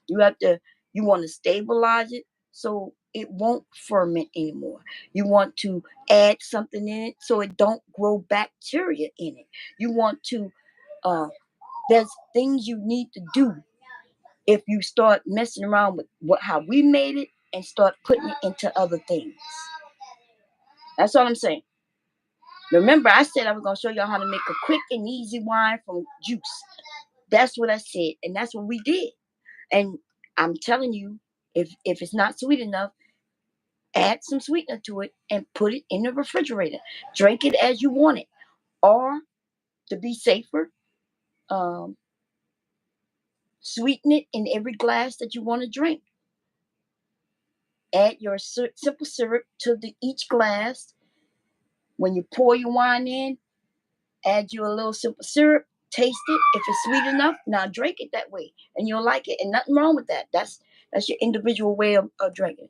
You have to, you want to stabilize it so it won't ferment anymore. You want to add something in it so it don't grow bacteria in it. You want to, uh, there's things you need to do if you start messing around with how we made it and start putting it into other things. That's all I'm saying. Remember, I said I was going to show y'all how to make a quick and easy wine from juice. That's what I said, and that's what we did. And I'm telling you, if it's not sweet enough, add some sweetener to it and put it in the refrigerator. Drink it as you want it. Or, to be safer, um, sweeten it in every glass that you want to drink. Add your simple syrup to each glass. When you pour your wine in, add you a little simple syrup. Taste it. If it's sweet enough, now drink it that way, and you'll like it. And nothing wrong with that. That's your individual way of drinking.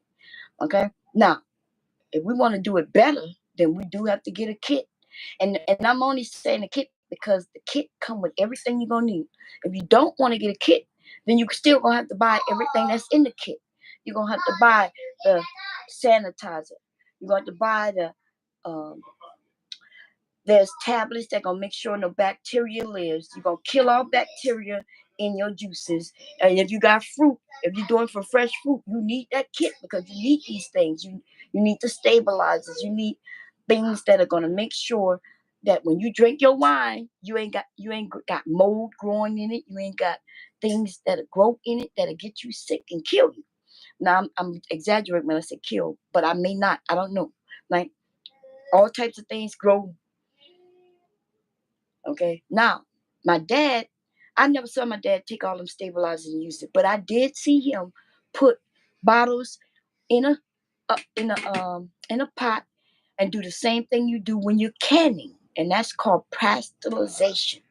Okay. Now, if we want to do it better, then we do have to get a kit. And I'm only saying a kit because the kit come with everything you're gonna need. If you don't want to get a kit, then you still gonna have to buy everything that's in the kit. You're gonna have to buy the sanitizer. You're going to buy um, there's tablets that gonna make sure no bacteria lives. You're gonna kill all bacteria in your juices. And if you got fruit, if you're doing for fresh fruit, you need that kit because you need these things. You need the stabilizers. You need things that are gonna make sure that when you drink your wine, you ain't got mold growing in it. You ain't got things that grow in it that'll get you sick and kill you. Now I'm exaggerating when I say kill, but I may not. I don't know. Like all types of things grow. Okay. Now, my dad, I never saw my dad take all them stabilizers and use it, but I did see him put bottles in a pot and do the same thing you do when you're canning, and that's called pasteurization.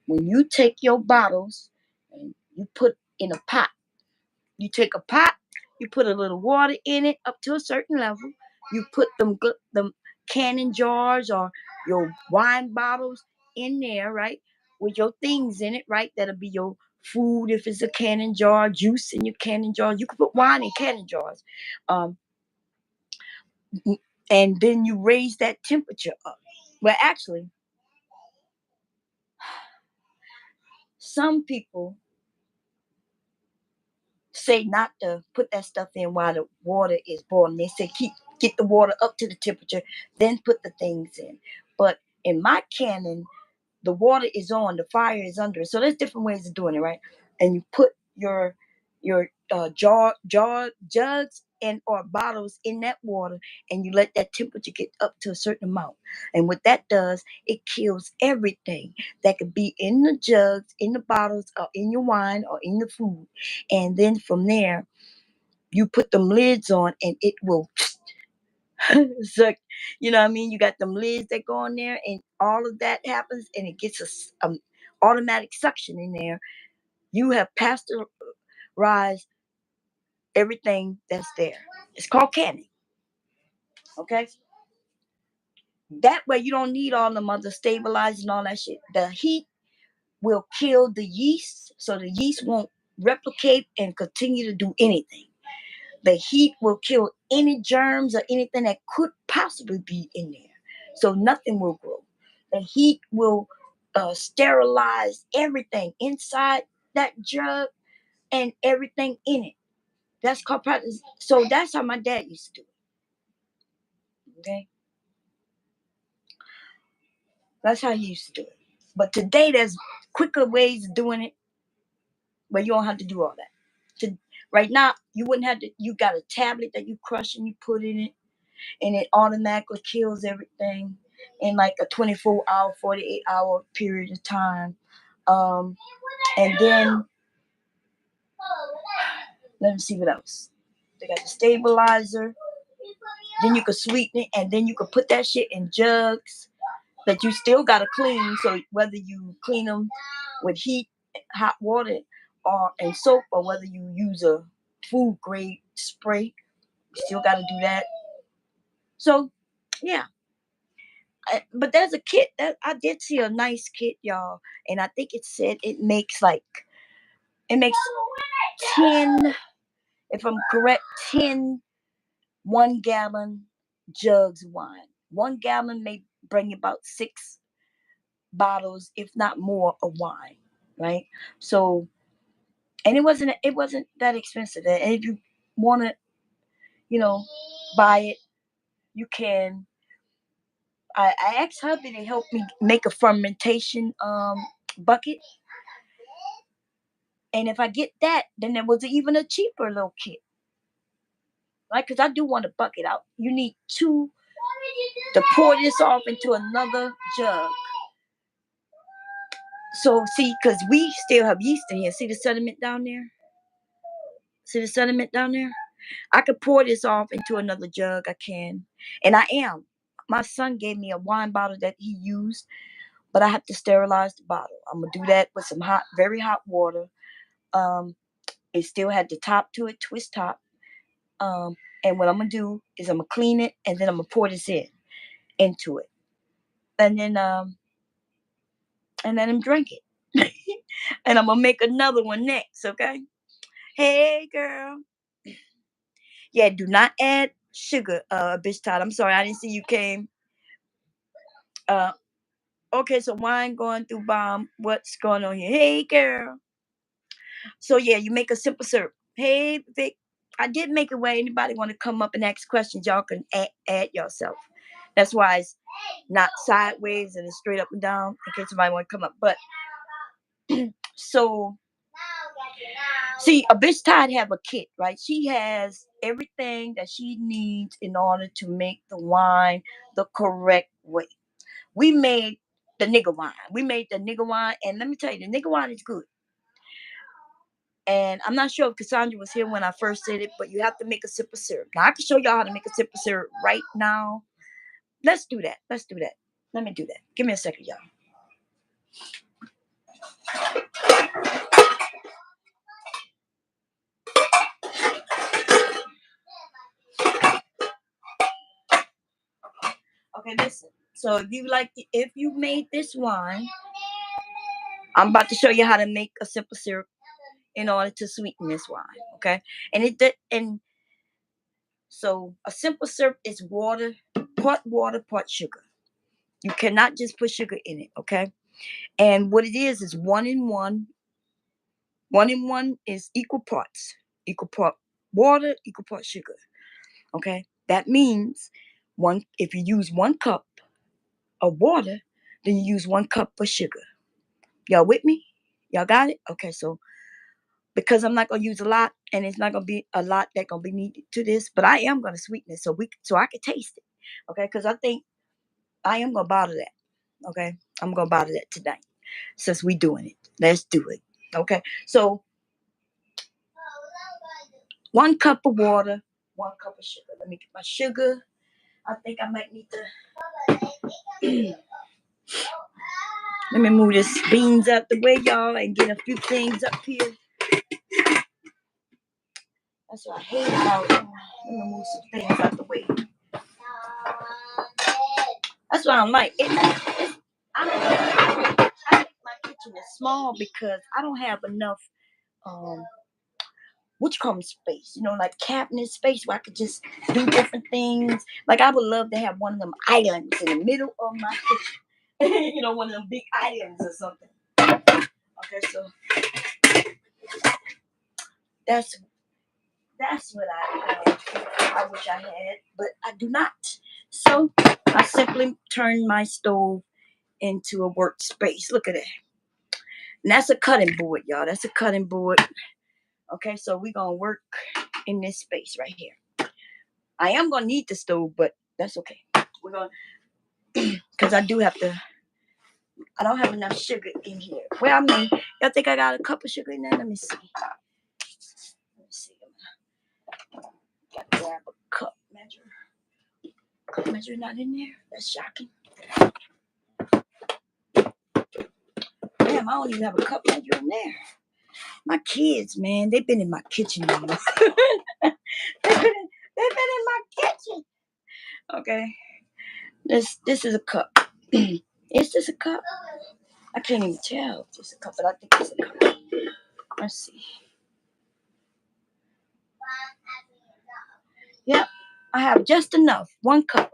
When you take your bottles and you put in a pot, you take a pot, you put a little water in it up to a certain level. You put them canning jars or your wine bottles in there, right? With your things in it, right? That'll be your food if it's a canning jar, juice in your canning jar. You can put wine in canning jars. Um, and then you raise that temperature up. Well, actually, some people say not to put that stuff in while the water is boiling. They say keep get the water up to the temperature, then put the things in. But in my cannon, the water is on, the fire is under it. So there's different ways of doing it, right? And you put your jugs and or bottles in that water, and you let that temperature get up to a certain amount. And what that does, it kills everything that could be in the jugs, in the bottles, or in your wine, or in the food. And then from there, you put them lids on, and it will suck. You know what I mean? You got them lids that go on there, and all of that happens, and it gets automatic suction in there. You have pasteurized everything that's there. It's called canning. Okay? That way you don't need all them other stabilizers and all that shit. The heat will kill the yeast, so the yeast won't replicate and continue to do anything. The heat will kill any germs or anything that could possibly be in there. So nothing will grow. The heat will sterilize everything inside that jug and everything in it. That's called practice. So that's how my dad used to do it. Okay? That's how he used to do it. But today there's quicker ways of doing it where you don't have to do all that. Right now, you wouldn't have to, you got a tablet that you crush and you put in it, and it automatically kills everything in like a 24-hour, 48-hour period of time. And then, let me see what else. They got the stabilizer. Then you could sweeten it, and then you could put that shit in jugs that you still gotta clean. So whether you clean them with heat, hot water, or and soap, or whether you use a food grade spray, you still gotta do that. So, yeah. But there's a kit that I did see, a nice kit, y'all, and I think it said it makes 10, if I'm correct, 10 1 gallon jugs of wine. 1 gallon may bring about 6 bottles, if not more, of wine, right? So, and it wasn't that expensive. And if you want to, you know, buy it, you can. I asked hubby to help me make a fermentation bucket, and if I get that, then there was even a cheaper little kit, right? Because I do want a bucket out. You need two to pour this off into another jug. So see, because we still have yeast in here. See the sediment down there? See the sediment down there? I could pour this off into another jug. I can. And I am. My son gave me a wine bottle that he used, but I have to sterilize the bottle. I'm gonna do that with some hot, very hot water. Um, it still had the top to it, twist top. And what I'm gonna do is I'm gonna clean it, and then I'm gonna pour this into it. And then I'm drink it. And I'm gonna make another one next, okay? Hey girl. Yeah, do not add sugar, bitch Todd. I'm sorry, I didn't see you came. Uh okay, so wine going through bomb. What's going on here? Hey girl. So yeah, you make a simple syrup. Hey Vic, I did make it where anybody want to come up and ask questions, y'all can add yourself. That's why it's not sideways and it's straight up and down in case somebody want to come up. But so see, a bitch Tide have a kit, right? She has everything that she needs in order to make the wine the correct way. We made the nigger wine. We made the nigger wine, and let me tell you, the nigger wine is good. And I'm not sure if Cassandra was here when I first said it, but you have to make a sip of syrup. Now I can show y'all how to make a sip of syrup right now. Let's do that. Let's do that. Let me do that. Give me a second, y'all. Okay, listen. So if you made this wine, I'm about to show you how to make a simple syrup in order to sweeten this wine. Okay, and so a simple syrup is water, part sugar. You cannot just put sugar in it. Okay, and what it is 1 in 1. 1 in 1 is equal parts, equal part water, equal part sugar. Okay, That means if you use 1 cup of water, then you use 1 cup of sugar. Y'all with me? Y'all got it? Okay, so because I'm not gonna use a lot, and it's not gonna be a lot that gonna be needed to this, but I am gonna sweeten it so I can taste it. Okay, because I think I am gonna bottle that. Okay, I'm gonna bottle that tonight since we doing it. Let's do it. Okay, so 1 cup of water, 1 cup of sugar. Let me get my sugar. I think I might need to. Let me move this beans out the way, y'all, and get a few things up here. That's what I hate about it. Let me move some things out the way. That's what I don't like. I think my kitchen is small because I don't have enough which comes space, like cabinet space where I could just do different things. Like I would love to have one of them islands in the middle of my kitchen. One of them big islands or something. Okay, so that's what I wish I had, but I do not. So I simply turned my stove into a workspace. Look at that. And that's a cutting board, y'all. That's a cutting board. Okay, so we're gonna work in this space right here. I am gonna need the stove, but that's okay. We're gonna because I don't have enough sugar in here. Well, I mean, y'all think I got a cup of sugar in there? Let me see. Gotta grab a cup measure. Cup measure not in there. That's shocking. Damn, I don't even have a cup measure in there. My kids, man, they've been in my kitchen. they've been in my kitchen. Okay. This is a cup. Is this a cup? I can't even tell if it's a cup, but I think it's a cup. Let's see. Yep, I have just enough. 1 cup.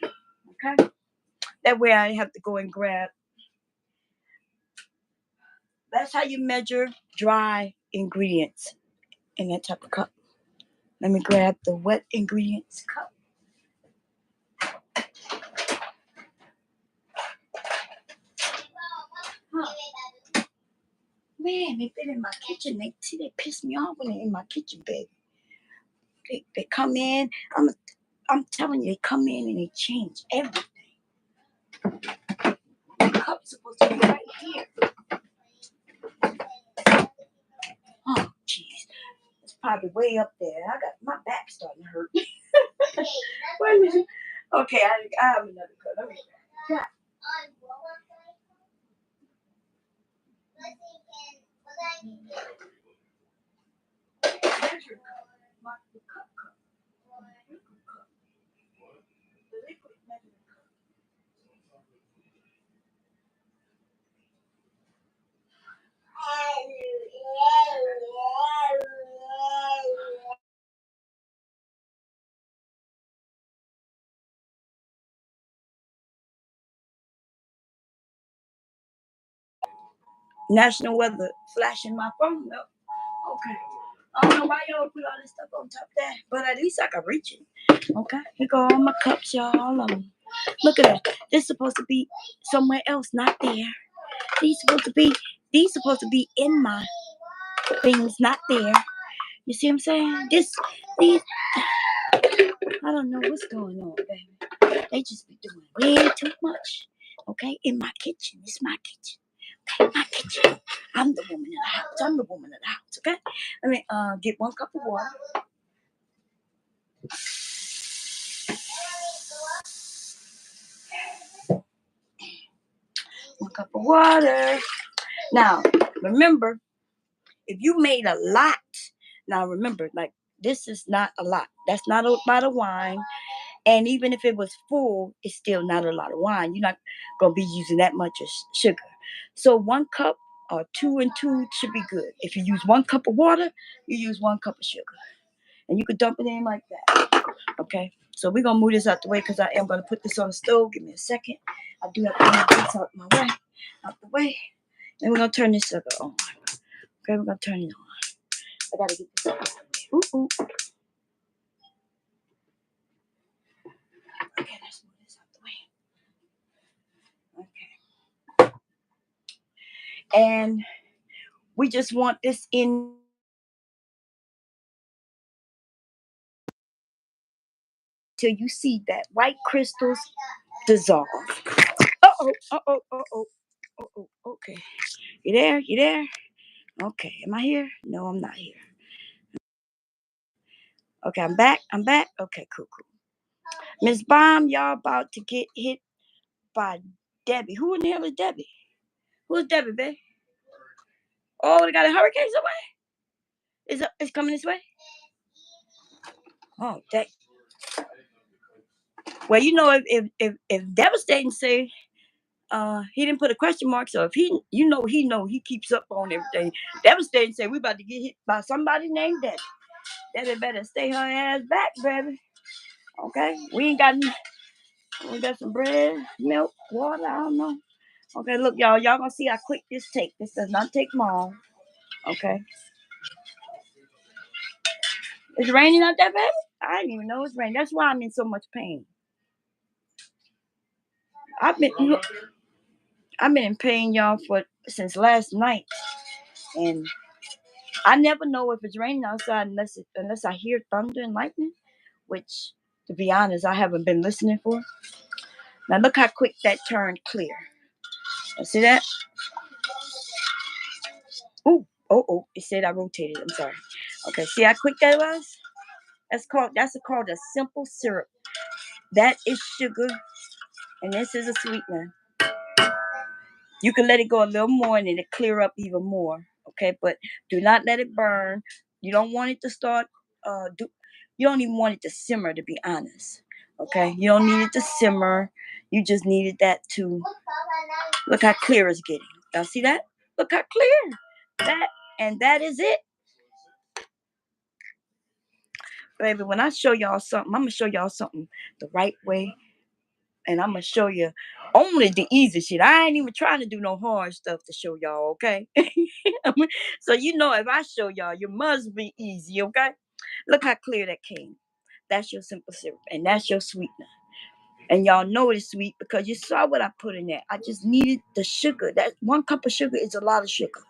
Okay. That way I have to go and grab. That's how you measure dry ingredients in that type of cup. Let me grab the wet ingredients cup. Huh. Man, they've been in my kitchen. They piss me off when they're in my kitchen, baby. They come in. I'm telling you, they come in and they change everything. The cup's supposed to be right here. Oh, jeez. It's probably way up there. I got my back starting to hurt. Wait a minute. Okay, I have another cup. Let me. Yeah. Measure cup. The cup. The liquid cup. The liquid measuring cup. National weather flashing my phone up. Okay. I don't know why y'all put all this stuff on top of that, but at least I can reach it. Okay. Here go all my cups, y'all. All of them. Look at that. This supposed to be somewhere else, not there. These supposed to be in my things, not there. You see what I'm saying? These, I don't know what's going on, baby. They just be doing way too much. Okay, in my kitchen. It's my kitchen. Okay, my kitchen. I'm the woman in the house. I'm the woman in the house. Okay. Let me get 1 cup of water. One cup of water. Now, remember, if you made a lot, now remember, like this is not a lot. That's not a lot of wine. And even if it was full, it's still not a lot of wine. You're not gonna be using that much of sugar. So 1 cup or 2 and 2 should be good. If you use 1 cup of water, you use 1 cup of sugar. And you could dump it in like that. Okay. So we're gonna move this out the way because I am gonna put this on the stove. Give me a second. I do have to move this out the way. And we're gonna turn this sucker on. Okay, we're gonna turn it on. I gotta get this out the way. Ooh, ooh. Okay, let's move this out the way. Okay. And we just want this in till you see that white crystals dissolve. Uh-oh, uh-oh, uh-oh, uh-oh, okay. You there? You there? Okay, am I here? No, I'm not here. Okay, I'm back. I'm back. Okay, cool, cool. Miss Bomb, y'all about to get hit by Debbie. Who in the hell is Debbie? Who's Debbie, babe? Oh, they got a hurricane somewhere? It's coming this way? Oh, dang. Well, you know, if devastating say he didn't put a question mark, so if he keeps up on everything. Devastating say we about to get hit by somebody named Debbie. Debbie better stay her ass back, baby. Okay, we got some bread, milk, water. I don't know. Okay, look, y'all gonna see how quick this take. This does not take long. Okay, it's raining out there, baby. I didn't even know it's raining. That's why I'm in so much pain. I've been look, I've been in pain, y'all, for since last night, and I never know if it's raining outside unless I hear thunder and lightning, which, to be honest, I haven't been listening for. Now look how quick that turned clear. You see that? Ooh, oh, it said I rotated. I'm sorry. Okay, see how quick that was? That's called a simple syrup. That is sugar, and this is a sweetener. You can let it go a little more, and it'll clear up even more. Okay, but do not let it burn. You don't want it to start. You don't even want it to simmer. To be honest, okay, you don't need it to simmer. You just needed that to look how clear it's getting. Y'all see that? Look how clear that, and that is it, baby. When I show y'all something, I'm gonna show y'all something the right way, and I'm gonna show you only the easy shit. I ain't even trying to do no hard stuff to show y'all, okay? So you know, if I show y'all, you must be easy, okay? Look how clear that came. That's your simple syrup, and that's your sweetener. And y'all know it's sweet because you saw what I put in there. I just needed the sugar. That 1 cup of sugar is a lot of sugar,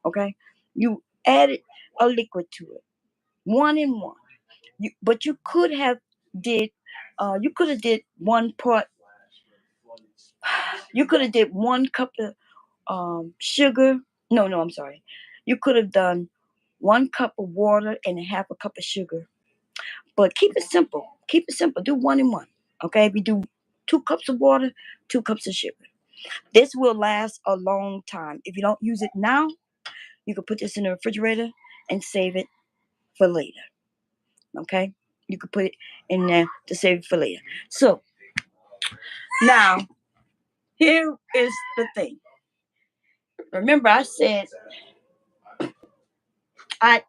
okay? You added a liquid to it, 1 and 1. But you could have did 1 part. You could have did 1 cup of sugar. No, I'm sorry. You could have done 1 cup of water and a half a cup of sugar. But keep it simple. Keep it simple. Do 1 and 1. Okay. If you do 2 cups of water, 2 cups of sugar. This will last a long time. If you don't use it now, you can put this in the refrigerator and save it for later. Okay. You could put it in there to save it for later. So now here is the thing. Remember, I said I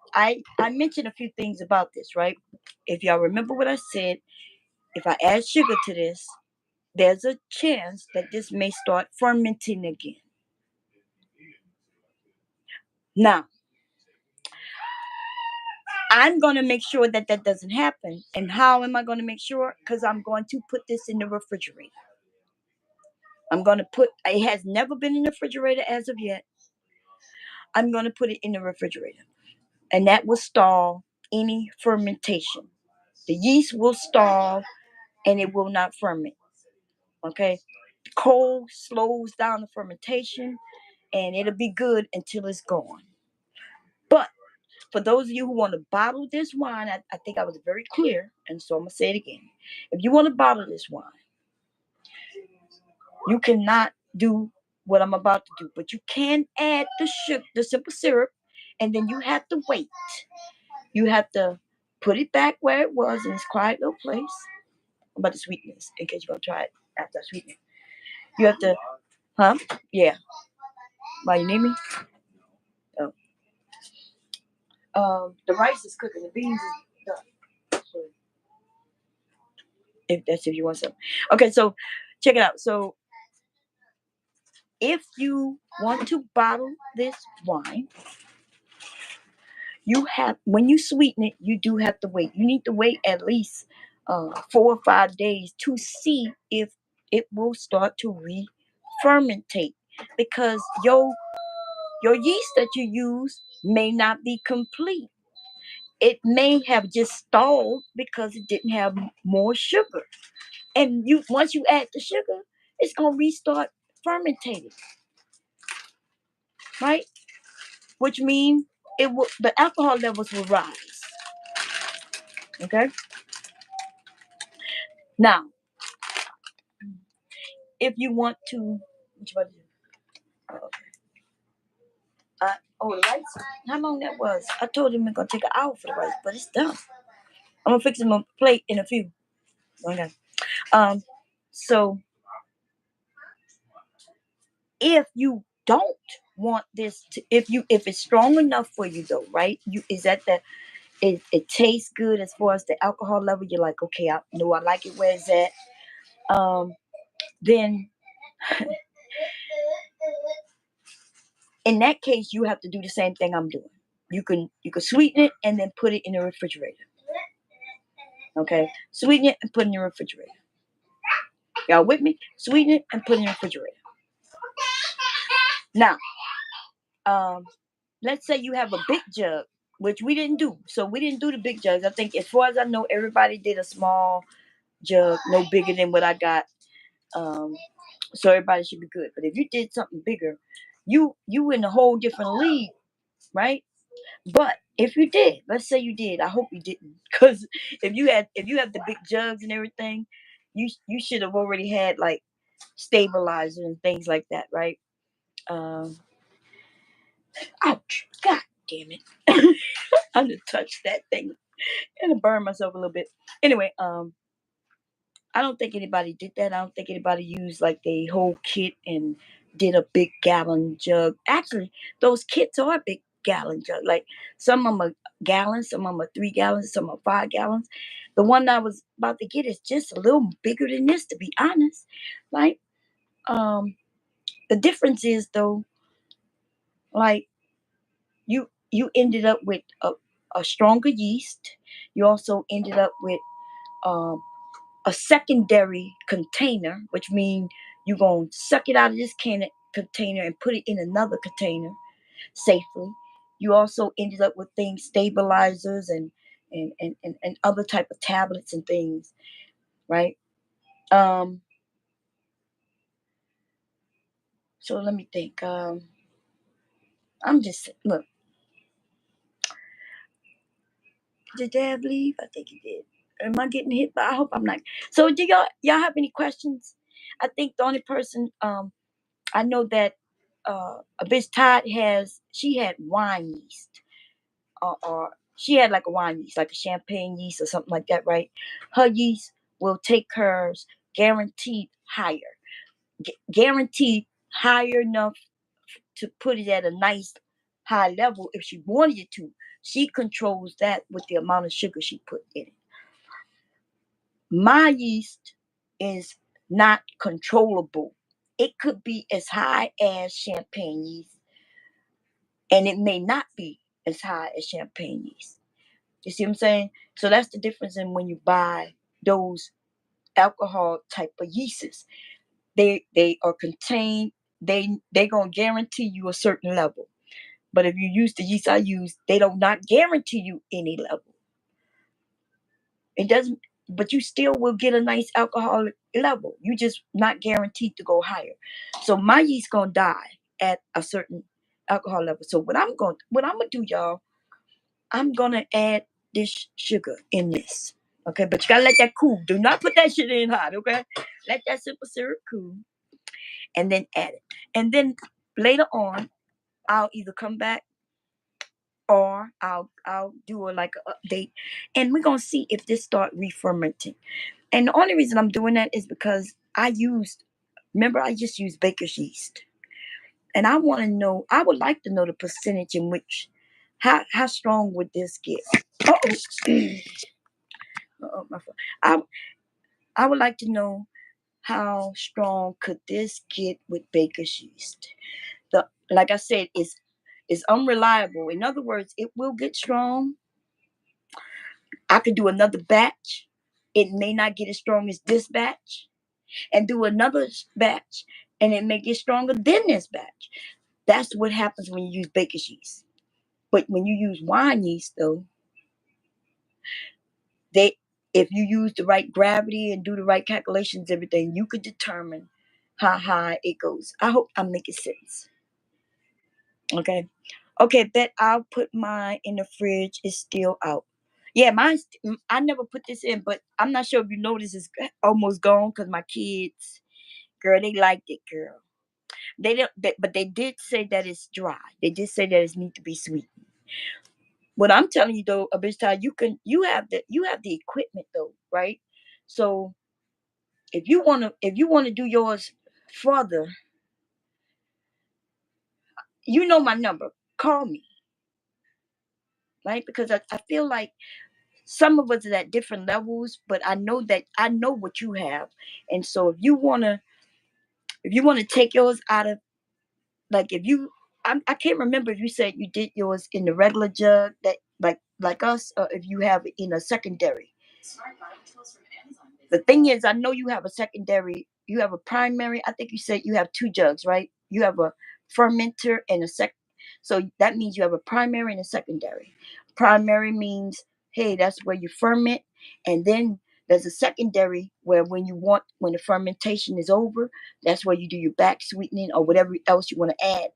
mentioned a few things about this, right? If y'all remember what I said, if I add sugar to this, there's a chance that this may start fermenting again. Now, I'm going to make sure that that doesn't happen. And how am I going to make sure? Because I'm going to put this in the refrigerator. It has never been in the refrigerator as of yet. I'm going to put it in the refrigerator. And that will stall any fermentation. The yeast will stall and it will not ferment. Okay? Cold slows down the fermentation and it'll be good until it's gone. But for those of you who want to bottle this wine, I think I was very clear, and so I'm going to say it again. If you want to bottle this wine, you cannot do what I'm about to do, but you can add the simple syrup, and then you have to wait. You have to put it back where it was in its quiet little place. I'm about to sweeten this in case you want to try it after I sweeten it. You have to, huh? Yeah. Why you need me? Oh. The rice is cooking. The beans is done. So if you want some. Okay, so check it out. So if you want to bottle this wine, when you sweeten it, you do have to wait. You need to wait at least 4 or 5 days to see if it will start to re-fermentate, because your yeast that you use may not be complete. It may have just stalled because it didn't have more sugar. And you once you add the sugar, it's gonna restart fermentating, right? Which means the alcohol levels will rise. Okay. Now, if you want to, which one? Oh, okay. The rice. How long that was? I told him it's gonna take an hour for the rice, but it's done. I'm gonna fix him a plate in a few. Okay. So if you don't want this to, if it's strong enough for you though, right? You is that the it tastes good as far as the alcohol level. You're like, okay, I know I like it where it's at. Then in that case, you have to do the same thing I'm doing. You can sweeten it and then put it in the refrigerator. Okay, sweeten it and put it in the refrigerator. Y'all with me? Sweeten it and put it in the refrigerator. Now, let's say you have a big jug, which we didn't do. So we didn't do the big jugs. I think, as far as I know, everybody did a small jug, no bigger than what I got. So everybody should be good. But if you did something bigger, you in a whole different league, right? But if you did, let's say you did, I hope you didn't, because if you have the big jugs and everything, you should have already had like stabilizer and things like that, right? Um, Ouch! God damn it! I just touched that thing and I burned myself a little bit. Anyway, I don't think anybody did that. I don't think anybody used like the whole kit and did a big gallon jug. Actually, those kits are a big gallon jug. Like some of them are gallons, some of them are 3 gallons, some are 5 gallons. The one I was about to get is just a little bigger than this, to be honest. Like, the difference is though, like you ended up with a stronger yeast. You also ended up with um, a secondary container, which means you're going to suck it out of this container and put it in another container safely. You also ended up with things, stabilizers and other type of tablets and things, right? Um, so let me think. I'm just, look, did Dad leave? I think he did. Am I getting hit? But I hope I'm not. So do y'all have any questions? I think the only person I know that a bitch Todd she had wine yeast, or she had like a wine yeast, like a champagne yeast or something like that, right? Her yeast will take hers guaranteed higher, guaranteed higher enough to put it at a nice high level if she wanted it to. She controls that with the amount of sugar she put in it. My yeast is not controllable. It could be as high as champagne yeast, and it may not be as high as champagne yeast. You see what I'm saying? So that's the difference in when you buy those alcohol type of yeasts. They are contained. They gonna guarantee you a certain level. But if you use the yeast I use, they don't not guarantee you any level. It doesn't, but you still will get a nice alcoholic level. You just not guaranteed to go higher. So my yeast gonna die at a certain alcohol level. So what I'm gonna do, y'all, I'm gonna add this sugar in this. Okay, but you gotta let that cool. Do not put that shit in hot, okay? Let that simple syrup cool and then add it. And then later on, I'll either come back or I'll do like an update and we're gonna see if this start re-fermenting. And the only reason I'm doing that is because remember, I just used baker's yeast. And I would like to know the percentage in which, how strong would this get? Uh-oh. Uh-oh, my phone. I would like to know how strong could this get with baker's yeast. Like I said, it's unreliable. In other words, it will get strong. I could do another batch it may not get as strong as this batch, and do another batch, and it may get stronger than this batch. That's what happens when you use baker's yeast. But when you use wine yeast, though, they if you use the right gravity and do the right calculations, everything, you could determine how high it goes. I hope I'm making sense. Okay. Okay, bet I'll put mine in the fridge. It's still out. Yeah, I never put this in, but I'm not sure if you notice it's almost gone because my kids, girl, they liked it, girl. They don't, but they did say that it's dry. They did say that it need to be sweet. What I'm telling you though, Abishai, you have the equipment though, right? So if you wanna do yours further, you know my number. Call me, right? Because I feel like some of us are at different levels, but I know what you have. And so if you wanna take yours out of, like, if you I can't remember if you said you did yours in the regular jug that like us, or if you have it in a secondary. The thing is, I know you have a secondary, you have a primary. I think you said you have two jugs, right? You have a fermenter and a sec. So that means you have a primary and a secondary. Primary means, hey, that's where you ferment, and then there's a secondary where when the fermentation is over, that's where you do your back sweetening or whatever else you want to add,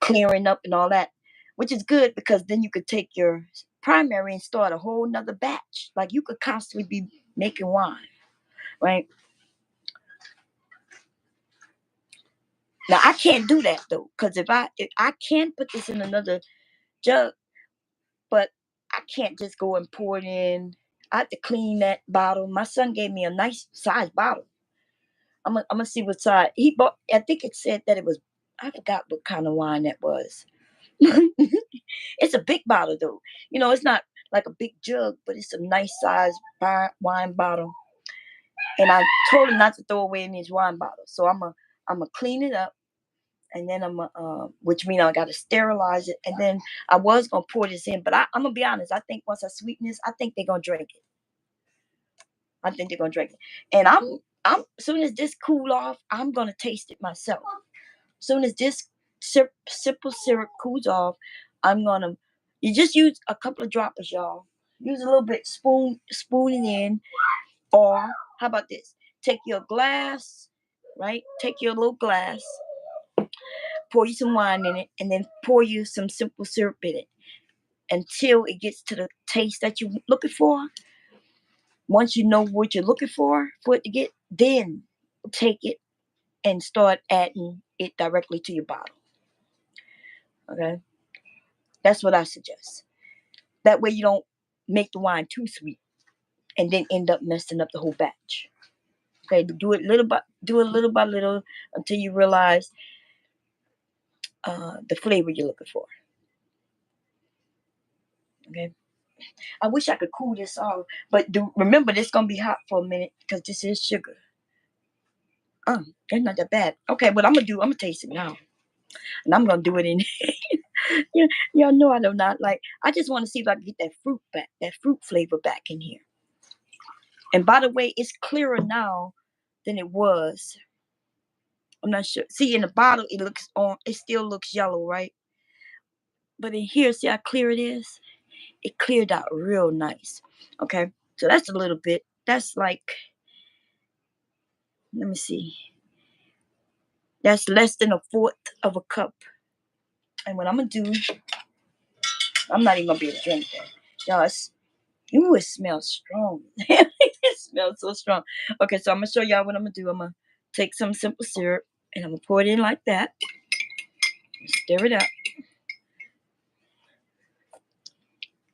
clearing up and all that, which is good because then you could take your primary and start a whole nother batch. Like you could constantly be making wine, right? Now I can't do that though, because if I can put this in another jug, but I can't just go and pour it in. I have to clean that bottle. My son gave me a nice size bottle. I'm gonna see what size he bought. I think it said that it was. I forgot what kind of wine that was. It's a big bottle though. It's not like a big jug, but it's a nice size wine bottle. And I told him not to throw away in his wine bottle. So I'm gonna clean it up, and then which means I got to sterilize it, and then I was gonna pour this in, but I'm gonna be honest. I think once I sweeten this, I think they're gonna drink it. I think they're gonna drink it, and I'm soon as this cool off, I'm gonna taste it myself. Soon as this simple syrup cools off, I'm gonna. You just use a couple of droppers, y'all. Use a little bit, spoon it in, or how about this? Take your glass, right? Take your little glass, pour you some wine in it, and then pour you some simple syrup in it until it gets to the taste that you're looking for. Once you know what you're looking for it to get, then take it and start adding it directly to your bottle. Okay, that's what I suggest. That way you don't make the wine too sweet and then end up messing up the whole batch. Okay, do it little by little until you realize the flavor you're looking for. Okay. I wish I could cool this off, but remember this gonna be hot for a minute because this is sugar. It's not that bad. Okay, what I'm gonna taste it now, and I'm gonna do it in. Y'all know I do not like. I just want to see if I can get that fruit back, that fruit flavor back in here. And by the way, it's clearer now than it was. I'm not sure. See, in the bottle, it still looks yellow, right? But in here, see how clear it is? It cleared out real nice. Okay, so that's a little bit. That's like, let me see. That's less than a fourth of a cup. And what I'm gonna do, I'm not even gonna be able to drink that. Y'all, it smells strong. It smells so strong. Okay, so I'm gonna show y'all what I'm gonna do. I'm gonna take some simple syrup and I'm gonna pour it in like that. Stir it up.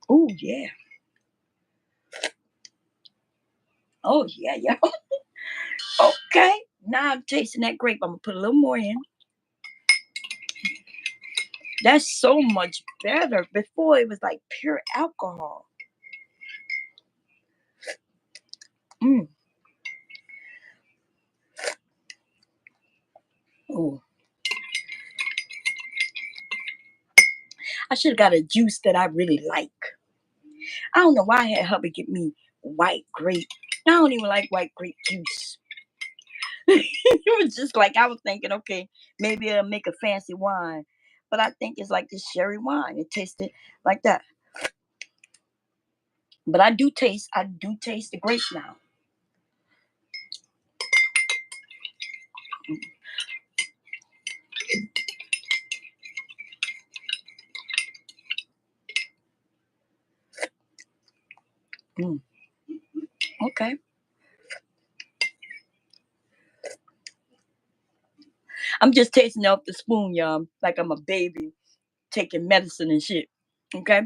Oh yeah. Oh yeah, yeah. Okay. Now I'm tasting that grape. I'm gonna put a little more in. That's so much better. Before it was like pure alcohol. Mm. Oh, I should have got a juice that I really like. I don't know why I had hubby get me white grape. I don't even like white grape juice. It was just like I was thinking, okay, maybe it'll make a fancy wine, but I think it's like this sherry wine. It tasted like that. But I do taste the grape now. Mm, okay. I'm just tasting off the spoon, y'all, like I'm a baby taking medicine and shit. Okay.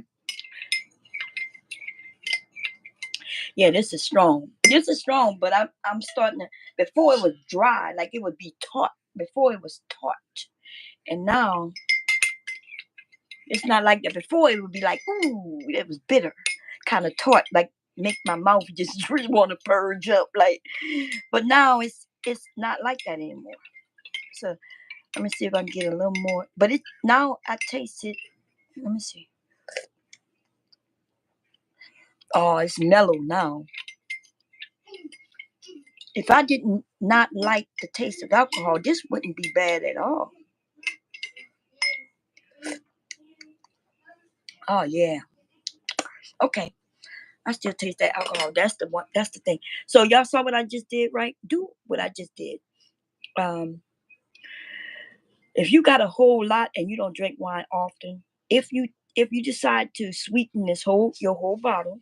Yeah, this is strong. This is strong, but I'm starting to. Before it was dry, like it would be tart. Before it was tart, and now it's not like that. Before it would be like, ooh, it was bitter, kind of tart, like make my mouth just really want to purge up, like. But now it's not like that anymore. So let me see if I can get a little more. But it now I taste it. Let me see. Oh, it's mellow now. If I didn't not like the taste of alcohol, this wouldn't be bad at all. Oh yeah. Okay. I still taste that alcohol. That's the one. That's the thing. So y'all saw what I just did, right? Do what I just did. Um, if you got a whole lot and you don't drink wine often, if you decide to sweeten your whole bottle,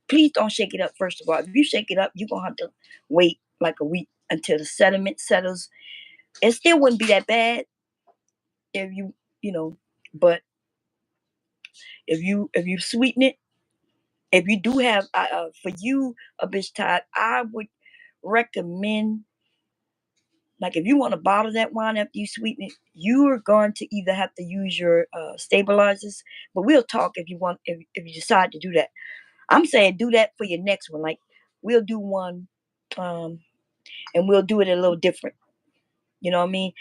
please don't shake it up. First of all, if you shake it up, you're gonna have to wait like a week until the sediment settles. It still wouldn't be that bad if you know, but if you sweeten it, if you do have for you a bitch tide, I would recommend, like, if you want to bottle that wine after you sweeten it, you are going to either have to use your stabilizers. But we'll talk if you want, if you decide to do that. I'm saying do that for your next one. Like, we'll do one, um, and we'll do it a little different. You know what I mean?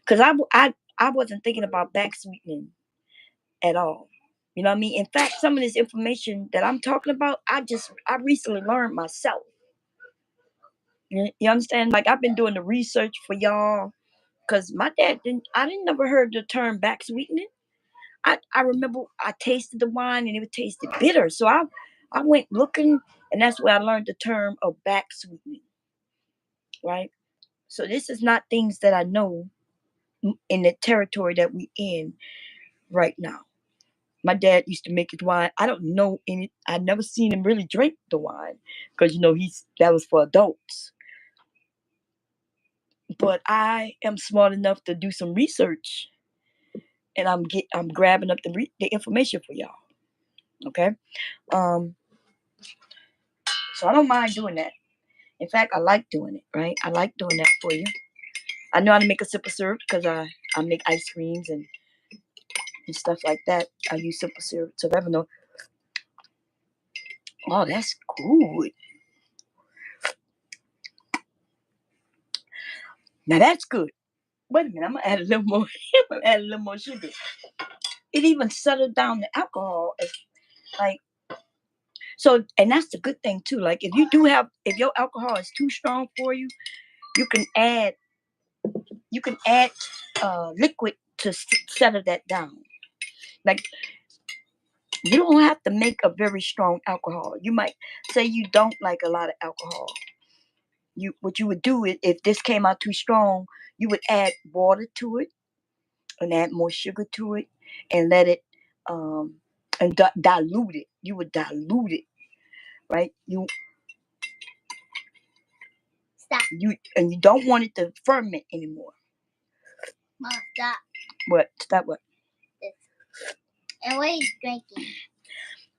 Because I wasn't thinking about back sweetening at all. You know what I mean? In fact, some of this information that I'm talking about, I recently learned myself. You understand? Like, I've been doing the research for y'all because my dad didn't. I didn't never heard the term back sweetening. I remember I tasted the wine and it tasted bitter, so I went looking, and that's where I learned the term of back sweetening. Right. So this is not things that I know in the territory that we in right now. My dad used to make his wine. I don't know any. I never seen him really drink the wine because that was for adults. But I am smart enough to do some research, and I'm grabbing up the information for y'all. Okay. Um. So I don't mind doing that. In fact, I like doing it. Right. I like doing that for you. I know how to make a simple syrup because I make ice creams and stuff like that. I use simple syrup. So if ever know, oh, that's good. Now that's good. Wait a minute, I'm gonna add a little more. I'm gonna add a little more sugar. It even settled down the alcohol. It's like, so, and that's the good thing too. Like, if your alcohol is too strong for you, you can add you can add liquid to settle that down. Like, you don't have to make a very strong alcohol. You might say you don't like a lot of alcohol. What you would do is, if this came out too strong, you would add water to it and add more sugar to it and let it um and dilute it. You would dilute it, right? You don't want it to ferment anymore. Mom, stop. What? Stop what? This. And what are you drinking?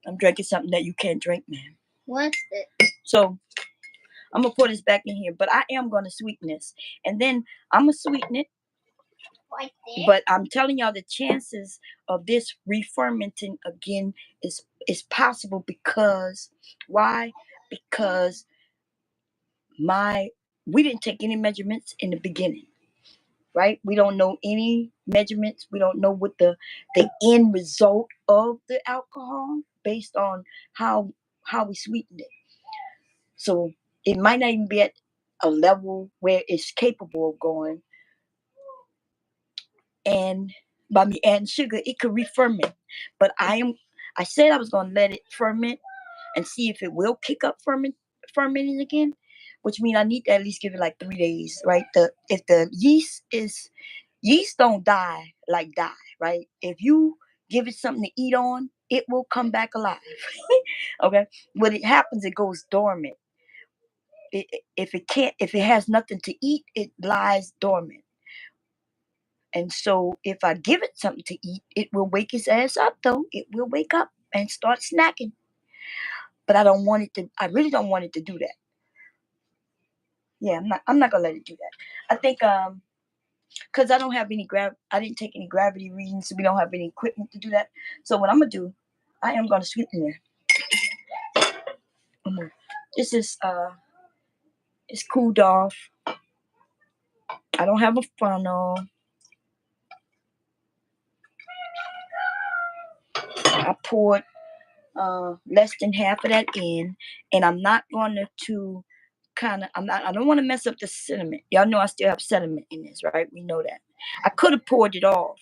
I'm drinking something that you can't drink, man. What's it? So I'm gonna pour this back in here, but I am gonna sweeten this, and then I'm gonna sweeten it. Right there. But I'm telling y'all, the chances of this re-fermenting again is possible because why? Because we didn't take any measurements in the beginning, right? We don't know any measurements. We don't know what the end result of the alcohol based on how we sweetened it. So it might not even be at a level where it's capable of going. And by me adding sugar, it could re-ferment. But I said I was gonna let it ferment and see if it will kick up fermenting again, which means I need to at least give it like 3 days, right? If the yeast don't die, right? If you give it something to eat on, it will come back alive. Okay, when it happens, it goes dormant. If it has nothing to eat, it lies dormant. And so if I give it something to eat, it will wake its ass up though. It will wake up and start snacking. But I don't want it to I really don't want it to do that. Yeah, I'm not gonna let it do that. I think because I didn't take any gravity readings, so we don't have any equipment to do that. So what I'm gonna do, I am gonna sweeten it. This is it's cooled off. I don't have a funnel. I poured less than half of that in, and I'm not going to I don't want to mess up the sediment. Y'all know I still have sediment in this, right? We know that. I could have poured it off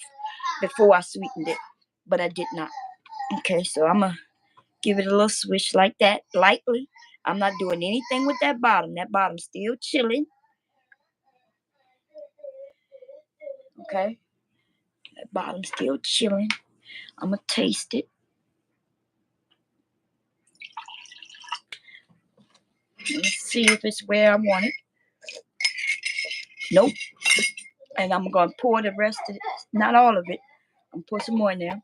before I sweetened it, but I did not. Okay, so I'm gonna give it a little swish like that, lightly. I'm not doing anything with that bottom. That bottom's still chilling. Okay, that bottom's still chilling. I'm gonna taste it. Let's see if it's where I want it. Nope. And I'm gonna pour the rest of it, not all of it. I'm gonna pour some more in there.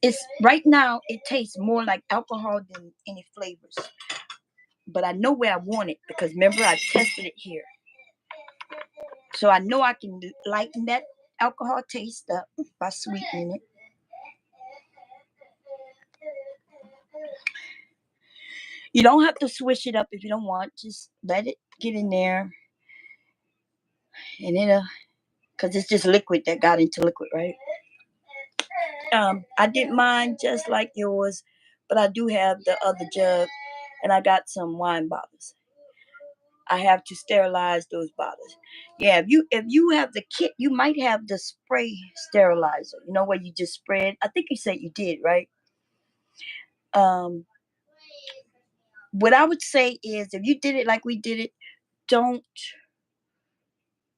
It's right now. It tastes more like alcohol than any flavors. But I know where I want it because remember I tested it here, so I know I can lighten that alcohol taste up by sweetening it. You don't have to swish it up if you don't want. Just let it get in there, and it'll because it's just liquid that got into liquid, right? I did mine just like yours, but I do have the other jug, and I got some wine bottles. I have to sterilize those bottles. Yeah, if you have the kit, you might have the spray sterilizer. You know where you just spray it. I think you said you did, right? Um, what I would say is, if you did it like we did it, don't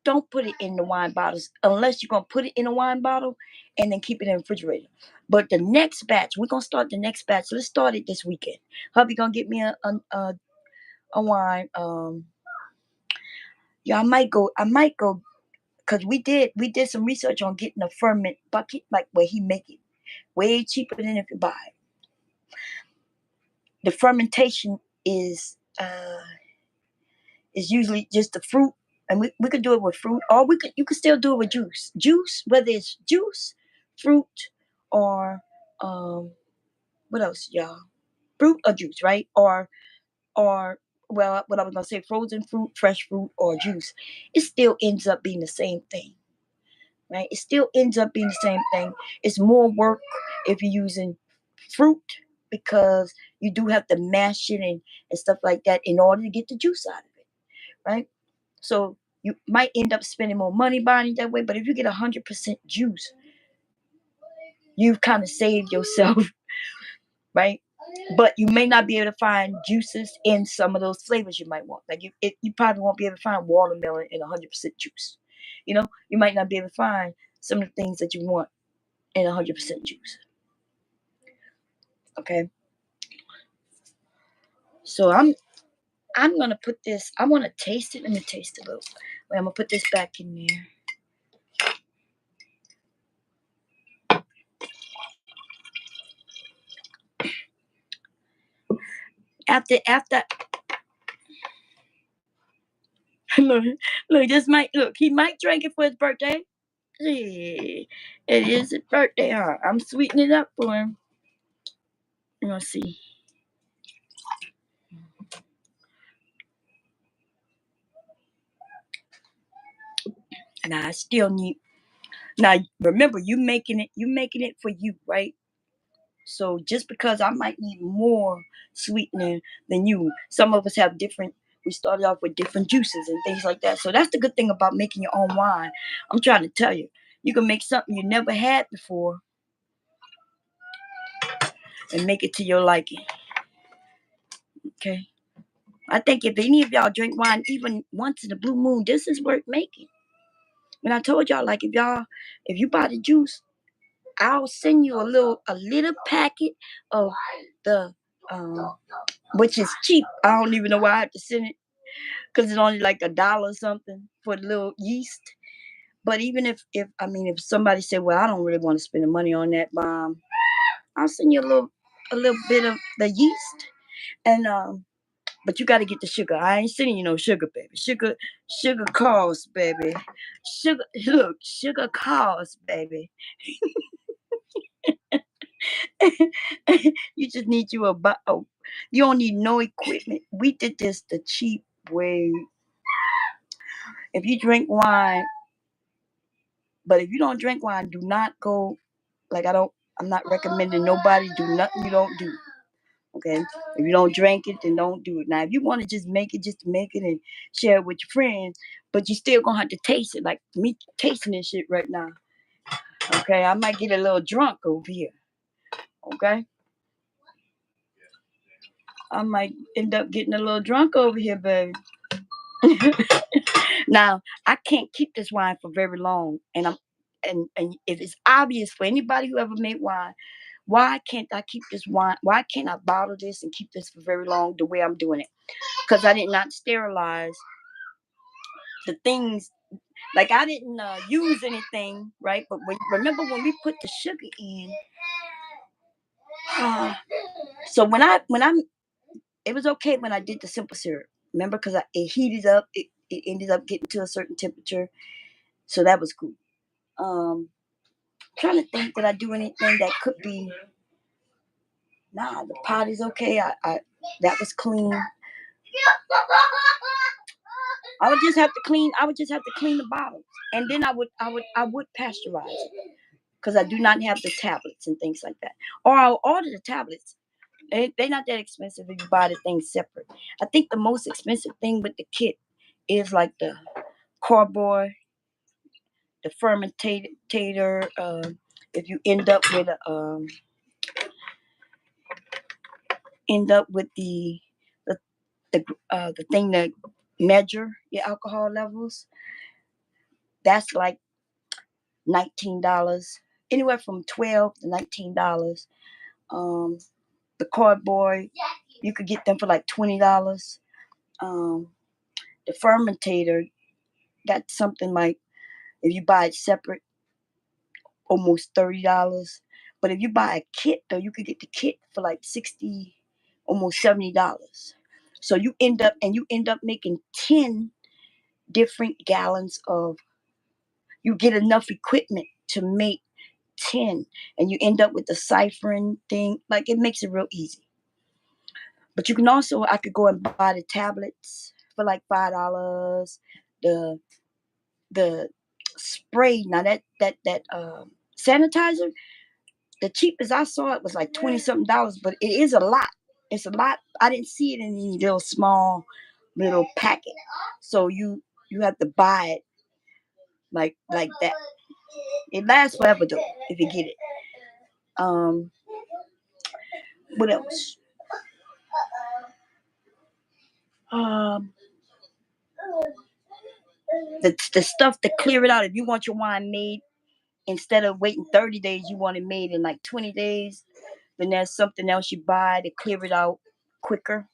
don't put it in the wine bottles unless you're gonna put it in a wine bottle and then keep it in the refrigerator. But the next batch, we're gonna start the next batch. Let's start it this weekend. Hubby gonna get me a wine. Yeah, I might go because we did some research on getting a ferment bucket like where he make it way cheaper than if you buy it. The fermentation is usually just the fruit, and we could do it with fruit, or you could still do it with juice, whether it's juice, fruit, or um what else, y'all? Fruit or juice, right? Or well, what I was gonna say, frozen fruit, fresh fruit, or juice. It still ends up being the same thing, right? It still ends up being the same thing. It's more work if you're using fruit because you do have to mash it and stuff like that in order to get the juice out of it, right? So you might end up spending more money buying it that way, but if you get 100% juice, you've kind of saved yourself, right? But you may not be able to find juices in some of those flavors you might want. Like you probably won't be able to find watermelon in 100% juice. You might not be able to find some of the things that you want in 100% juice. Okay, so I'm gonna put this. I want to taste it. Let me taste it a little. Wait, I'm gonna put this back in there. After look, look, he might drink it for his birthday. Hey, it is his birthday, huh? I'm sweetening it up for him. We're gonna see. And I still need. Now remember, you making it for you, right? So just because I might need more sweetening than you, some of us have different. We started off with different juices and things like that. So that's the good thing about making your own wine. I'm trying to tell you, you can make something you never had before and make it to your liking. Okay. I think if any of y'all drink wine even once in a blue moon, this is worth making. When I told y'all, like if you buy the juice, I'll send you a little packet of the which is cheap. I don't even know why I have to send it because it's only like $1 or something for the little yeast. But even if somebody said, well, I don't really want to spend the money on that bomb, I'll send you a little bit of the yeast and but you got to get the sugar. I ain't sending you no sugar, baby. Sugar costs, baby. Sugar costs, baby. You just need you a bottle. You don't need no equipment. We did this the cheap way. If you drink wine, but if you don't drink wine, do not go. Like I'm not recommending nobody do nothing you don't do. Okay, if you don't drink it, then don't do it. Now, if you want to just make it, just make it and share it with your friends, but you still gonna have to taste it. Like me tasting this shit right now. Okay, I might get a little drunk over here. Okay, I might end up getting a little drunk over here, baby. Now, I can't keep this wine for very long, and if it's obvious for anybody who ever made wine, why can't I keep this wine? Why can't I bottle this and keep this for very long the way I'm doing it? Because I did not sterilize the things. Like I didn't use anything, right? But remember when we put the sugar in? So when I'm, it was okay when I did the simple syrup. Remember, because it heated up. It ended up getting to a certain temperature, so that was cool. Trying to think, did I do anything that could be? Nah, the pot is okay. I that was clean. I would just have to clean. I would just have to clean the bottles, and then I would pasteurize it because I do not have the tablets and things like that. Or I'll order the tablets. They're not that expensive if you buy the things separate. I think the most expensive thing with the kit is like the cardboard, the fermentator. If you end up with the the thing that measure your alcohol levels, that's like $19, anywhere from $12 to $19. Um, the cardboard, you could get them for like $20. Um, the fermentator, that's something like if you buy it separate, almost $30. But if you buy a kit, though, you could get the kit for like 60, almost $70. So you end up making 10 different gallons of. You get enough equipment to make 10, and you end up with the ciphering thing. Like it makes it real easy. But you can also, I could go and buy the tablets for like $5. The the spray, now that sanitizer, the cheapest I saw it was like 20 something dollars, but it is a lot. It's a lot. I didn't see it in any little small little packet. So you have to buy it like that. It lasts forever though if you get it. Um, what else? Um, the stuff to clear it out. If you want your wine made, instead of waiting 30 days, you want it made in like 20 days. Then there's something else you buy to clear it out quicker.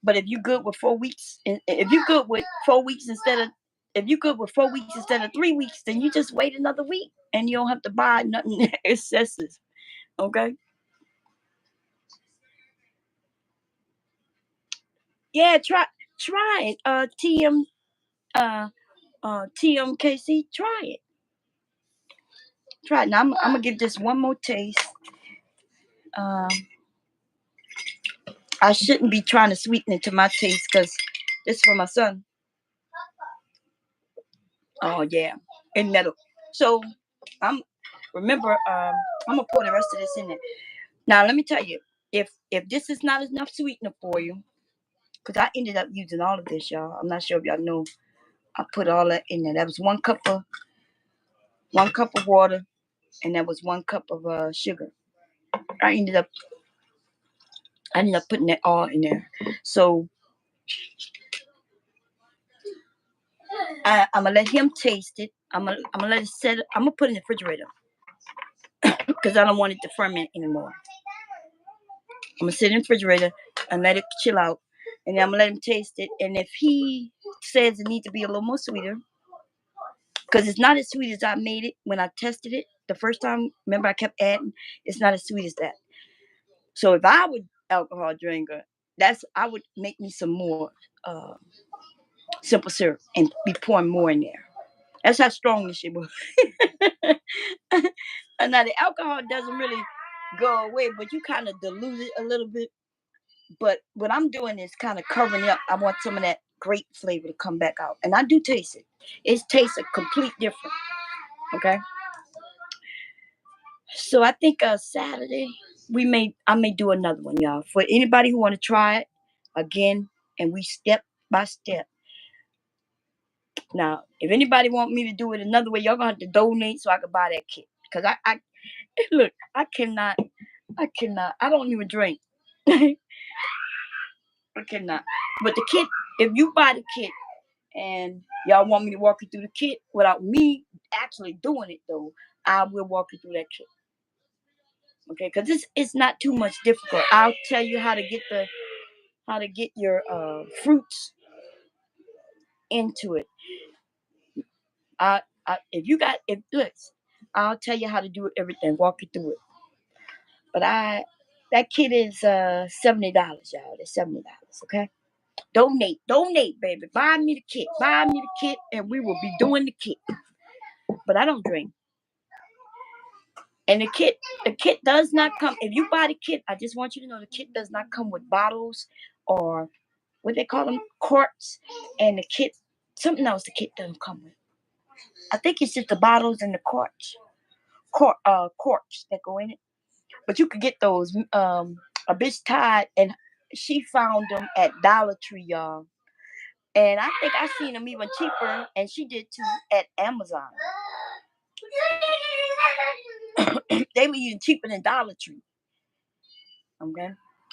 But if you good with 4 weeks, if you good with 4 weeks instead of if you good with 4 weeks instead of 3 weeks, then you just wait another week and you don't have to buy nothing excessive. Okay. Yeah, try it. Uh TMKC, try it. Try it. Now I'm gonna give this one more taste. Um I shouldn't be trying to sweeten it to my taste because this is for my son. Oh yeah, and metal. So I'm remember I'm gonna pour the rest of this in there. Now let me tell you, if this is not enough sweetener for you, because I ended up using all of this, y'all. I'm not sure if y'all know. I put all that in there. That was one cup of water, and that was 1 cup of sugar. I ended up putting that all in there. So I'm gonna let him taste it. I'm gonna let it set. I'm gonna put it in the refrigerator because I don't want it to ferment anymore. I'm gonna sit in the refrigerator and let it chill out, and then I'm gonna let him taste it. And if he says it needs to be a little more sweeter, because it's not as sweet as I made it when I tested it the first time. Remember, I kept adding. It's not as sweet as that. So if I would alcohol drinker, I would make me some more simple syrup and be pouring more in there. That's how strong this shit was. Now the alcohol doesn't really go away, but you kind of dilute it a little bit. But what I'm doing is kind of covering up. I want some of that grape flavor to come back out, and I do taste it. It tastes a complete different. Okay. So I think Saturday I may do another one, y'all. For anybody who want to try it again, and we step by step. Now, if anybody want me to do it another way, y'all gonna have to donate so I can buy that kit. Cause I look, I cannot. I don't even drink. I cannot. But the kit, if you buy the kit and y'all want me to walk you through the kit without me actually doing it though, I will walk you through that kit. Okay, because it's not too much difficult. I'll tell you how to get your fruits into it. If look, I'll tell you how to do everything, walk you through it. But that kit is $70, y'all. It's $70, okay? Donate, baby. Buy me the kit, and we will be doing the kit. But I don't drink. And the kit does not come. If you buy the kit, I just want you to know the kit does not come with bottles or what they call them, quarts. And the kit, something else the kit doesn't come with. I think it's just the bottles and the corks that go in it. But you could get those. A bitch tied, and she found them at Dollar Tree, y'all. And I think I seen them even cheaper, and she did too at Amazon. They were even cheaper than Dollar Tree. Okay.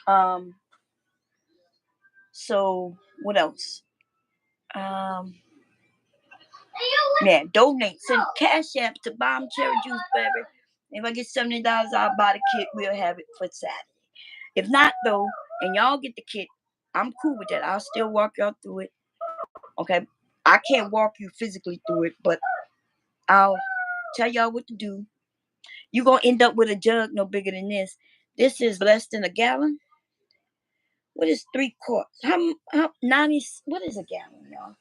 Um. So what else? Um. Yeah, donate. Send cash app to Bomb Cherry Juice, baby. If I get $70, I'll buy the kit. We'll have it for Saturday. If not, though, and y'all get the kit, I'm cool with that. I'll still walk y'all through it. Okay. I can't walk you physically through it, but I'll tell y'all what to do. You're going to end up with a jug no bigger than this. This is less than a gallon. What is 3/4? How 90? What is a gallon, y'all?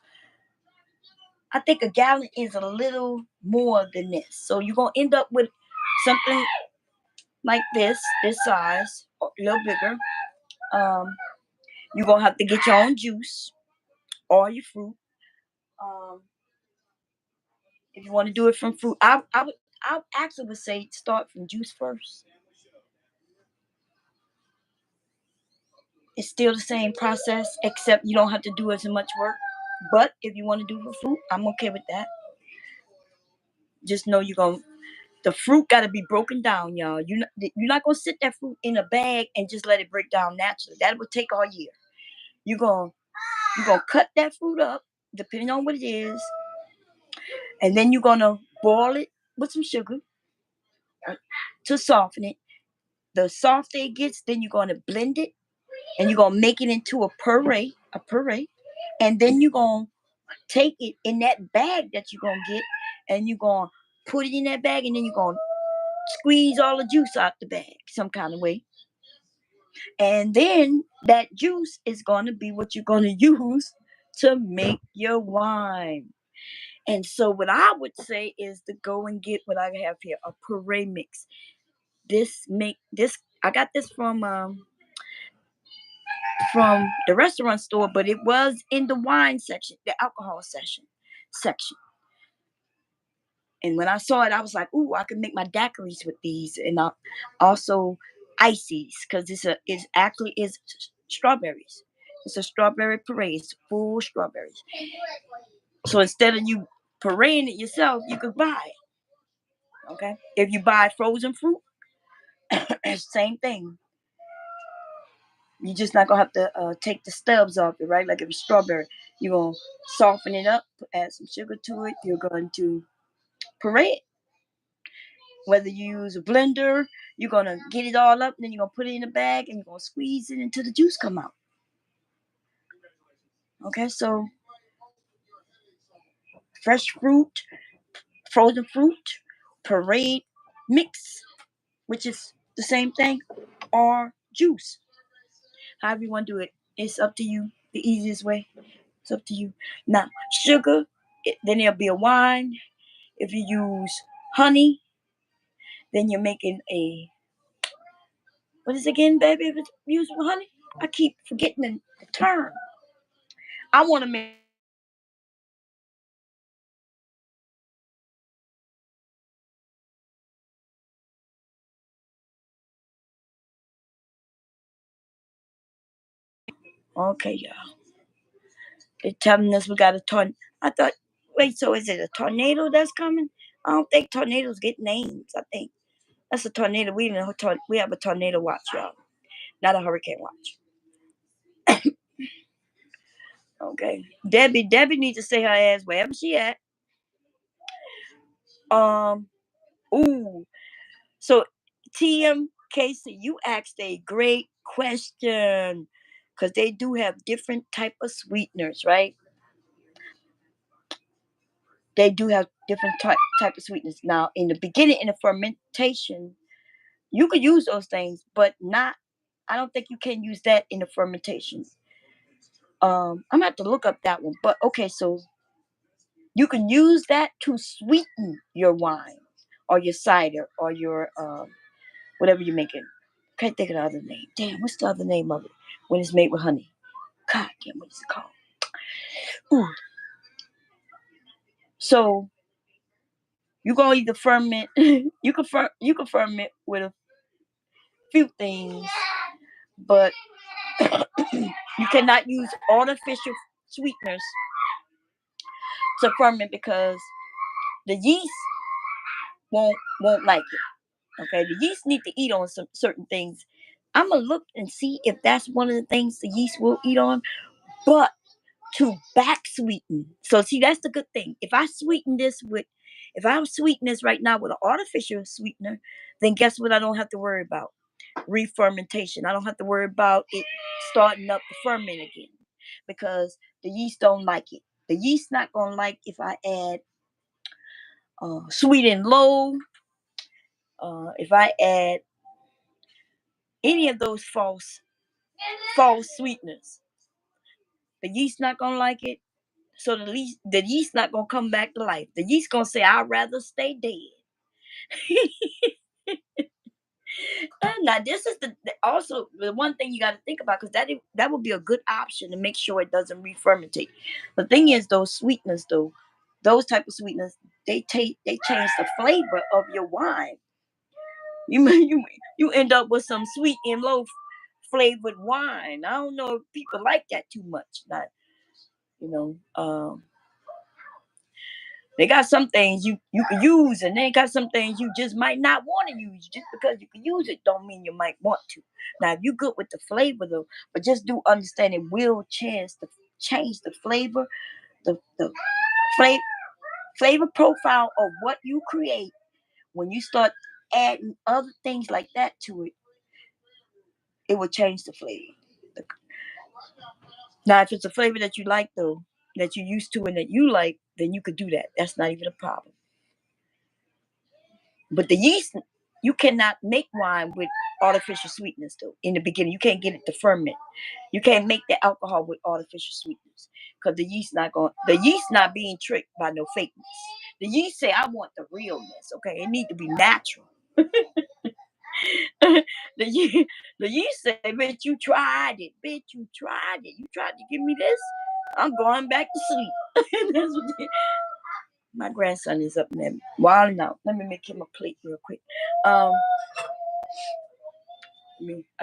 I think a gallon is a little more than this. So you're going to end up with something like this size, or a little bigger. You're going to have to get your own juice or your fruit. If you want to do it from fruit, I actually would say start from juice first. It's still the same process, except you don't have to do as much work. But if you want to do it for fruit, I'm okay with that. Just know the fruit got to be broken down, y'all. You're not gonna sit that fruit in a bag and just let it break down naturally. That would take all year. You're gonna cut that fruit up, depending on what it is, and then you're gonna boil it with some sugar to soften it. The softer it gets, then you're gonna blend it, and you're gonna make it into a puree, and then you're gonna take it in that bag that you're gonna get, and you're gonna put it in that bag, and then you're gonna squeeze all the juice out the bag some kind of way. And then that juice is gonna be what you're gonna use to make your wine. And so what I would say is to go and get what I have here, a puree mix. I got this from the restaurant store, but it was in the wine section, the alcohol section. And when I saw it, I was like, "Ooh, I could make my daiquiris with these," and also ices because it's actually is strawberries. It's a strawberry puree. It's full strawberries. So instead of you pureeing it yourself, you could buy it. Okay, if you buy frozen fruit, same thing. You're just not gonna have to take the stubs off it, right? Like if it's strawberry, you're gonna soften it up, add some sugar to it. You're going to puree it. Whether you use a blender, you're gonna get it all up, and then you're gonna put it in a bag, and you're gonna squeeze it until the juice come out. Okay, so fresh fruit, frozen fruit, pureed mix, which is the same thing, or juice. However you want to do it, it's up to you. The easiest way, it's up to you. Now, sugar, then there'll be a wine. If you use honey, then you're making a what is it again, baby? If it's used with honey, I keep forgetting the term. I want to make okay, y'all. They're telling us we got a tornado. I thought, wait, so is it a tornado that's coming? I don't think tornadoes get names. I think that's a tornado. We have a tornado watch, y'all, not a hurricane watch. Okay, Debbie needs to say her ass wherever she at. Um, ooh, so TM Casey, you asked a great question because they do have different type of sweeteners, right? They do have different type of sweetness. Now, in the beginning, in the fermentation, you could use those things, but not. I don't think you can use that in the fermentation. I'm gonna have to look up that one. But okay, so you can use that to sweeten your wine, or your cider, or your whatever you're making. Can't think of the other name. Damn, what's the other name of it when it's made with honey? God damn, what is it called? Ooh. So you gonna either ferment. You can ferment with a few things, but you cannot use artificial sweeteners to ferment because the yeast won't like it. Okay, the yeast need to eat on some certain things. I'm gonna look and see if that's one of the things the yeast will eat on, but to back sweeten. So see, that's the good thing. If I sweeten this right now with an artificial sweetener, then guess what? I don't have to worry about re-fermentation. I don't have to worry about it starting up the ferment again because the yeast don't like it. The yeast not gonna like if I add sweet and low. If I add any of those false sweeteners, the yeast not gonna like it. So the yeast not gonna come back to life. The yeast gonna say, "I'd rather stay dead." Now this is also the one thing you got to think about because that would be a good option to make sure it doesn't re-fermentate. The thing is, those sweeteners though, those type of sweeteners, they change the flavor of your wine. You end up with some sweet and low flavored wine. I don't know if people like that too much. Not you know. They got some things you can use, and they got some things you just might not want to use. Just because you can use it, don't mean you might want to. Now, if you good with the flavor though, but just do understand it will change the flavor, the flavor flavor profile of what you create when you start adding other things like that to it. It will change the flavor. Now, if it's a flavor that you like though, that you used to and that you like, then you could do that. That's not even a problem. But the yeast, you cannot make wine with artificial sweetness though. In the beginning, you can't get it to ferment. You can't make the alcohol with artificial sweetness because the yeast not being tricked by no fakeness. The yeast say, "I want the realness." Okay, it need to be natural. the yeast, the yeast say, "Bitch, you tried it. Bitch, you tried it. You tried to give me this. I'm going back to sleep." That's what My grandson is up there wilding out. Let me make him a plate real quick. I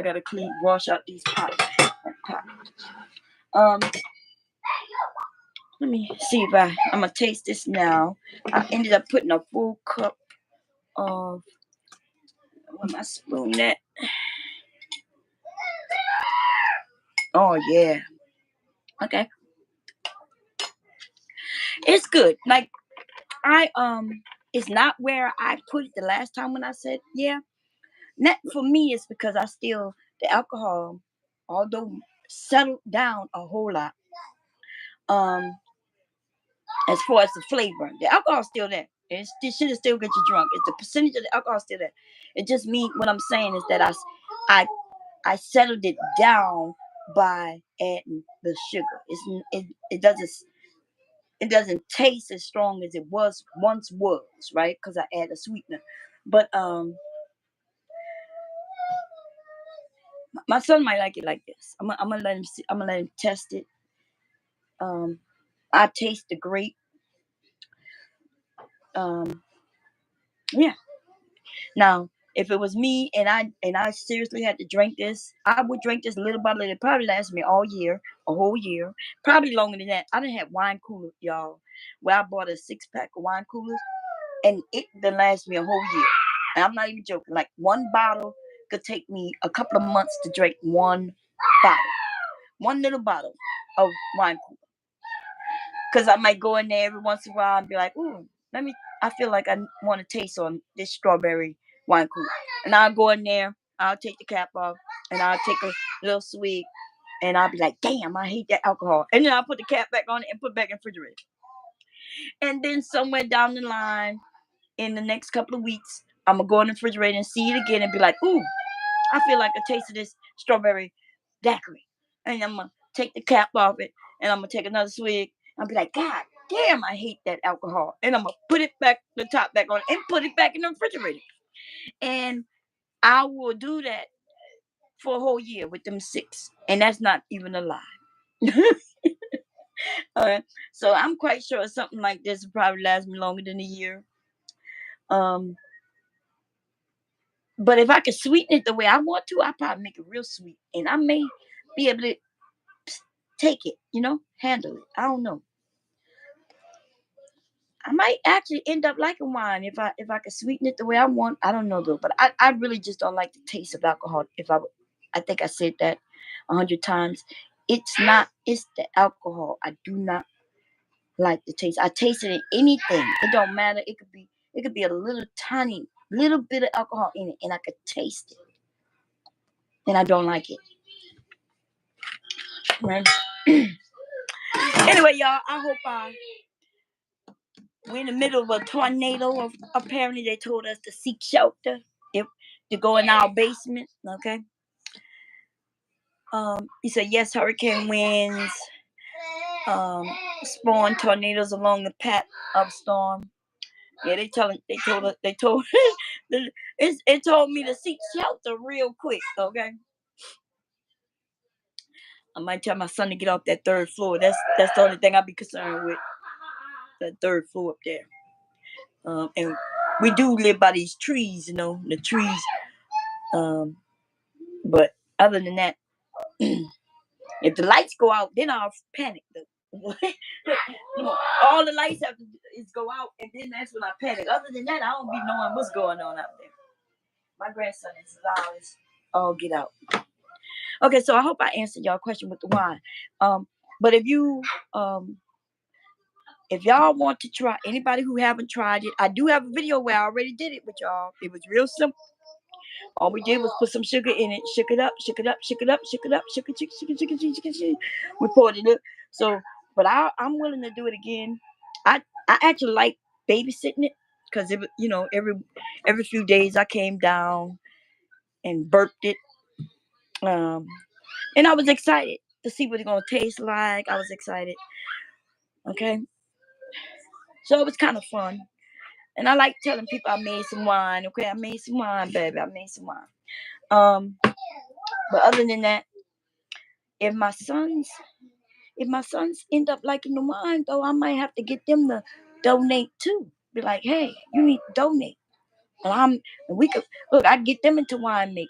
gotta wash out these pots. Let me see if I'm gonna taste this now. I ended up putting a full cup of, where my spoon at? Oh yeah. Okay. It's good. Like it's not where I put it the last time when I said yeah. Not for me, it's because the alcohol, although settled down a whole lot, um, as far as the flavor, the alcohol's still there. This shit still get you drunk. It's the percentage of the alcohol still there. It just means what I'm saying is that I, I settled it down by adding the sugar. It doesn't taste as strong as it once was, right? Because I add a sweetener. But my son might like it like this. I'm gonna let him see. I'm gonna let him test it. I taste the grape. Yeah. Now, if it was me and I seriously had to drink this, I would drink this little bottle. It probably lasts me all year, a whole year, probably longer than that. I done had wine coolers, y'all, where I bought a 6-pack of wine coolers, and it done last me a whole year. And I'm not even joking. Like one bottle could take me a couple of months to drink bottle, one little bottle of wine cooler. Because I might go in there every once in a while and be like, ooh, I feel like I want to taste on this strawberry wine cooler. And I'll go in there, I'll take the cap off, and I'll take a little swig, and I'll be like, damn, I hate that alcohol. And then I'll put the cap back on it and put it back in the refrigerator. And then somewhere down the line, in the next couple of weeks, I'm going to go in the refrigerator and see it again and be like, ooh, I feel like a taste of this strawberry daiquiri. And I'm going to take the cap off it, and I'm going to take another swig. I'll be like, God damn, I hate that alcohol. And I'm going to put it back, the top back on, and put it back in the refrigerator. And I will do that for a whole year with them 6. And that's not even a lie. So I'm quite sure something like this will probably last me longer than a year. But if I could sweeten it the way I want to, I'll probably make it real sweet. And I may be able to take it, handle it. I don't know. I might actually end up liking wine if I could sweeten it the way I want. I don't know though, but I really just don't like the taste of alcohol. I think I said that 100 times. It's the alcohol. I do not like the taste. I taste it in anything. It don't matter. It could be a little tiny little bit of alcohol in it, and I could taste it, and I don't like it. Right? Anyway, y'all, I hope we're in the middle of a tornado. Apparently, they told us to seek shelter to go in our basement. Okay. He said yes, hurricane winds spawn tornadoes along the path of storm. Yeah, they told it told me to seek shelter real quick. Okay. I might tell my son to get off that 3rd floor. That's the only thing I'd be concerned with. That 3rd floor up there. And we do live by these trees, the trees. But other than that, if the lights go out, then I'll panic. All the lights have to do is go out, and then that's when I panic. Other than that, I don't be knowing what's going on out there. My grandson is loud as all get out. Okay, so I hope I answered y'all question with the wine. But if y'all want to try, anybody who haven't tried it, I do have a video where I already did it with y'all. It was real simple. All we did was put some sugar in it, shook it up, shook it up, shook it up, shook it up, shook it, shook it, shook it, shook it, shook it, shook it. We poured it up. So, but I'm willing to do it again. I actually like babysitting it because every few days I came down and burped it. And I was excited to see what it's gonna taste like. I was excited. Okay. So it was kind of fun. And I like telling people I made some wine. Okay, I made some wine, baby. I made some wine. But other than that, if my sons end up liking the wine, though, I might have to get them donate too. Be like, hey, you need to donate. And we could look. I get them into winemaking.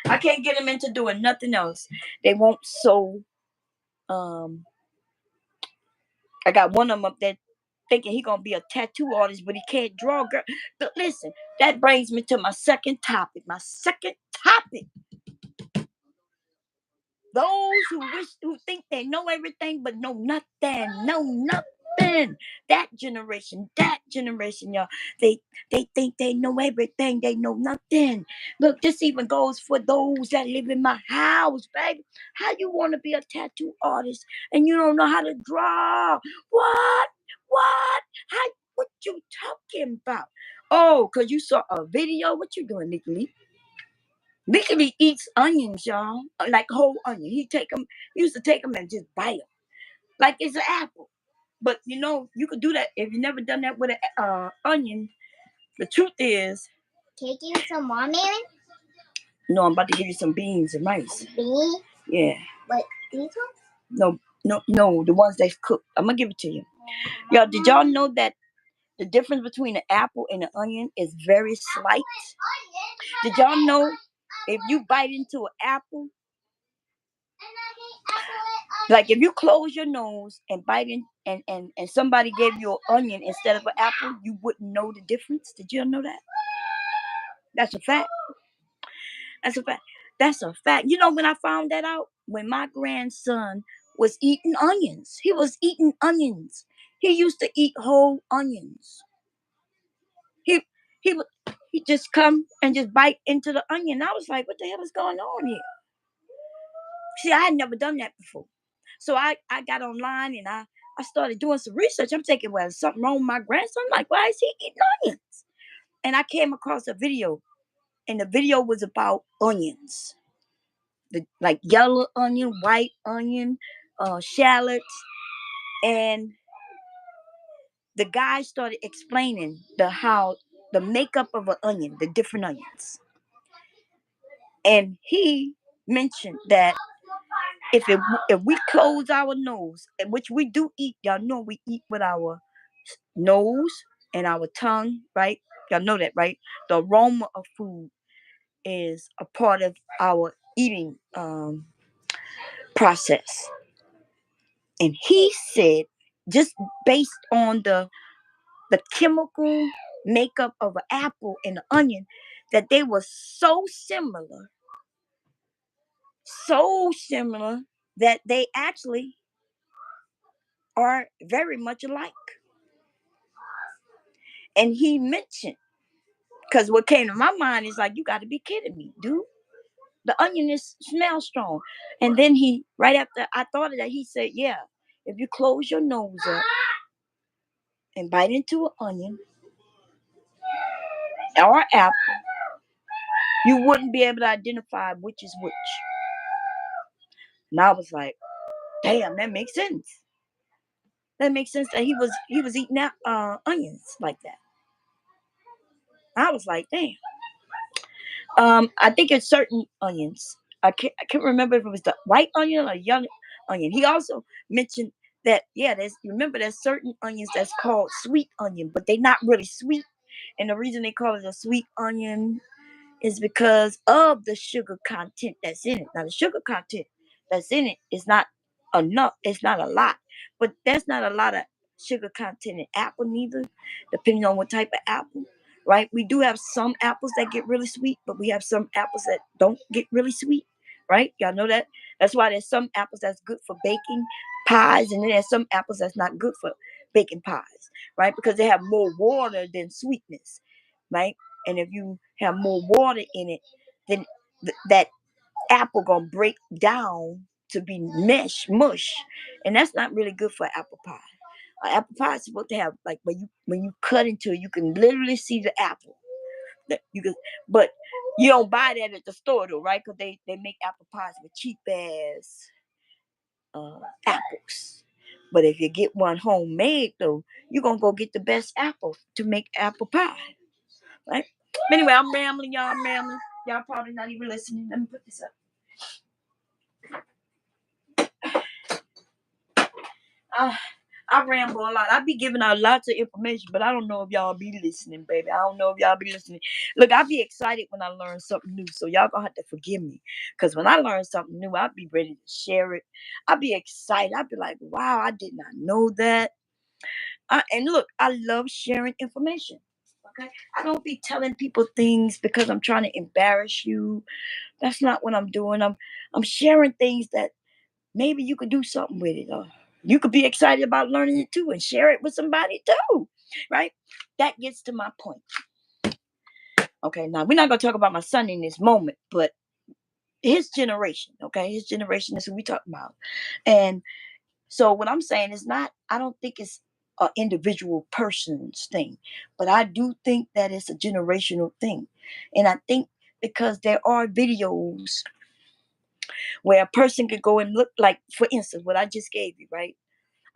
I can't get them into doing nothing else. They won't sew. I got one of them up there thinking he gonna be a tattoo artist, but he can't draw. Girl, but listen, that brings me to my second topic. My second topic. Those who think they know everything but know nothing. That generation, y'all. They think they know everything. They know nothing. Look, this even goes for those that live in my house, baby. How you want to be a tattoo artist and you don't know how to draw? What? What? How? What you talking about? Oh, cause you saw a video. What you doing, Nicky? Nicky eats onions, y'all, like whole onion. He used to take them and just bite them like it's an apple. But you could do that if you never done that with an onion. The truth is, taking some watermelon. No, I'm about to give you some beans and rice. Beans? Yeah. What, these ones? No, the ones that's cooked. I'm gonna give it to you. Y'all, did y'all know that the difference between an apple and an onion is very slight? Did y'all know if you bite into an apple, like if you close your nose and bite in and somebody gave you an onion instead of an apple, you wouldn't know the difference? Did you know that? That's a fact. That's a fact. You know when I found that out? When my grandson was eating onions. He was eating onions. He used to eat whole onions. He he would he just come and just bite into the onion. I was like, what the hell is going on here? See, I had never done that before. So I got online and I started doing some research. I'm thinking, well, something wrong with my grandson? Like, why is he eating onions? And I came across a video, and the video was about onions. Like yellow onion, white onion, shallots. And the guy started explaining the makeup of an onion, the different onions. And he mentioned that if we close our nose, which we do eat, y'all know we eat with our nose and our tongue, right? Y'all know that, right? The aroma of food is a part of our eating process. And he said, just based on the chemical makeup of an apple and an onion, that they were so similar that they actually are very much alike. And he mentioned, because what came to my mind is like, you got to be kidding me, dude. The onion smells strong. And then right after I thought of that, he said, yeah, if you close your nose up and bite into an onion or an apple, you wouldn't be able to identify which is which. And I was like, damn, that makes sense. That makes sense that he was eating onions like that. I was like, damn. I think it's certain onions. I can't remember if it was the white onion or young onion. He also mentioned that there's certain onions that's called sweet onion, but they're not really sweet. And the reason they call it a sweet onion is because of the sugar content that's in it. Now the sugar content that's in it is not enough. It's not a lot, but there's not a lot of sugar content in apple neither, depending on what type of apple. Right? We do have some apples that get really sweet, but we have some apples that don't get really sweet. Right? Y'all know that? That's why there's some apples that's good for baking pies, and then there's some apples that's not good for baking pies. Right? Because they have more water than sweetness. Right? And if you have more water in it, then that apple gonna break down to be mush, and that's not really good for apple pie. Apple pie is supposed to have, like, when you cut into it, you can literally see the apple. But you don't buy that at the store though, right? Because they make apple pies with cheap ass apples. But if you get one homemade though, you're gonna go get the best apple to make apple pie. Right? Anyway, I'm rambling, y'all. I'm rambling. Y'all probably not even listening. Let me put this up. I ramble a lot. I be giving out lots of information, but I don't know if y'all be listening, baby. I don't know if y'all be listening. Look, I be excited when I learn something new, so y'all gonna have to forgive me. Cause when I learn something new, I be ready to share it. I be excited. I be like, wow, I did not know that. And look, I love sharing information. Okay, I don't be telling people things because I'm trying to embarrass you. That's not what I'm doing. I'm sharing things that maybe you could do something with it, or you could be excited about learning it too and share it with somebody too, right? That gets to my point. Okay, now we're not gonna talk about my son in this moment, but his generation, okay, his generation is who we talking about. And so what I'm saying is not, I don't think it's an individual person's thing, but I do think that it's a generational thing. And I think because there are videos where a person could go and look, like, for instance, what I just gave you, right?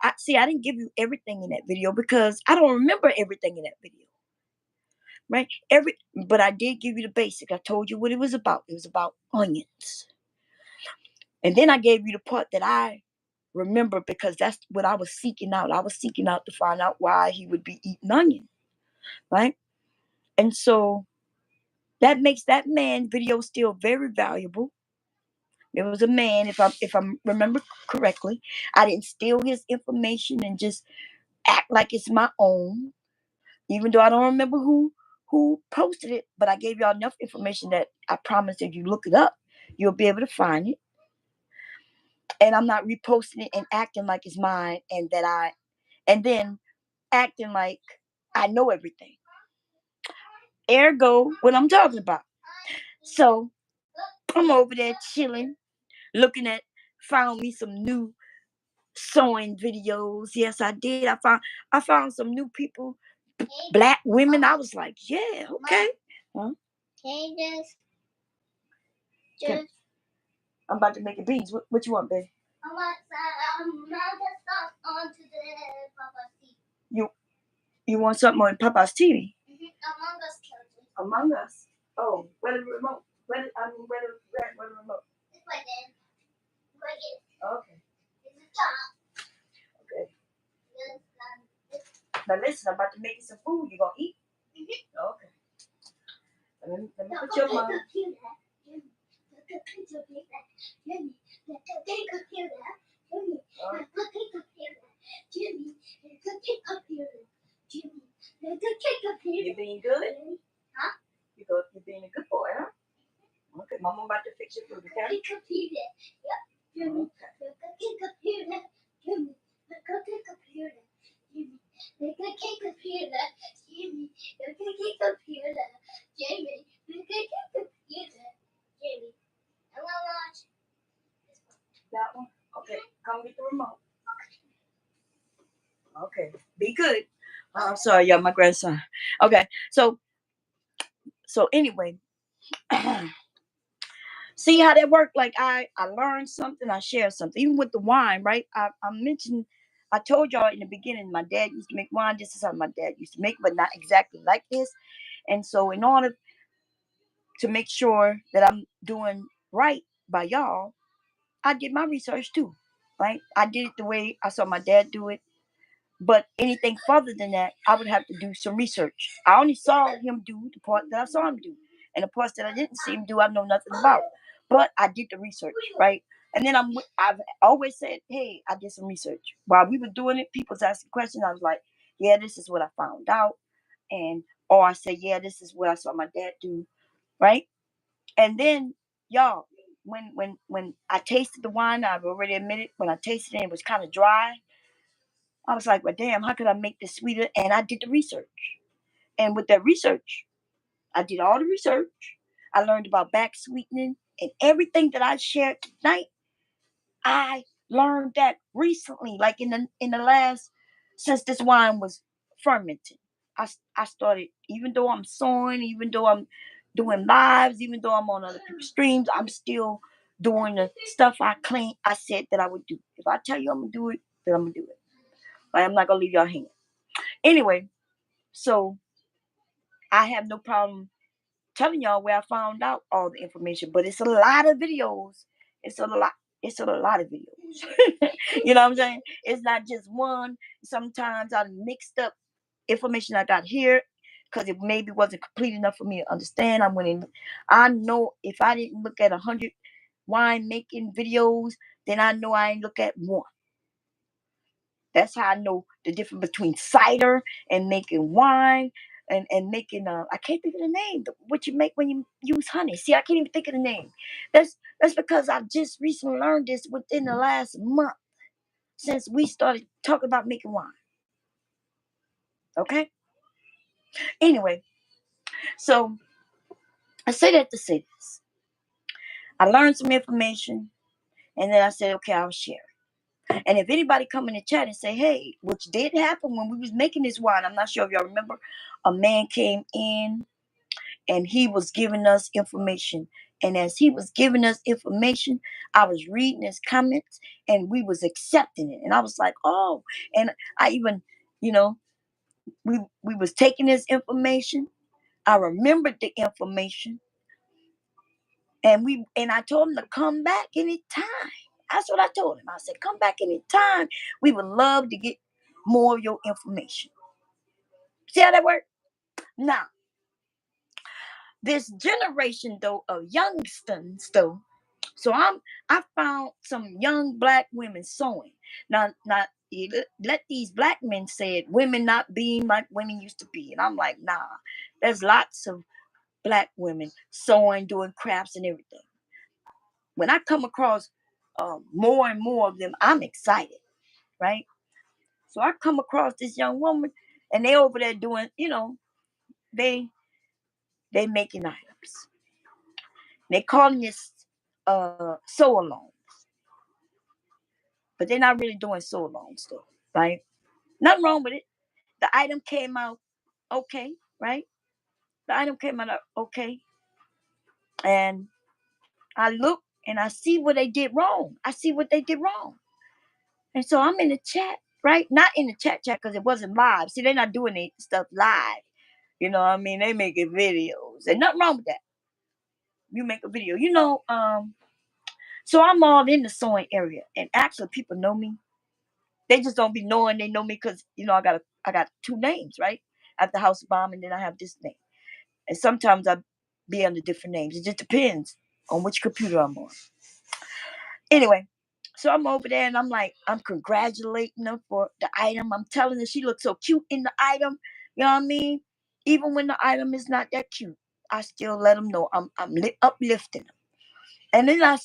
I didn't give you everything in that video because I don't remember everything in that video, right? But I did give you the basic. I told you what it was about. It was about onions. And then I gave you the part that I remember because that's what I was seeking out. I was seeking out to find out why he would be eating onion, right? And so that makes that man video still very valuable. It was a man, if I remember correctly. I didn't steal his information and just act like it's my own, even though I don't remember who posted it. But I gave y'all enough information that I promise if you look it up, you'll be able to find it. And I'm not reposting it and acting like it's mine, and then acting like I know everything. Ergo, what I'm talking about. So I'm over there chilling, looking at, found me some new sewing videos. Yes, I did. I found some new people, black women. I was like, yeah, okay. Huh? Can you Okay. I'm about to make a beans. What you want, babe? I want some stuff onto the Papa TV. You want something on Papa's TV? Among Us characters. Among Us. Oh, where the remote? Where the remote? It's right there. Right here. Okay. It's a top. Okay. Now listen, I'm about to make you some food. You gonna eat? Okay. Let me put your mom. You being good? Huh? You being a good boy, huh? Okay, Mama about to fix your food, okay? Jimmy, look at the computer. Jimmy, look at the computer. Jimmy, look at the computer. Jimmy, look at the computer. Jimmy, look at the computer. Jimmy, I want to watch this one. That one? Okay, come get the remote. Okay, be good. I'm sorry, y'all, my grandson. Okay, so anyway, see how that worked? Like I learned something, I shared something. Even with the wine, right? I mentioned, I told y'all in the beginning, my dad used to make wine. This is how my dad used to make, but not exactly like this. And so, in order to make sure that I'm doing right by y'all, I did my research too, right? I did it the way I saw my dad do it. But anything further than that, I would have to do some research. I only saw him do the part that I saw him do. And the parts that I didn't see him do, I know nothing about. But I did the research, right? And then I've always said, hey, I did some research. While we were doing it, people was asking questions. I was like, yeah, this is what I found out. And or I said, yeah, this is what I saw my dad do, right? And then, y'all, when I tasted the wine, I've already admitted, when I tasted it, it was kind of dry. I was like, well, damn, how could I make this sweeter? And I did the research. And with that research, I did all the research. I learned about back sweetening and everything that I shared tonight. I learned that recently, like in the last, since this wine was fermented. I started, even though I'm sewing, even though I'm doing lives, even though I'm on other people's streams, I'm still doing the stuff I said that I would do. If I tell you I'm gonna do it, then I'm gonna do it. I'm not gonna leave y'all hanging. Anyway, so I have no problem telling y'all where I found out all the information, but it's a lot of videos. It's a lot. It's a lot of videos. You know what I'm saying? It's not just one. Sometimes I mixed up information I got here because it maybe wasn't complete enough for me to understand. I know if I didn't look at 100 wine making videos, then I know I ain't look at one. That's how I know the difference between cider and making wine and making I can't think of the name. What you make when you use honey. See, I can't even think of the name. That's because I just recently learned this within the last month since we started talking about making wine. Okay? Anyway, so I say that to say this. I learned some information and then I said, okay, I'll share. And if anybody come in the chat and say, hey, which did happen when we was making this wine, I'm not sure if y'all remember, a man came in and he was giving us information. And as he was giving us information, I was reading his comments and we was accepting it. And I was like, oh, and I even, you know, we was taking his information. I remembered the information. And I told him to come back anytime. That's what I told him. I said, come back anytime. We would love to get more of your information. See how that worked? Now, this generation though of youngsters though, so I found some young black women sewing. Now you let these black men say it, women not being like women used to be. And I'm like, nah, there's lots of black women sewing, doing crafts and everything. When I come across more and more of them, I'm excited, right? So I come across this young woman, and they over there doing, they they making items. They calling this sew along, but they're not really doing sew along stuff, right? Nothing wrong with it. The item came out okay, right? The item came out okay, and I look and I see what they did wrong. I see what they did wrong. And so I'm in the chat, right? Not in the chat because it wasn't live. See, they're not doing any stuff live. You know what I mean? They making videos. And nothing wrong with that. You make a video. So I'm all in the sewing area. And actually people know me. They just don't be knowing they know me because, I got two names, right? I have the house bomb and then I have this name. And sometimes I be under different names. It just depends on which computer I'm on. Anyway, so I'm over there and I'm like, I'm congratulating her for the item. I'm telling her she looks so cute in the item. You know what I mean? Even when the item is not that cute, I still let them know I'm uplifting them. And then I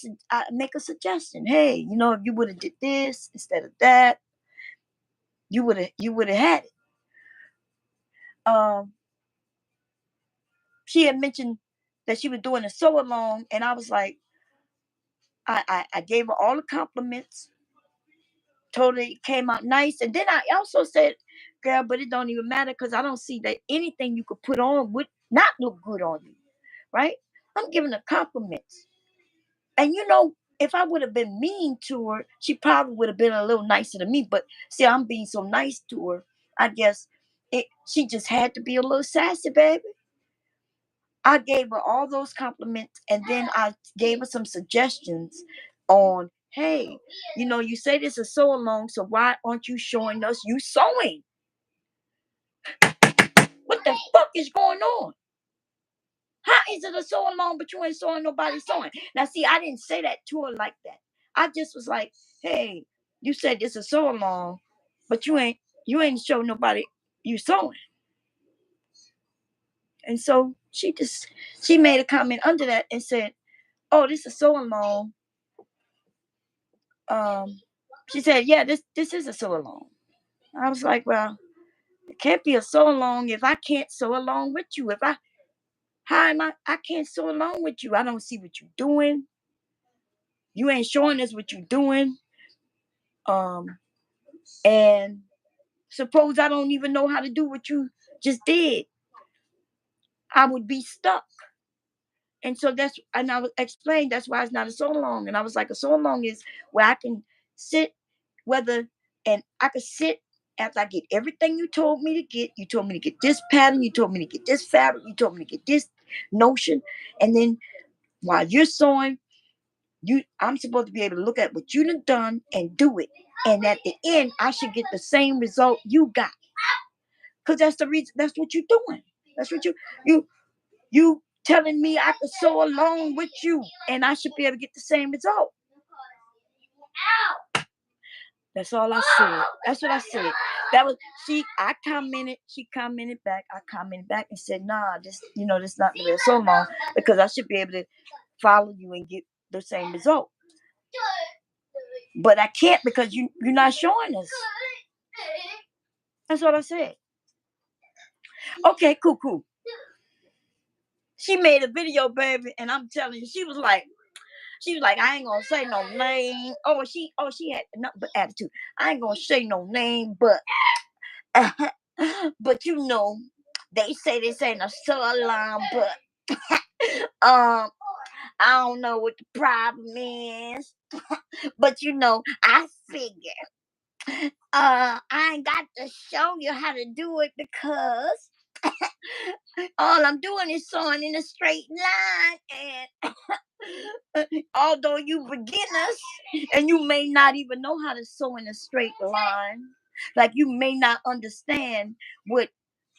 make a suggestion. Hey, if you would have did this instead of that, you would have had it. Um, she had mentioned that she was doing a sew along, and I was like, I gave her all the compliments, told her it came out nice. And then I also said, girl, but it don't even matter because I don't see that anything you could put on would not look good on you. Right? I'm giving her compliments. And if I would have been mean to her, she probably would have been a little nicer to me. But see, I'm being so nice to her. I guess she just had to be a little sassy, baby. I gave her all those compliments and then I gave her some suggestions on, hey, you say this is sew along, so why aren't you showing us you sewing? What the fuck is going on? How is it a sew along, but you ain't sewing nobody sewing? Now, see, I didn't say that to her like that. I just was like, hey, you said this is sew along, but you ain't showing nobody you sewing. And so she made a comment under that and said, oh, this is sew along. She said, yeah, this is a sew along. I was like, well, it can't be a sew along if I can't sew along with you. How am I can't sew along with you. I don't see what you're doing. You ain't showing us what you're doing. And suppose I don't even know how to do what you just did. I would be stuck. And so and I was explained that's why it's not a sew along. And I was like, a sew along is where I can sit and I could sit after I get everything you told me to get. You told me to get this pattern, you told me to get this fabric, you told me to get this notion. And then while you're sewing, I'm supposed to be able to look at what you done and do it. And at the end, I should get the same result you got. Because that's the reason, that's what you're doing. That's what you you telling me I could sew along with you and I should be able to get the same result. That's all I said. That's what I said. That was I commented, she commented back, I commented back and said, nah, this not the way so long because I should be able to follow you and get the same result. But I can't because you're not showing us. That's what I said. Okay, cool. She made a video, baby, and I'm telling you, she was like, I ain't gonna say no name. She had nothing but attitude. I ain't gonna say no name, but but they say this ain't a salon, but I don't know what the problem is. But I figure I ain't got to show you how to do it because all I'm doing is sewing in a straight line and although you beginners and you may not even know how to sew in a straight line, like you may not understand what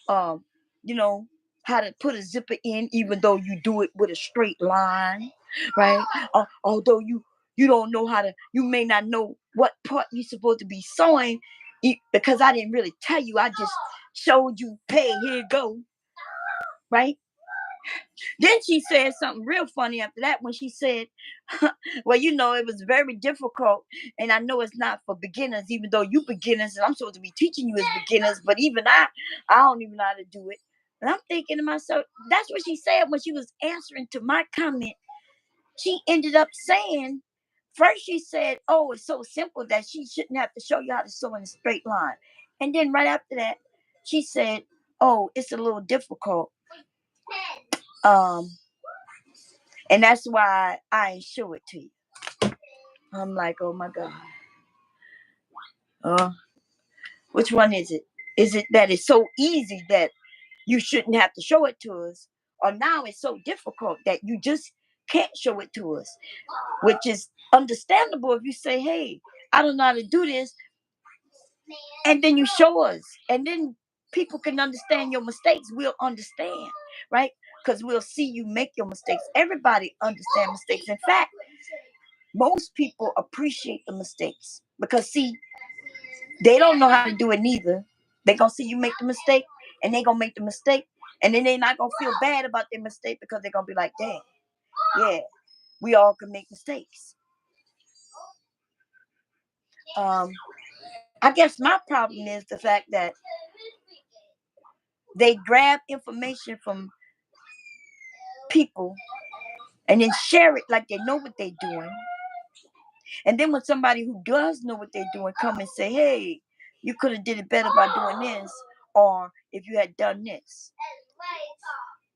um you know how to put a zipper in even though you do it with a straight line, right? Although you don't know how to, you may not know what part you're supposed to be sewing because I didn't really tell you, I just showed you, hey, here you go, right? Then she said something real funny after that when she said, well, it was very difficult. And I know it's not for beginners, even though you beginners, and I'm supposed to be teaching you as beginners, but even I don't even know how to do it. And I'm thinking to myself, that's what she said when she was answering to my comment. She ended up saying, first she said, oh, it's so simple that she shouldn't have to show you how to sew in a straight line. And then right after that, she said, oh, it's a little difficult. Um, And that's why I ain't show it to you. I'm like, oh my God. Uh, which one is it? Is it that it's so easy that you shouldn't have to show it to us? Or now it's so difficult that you just can't show it to us? Which is understandable if you say, hey, I don't know how to do this. And then you show us. And then people can understand your mistakes. We'll understand, right? Because we'll see you make your mistakes. Everybody understands mistakes. In fact, most people appreciate the mistakes because see, they don't know how to do it neither. They gonna see you make the mistake and they gonna make the mistake and then they not gonna feel bad about their mistake because they're gonna be like, dang, yeah, we all can make mistakes. I guess my problem is the fact that they grab information from people and then share it like they know what they're doing. And then when somebody who does know what they're doing come and say, hey, you could have did it better by doing this, or if you had done this.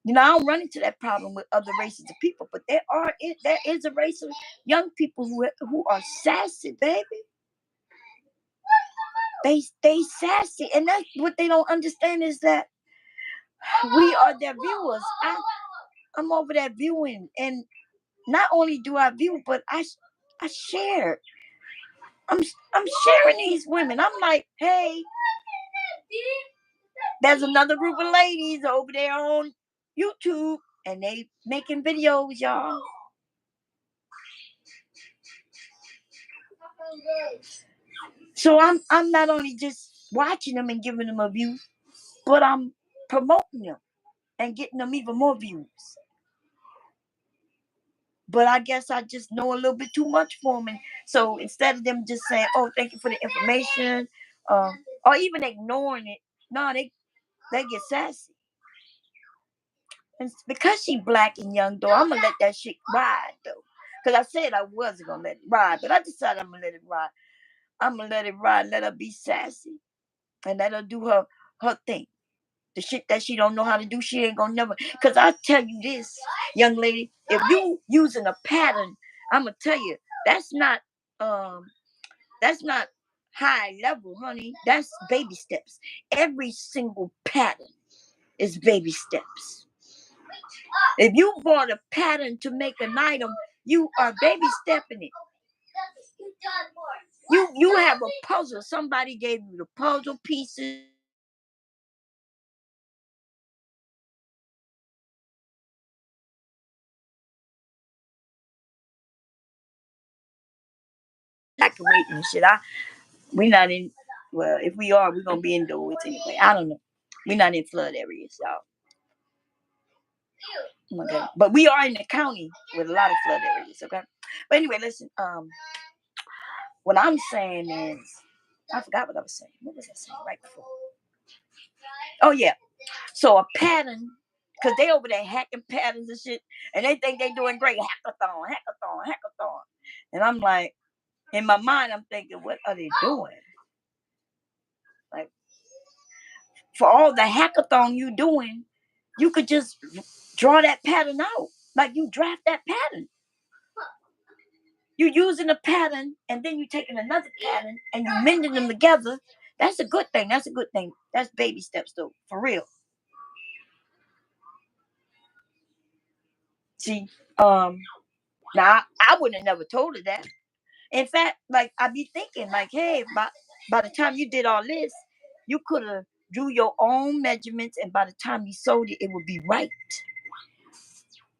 I don't run into that problem with other races of people, but there is a race of young people who are sassy, baby. They sassy, and that's what they don't understand is that we are their viewers. I'm over there viewing, and not only do I view, but I share. I'm sharing these women. I'm like, hey, there's another group of ladies over there on YouTube, and they making videos, y'all. So I'm not only just watching them and giving them a view, but I'm promoting them and getting them even more views. But I guess I just know a little bit too much for them. And so instead of them just saying, oh, thank you for the information, or even ignoring it, no, they get sassy. And because she black and young, though, I'm going to let that shit ride, though. Because I said I wasn't going to let it ride, but I decided I'm going to let it ride. I'm going to let it ride, let her be sassy, and let her do her thing. The shit that she don't know how to do, she ain't gonna never. Cause I tell you this, young lady, if you using a pattern, I'm gonna tell you um that's not high level, honey. That's baby steps. Every single pattern is baby steps. If you bought a pattern to make an item, You are baby stepping it. You have a puzzle. Somebody gave you the puzzle pieces. Decorating and shit. We not in. Well, if we are, we're gonna be indoors anyway. I don't know. We're not in flood areas, y'all. Okay, but we are in the county with a lot of flood areas. Okay, but anyway, listen. What I'm saying is, I forgot what I was saying. What was I saying right before? Oh yeah. So a pattern, because they over there hacking patterns and shit, and they think they doing great. Hackathon, hackathon, hackathon. And I'm like, in my mind, I'm thinking, what are they doing? Like, for all the hackathon you doing, you could just draw that pattern out. Like you draft that pattern. You using a pattern and then you taking another pattern and you mending them together. That's a good thing. That's a good thing. That's baby steps though, for real. See, now I wouldn't have never told her that. In fact, like I be thinking, like, hey, by the time you did all this, you could have drew your own measurements, and by the time you sold it, it would be right.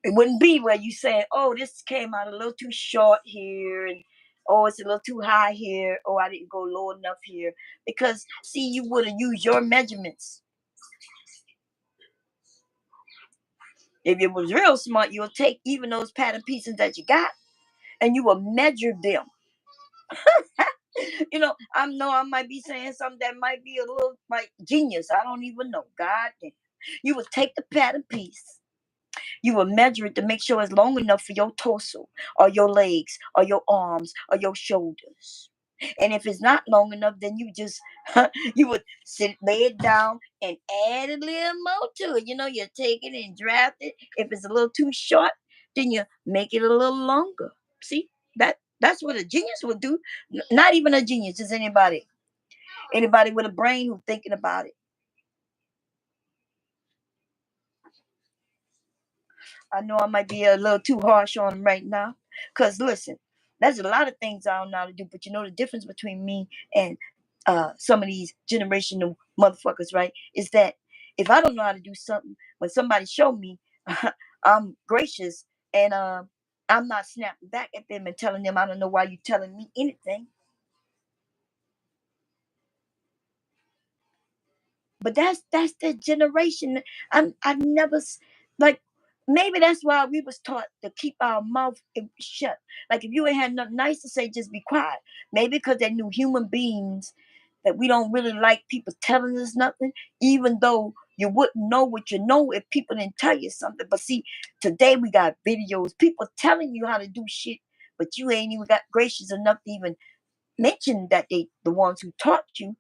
It wouldn't be where you say, oh, this came out a little too short here, and oh, it's a little too high here, oh, I didn't go low enough here. Because see, you would have used your measurements. If it was real smart, you'll take even those pattern pieces that you got and you will measure them. I know I might be saying something that might be a little like genius. I don't even know. God damn. You would take the pattern piece. You will measure it to make sure it's long enough for your torso or your legs or your arms or your shoulders. And if it's not long enough, then you just you would lay it down and add a little more to it. You take it and draft it. If it's a little too short, then you make it a little longer. See that's what a genius would do. Not even a genius, just anybody with a brain who's thinking about it. I know I might be a little too harsh on him right now. Because listen, there's a lot of things I don't know how to do, but the difference between me and some of these generational motherfuckers, right, is that if I don't know how to do something, when somebody show me, I'm gracious and I'm not snapping back at them and telling them I don't know why you telling me anything. But that's the generation. I've never like maybe that's why we was taught to keep our mouth shut. Like if you ain't had nothing nice to say, just be quiet. Maybe because they knew human beings that we don't really like people telling us nothing, even though you wouldn't know what you know if people didn't tell you something. But see, today we got videos, people telling you how to do shit, but you ain't even got gracious enough to even mention that they the ones who taught you.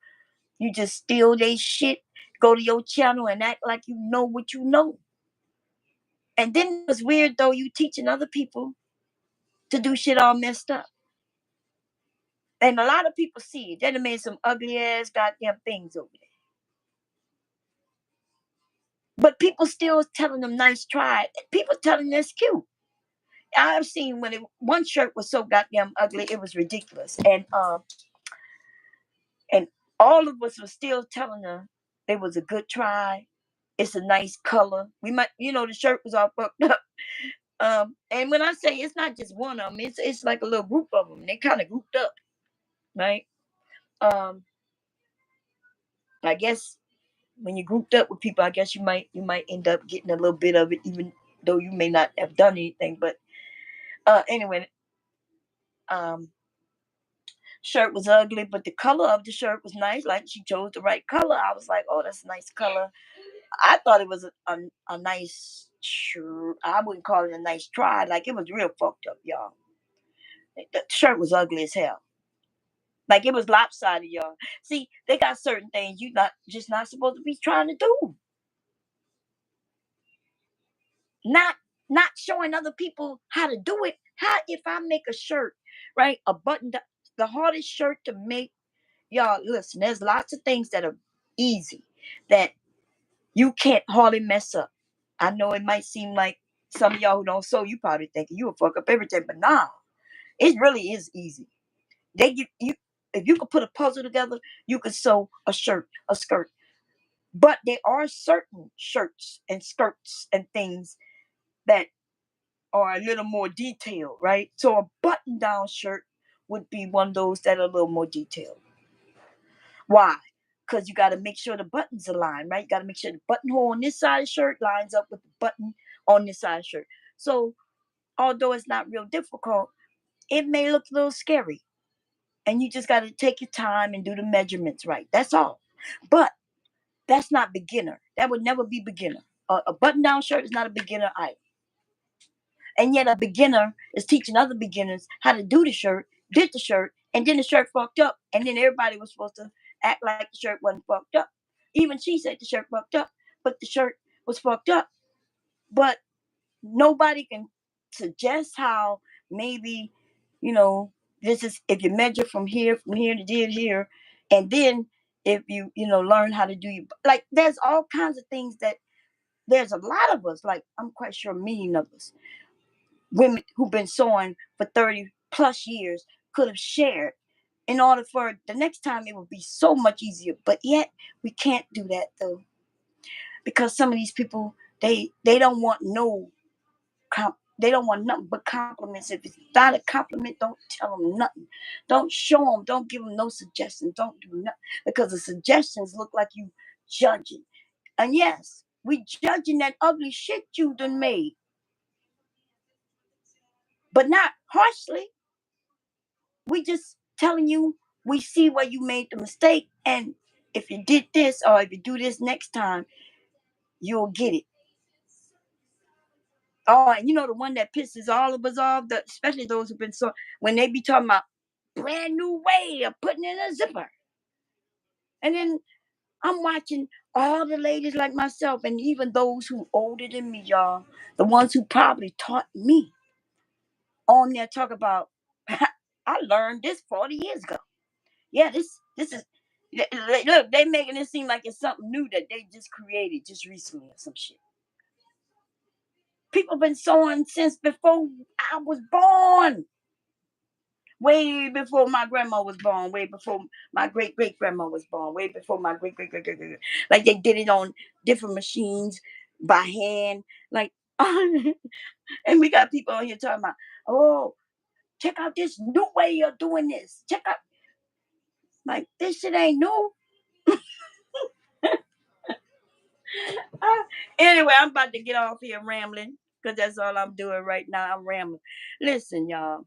You just steal their shit, go to your channel and act like you know what you know. And then it's weird though, you teaching other people to do shit all messed up. And a lot of people see it. They done made some ugly ass goddamn things over there. But people still telling them nice try. People telling them it's cute. I've seen when one shirt was so goddamn ugly, it was ridiculous. And all of us were still telling her it was a good try. It's a nice color. We might, the shirt was all fucked up. And when I say it's not just one of them, it's like a little group of them. They kind of grouped up, right? Um, I guess when you grouped up with people, I guess you might end up getting a little bit of it, even though you may not have done anything. But anyway, um, shirt was ugly, but the color of the shirt was nice. Like she chose the right color. I was like, oh, that's a nice color. I thought it was a nice. I wouldn't call it a nice try. Like it was real fucked up, y'all. The shirt was ugly as hell. Like it was lopsided, y'all. See, they got certain things you not supposed to be trying to do. Not not showing other people how to do it. How if I make a shirt, right? A button the hardest shirt to make, y'all listen, there's lots of things that are easy that you can't hardly mess up. I know it might seem like Some of y'all who don't sew, you probably thinking you will fuck up everything, but nah, it really is easy. They give you, if you could put a puzzle together, you could sew a shirt, a skirt. But there are certain shirts and skirts and things that are a little more detailed, right? So a button down shirt would be one of those that are a little more detailed. Why? Because you got to make sure the buttons align, right? You got to make sure the buttonhole on this side of the shirt lines up with the button on this side of the shirt. So although it's not real difficult, it may look a little scary. And you just got to take your time and do the measurements right. That's all. But that's not beginner. That would never be beginner. A button down shirt is not a beginner item. And yet a beginner is teaching other beginners how to do the shirt, did the shirt, and then the shirt fucked up. And then everybody was supposed to act like the shirt wasn't fucked up. Even she said the shirt fucked up, but the shirt was fucked up. But nobody can suggest how maybe, you know, this is if you measure from here to here, and then if you learn how to do you like there's all kinds of things that there's a lot of us, like I'm quite sure million of us, women who've been sewing for 30 plus years could have shared in order for the next time it would be so much easier. But yet we can't do that though, because some of these people they don't want no they don't want nothing but compliments. If it's not a compliment, don't tell them nothing. Don't show them. Don't give them no suggestions. Don't do nothing because the suggestions look like you judging. And yes, we judging that ugly shit you done made, but not harshly. We just telling you we see where you made the mistake, and if you did this or if you do this next time, you'll get it. Oh, and you know the one that pisses all of us off, especially those who've been so when they be talking about brand new way of putting in a zipper, and then I'm watching all the ladies like myself, and even those who older than me, y'all, the ones who probably taught me, on there talk about. I learned this 40 years ago. Yeah, this is look. They making it seem like it's something new that they just created just recently or some shit. People been sewing since before I was born. Way before my grandma was born, way before my great great grandma was born, way before my great great great great. Like they did it on different machines by hand. Like, and we got people on here talking about, oh, check out this new way of doing this. Check out, like this shit ain't new. Anyway, I'm about to get off here rambling because that's all I'm doing right now. I'm rambling. Listen, y'all.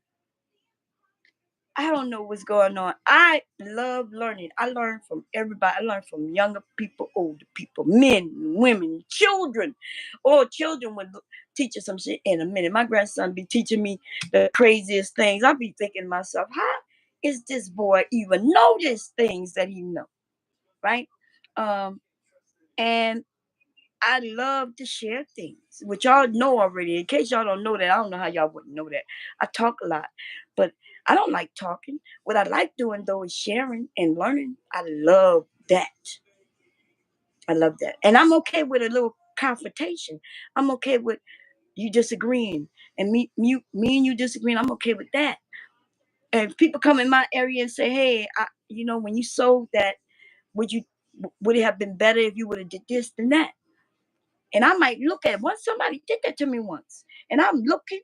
I don't know what's going on. I love learning. I learn from everybody. I learn from younger people, older people, men, women, children. Oh, children would teach us some shit in a minute. My grandson be teaching me the craziest things. I'll be thinking to myself, how is this boy even notice things that he know? Right? Um, and I love to share things, which y'all know already. In case y'all don't know that, I don't know how y'all wouldn't know that. I talk a lot, but I don't like talking. What I like doing though is sharing and learning. I love that. I love that. And I'm okay with a little confrontation. I'm okay with you disagreeing and me and you disagreeing. I'm okay with that. And if people come in my area and say, hey, when you sold that, would you would it have been better if you would have did this than that? And I might look at once somebody did that to me once, and I'm looking,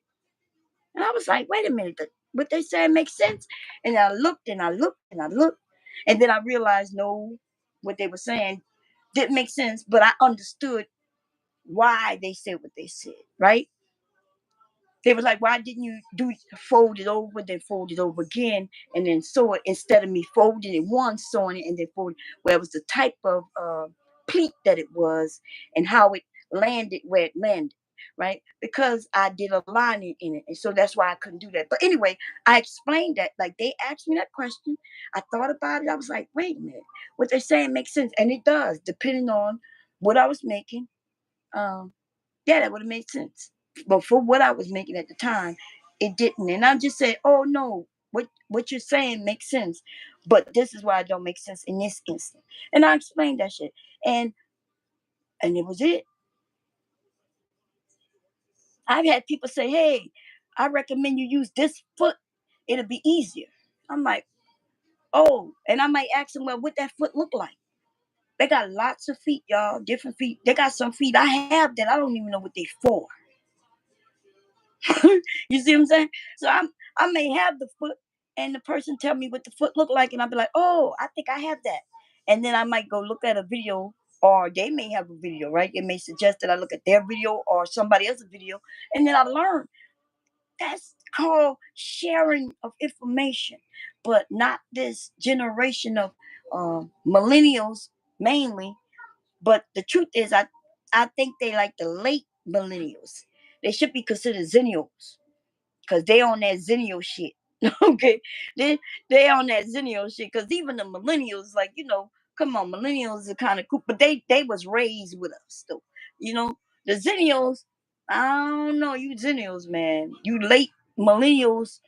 and I was like, wait a minute, what they said makes sense. And I looked and I looked and I looked, and then I realized no, what they were saying didn't make sense, but I understood why they said what they said, right? They was like, why didn't you do fold it over, then fold it over again, and then sew it instead of me folding it once, sewing it, and then folding? Well, it was the type of pleat that it was, and how it landed where it landed, right? Because I did a lining in it, and so that's why I couldn't do that. But anyway, I explained that. Like they asked me that question, I thought about it. I was like, wait a minute, what they're saying makes sense, and it does, depending on what I was making. Um, yeah, that would have made sense. But for what I was making at the time, it didn't. And I'm just saying, oh no, what you're saying makes sense. But this is why it don't make sense in this instant. And I explained that shit. And it was it. I've had people say, hey, I recommend you use this foot. It'll be easier. I'm like, oh, and I might ask them, well, what that foot look like? They got lots of feet, y'all, different feet. They got some feet I have that I don't even know what they for. You see what I'm saying? So I may have the foot, and the person tell me what the foot look like, and I'll be like, oh, I think I have that. And then I might go look at a video, or they may have a video, right? It may suggest that I look at their video or somebody else's video, and then I learn. That's called sharing of information, but not this generation of millennials mainly. But the truth is, I think they like the late millennials. They should be considered zennials because they on that zennial shit. Okay, they on that zennial shit because even the millennials, like, come on, millennials are kind of cool, but they was raised with us though. The zennials, I don't know, you zennials, man, you late millennials,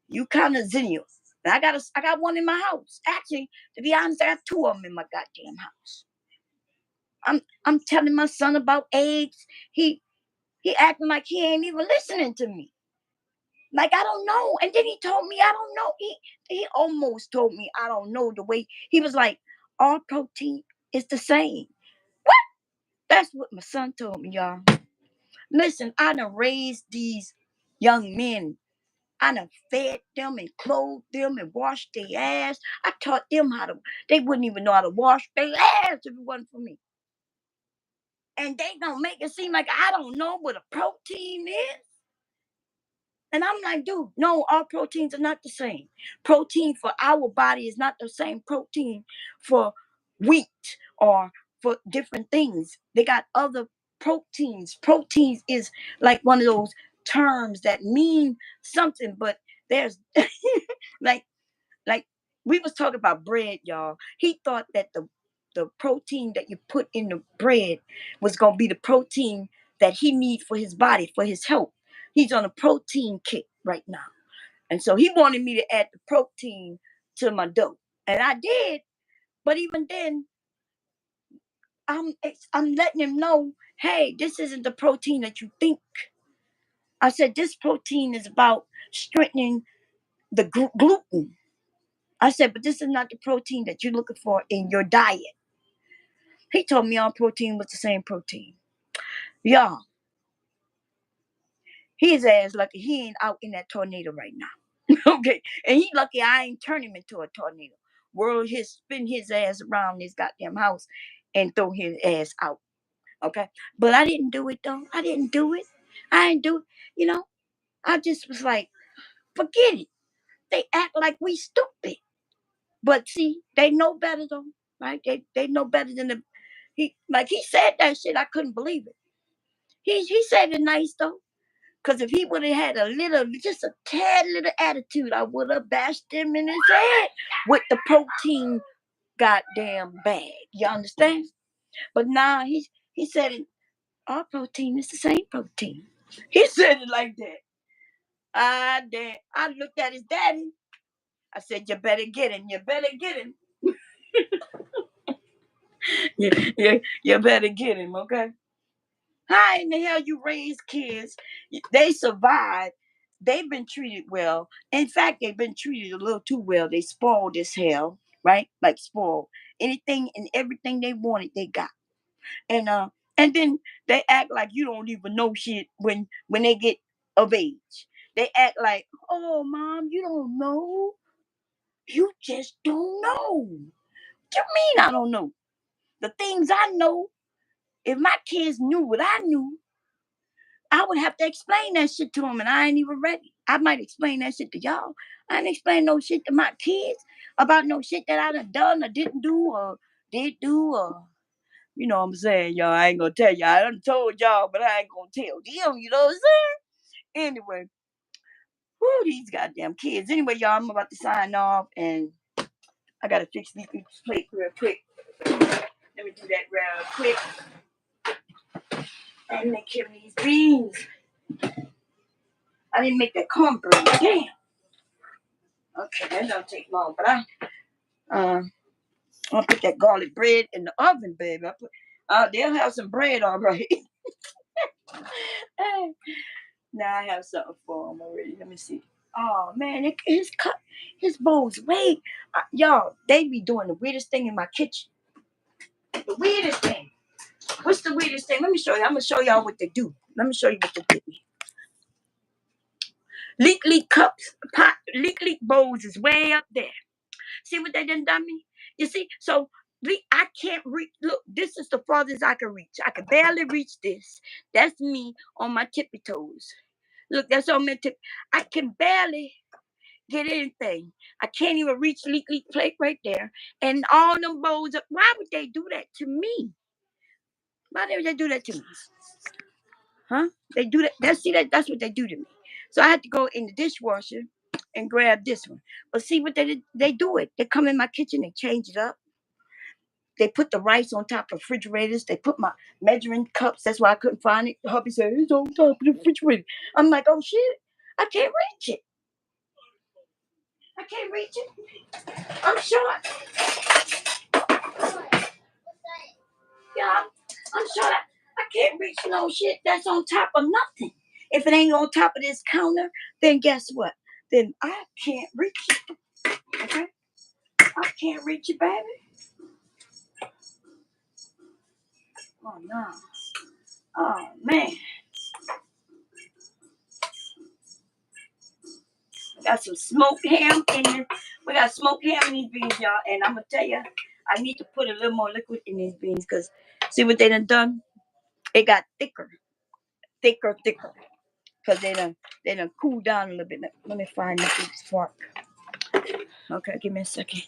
you kind of zennials. And I got one in my house. Actually, to be honest, I got two of them in my goddamn house. I'm telling my son about eggs. He acting like he ain't even listening to me. Like, I don't know. And then he told me I don't know. He almost told me I don't know. The way he was like, all protein is the same. What? That's what my son told me, y'all. Listen, I done raised these young men. I done fed them and clothed them and washed their ass. I taught them how to, they wouldn't even know how to wash their ass if it wasn't for me. And they gonna make it seem like I don't know what a protein is. And I'm like, dude, no, all proteins are not the same. Protein for our body is not the same protein for wheat or for different things. They got other proteins. Proteins is like one of those terms that mean something, but there's like like we was talking about bread, y'all. He thought that the protein that you put in the bread was gonna be the protein that he need for his body, for his health. He's on a protein kick right now. And so he wanted me to add the protein to my dough. And I did, but even then, I'm letting him know, hey, this isn't the protein that you think. I said this protein is about strengthening the gluten. I said, but this is not the protein that you're looking for in your diet. He told me all protein was the same protein. Y'all, his ass lucky he ain't out in that tornado right now. Okay. And he lucky I ain't turn him into a tornado. World his spin his ass around his goddamn house and throw his ass out. Okay. But I didn't do it though. I didn't do it. I didn't do it. You know, I just was like, forget it. They act like we stupid. But see, they know better though. Right? They know better than the he said that shit, I couldn't believe it. He said it nice though. Cause if he would have had a little, just a tad little attitude, I would have bashed him in his head with the protein goddamn bag. You understand? But now he said it, our protein is the same protein. He said it like that. Damn. I looked at his daddy. I said, you better get him. You better get him. You better get him, okay? How in the hell you raise kids? They survive. They've been treated well. In fact, they've been treated a little too well. They spoiled as hell, right? Like spoiled. Anything and everything they wanted, they got. And and then they act like you don't even know shit when they get of age. They act like, oh mom, you don't know. You just don't know. What you mean I don't know? The things I know, if my kids knew what I knew, I would have to explain that shit to them, and I ain't even ready. I might explain that shit to y'all. I ain't explain no shit to my kids about no shit that I done or didn't do or did do or you know what I'm saying, y'all. I ain't gonna tell y'all. I done told y'all, but I ain't gonna tell them. You know what I'm saying? Anyway, whoo, these goddamn kids. Anyway, y'all, I'm about to sign off, and I gotta fix these people's plate real quick. Let me do that real quick. And make him these beans. I didn't make that cornbread. Damn. Okay, that don't take long, but I'll put that garlic bread in the oven, baby. They'll have some bread all right. Now I have something for him already. Let me see. Oh man, his bowls. Wait, y'all, they be doing the weirdest thing in my kitchen. The weirdest thing. What's the weirdest thing? Let me show you. I'm gonna show y'all what they do. Let me show you what they did. Leak cups, pot, leak bowls is way up there. See what they done me? You see? So I can't reach. Look, this is the farthest I can reach. I can barely reach this. That's me on my tippy toes. Look, that's on my tip. I can barely get anything. I can't even reach leak plate right there. And all them bowls. Why would they do that to me? Why would they do that to me? Huh? They do that. That's what they do to me. So I had to go in the dishwasher and grab this one. But see what they did? They do it. They come in my kitchen, they change it up. They put the rice on top of refrigerators. They put my measuring cups. That's why I couldn't find it. The hubby said, it's on top of the refrigerator. I'm like, oh shit. I can't reach it. I can't reach it. I'm short. Yeah, I'm short. I can't reach no shit that's on top of nothing. If it ain't on top of this counter, then guess what? Then I can't reach it. Okay? I can't reach it, baby. Oh no. Oh man. We got some smoked ham in this. We got smoked ham in these beans, y'all. And I'm gonna tell you, I need to put a little more liquid in these beans because see what they done? It got thicker. Thicker. Because they done cooled down a little bit. Let me find the big spark. Okay, give me a second.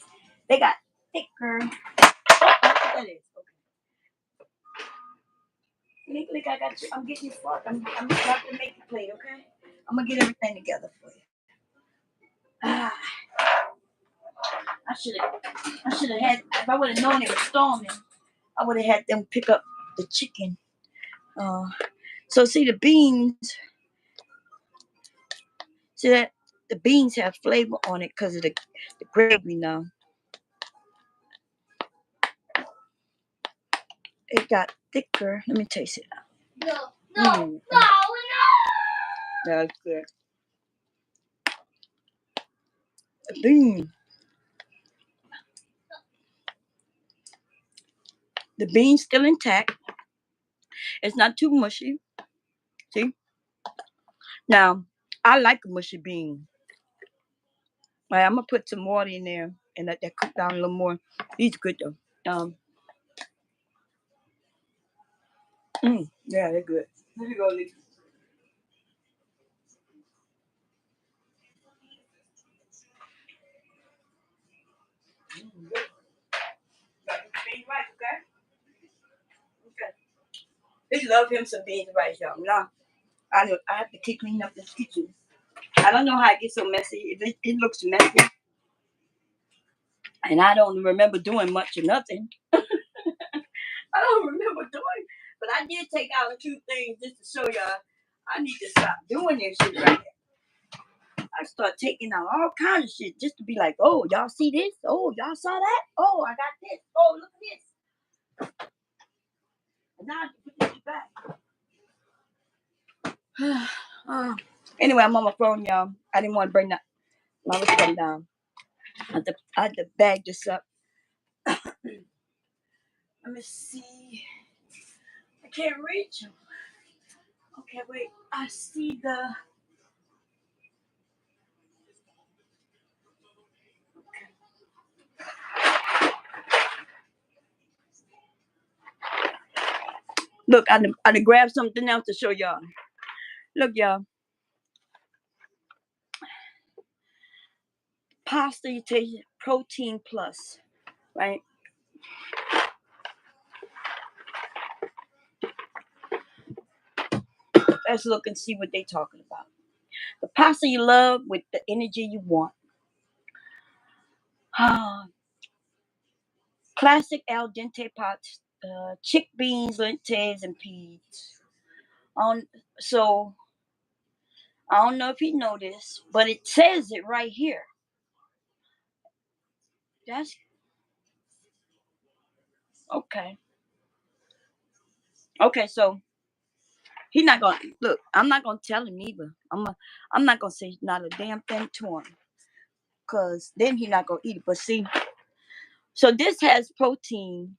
They got thicker. Oh, that is. Okay. Look, I got you. I'm getting you spark. I'm about to make the plate, okay? I'm gonna get everything together for you. Ah, I should have had. If I would have known it was storming, I would have had them pick up the chicken. Uh, so see the beans. See that the beans have flavor on it because of the gravy now. It got thicker. Let me taste it. No. That's good. The bean. The bean's still intact. It's not too mushy. See? Now, I like a mushy bean. All right, I'm gonna put some water in there and let that cook down a little more. These are good though. Yeah, they're good. Here you go, Lisa. Good. Got the beans right, okay? Okay. He love him some beans right, y'all. Now, I have to keep cleaning up this kitchen. I don't know how it gets so messy. It looks messy, and I don't remember doing much or nothing. I don't remember doing, but I did take out a few things just to show y'all. I need to stop doing this shit right now. I start taking out all kinds of shit just to be like, oh, y'all see this? Oh, y'all saw that? Oh, I got this. Oh, look at this. And now I have to put this back. Anyway, I'm on my phone, y'all. I didn't want to bring my phone down. I had to bag this up. Let me see. I can't reach them. Okay, wait. I see the. Look, I done grabbed something else to show y'all. Look, y'all. Pasta, you take protein plus, right? Let's look and see what they talking about. The pasta you love with the energy you want. Classic al dente pots, chickpeas, lentils, and peas. On so I don't know if you know this, but it says it right here. That's okay. Okay, so He not gonna look. I'm not gonna tell him either. I'm not gonna say not a damn thing to him, cause then he not gonna eat it. But see, so this has protein,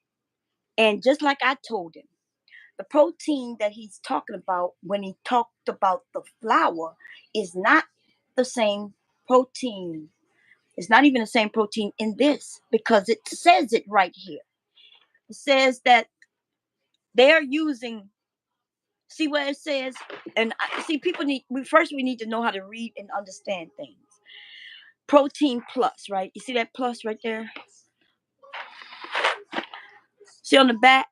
and just like I told him, the protein that he's talking about when he talked about the flour is not the same protein. It's not even the same protein in this because it says it right here. It says that they're using. See what it says, and see people need. We need to know how to read and understand things. Protein plus, right? You see that plus right there? See on the back,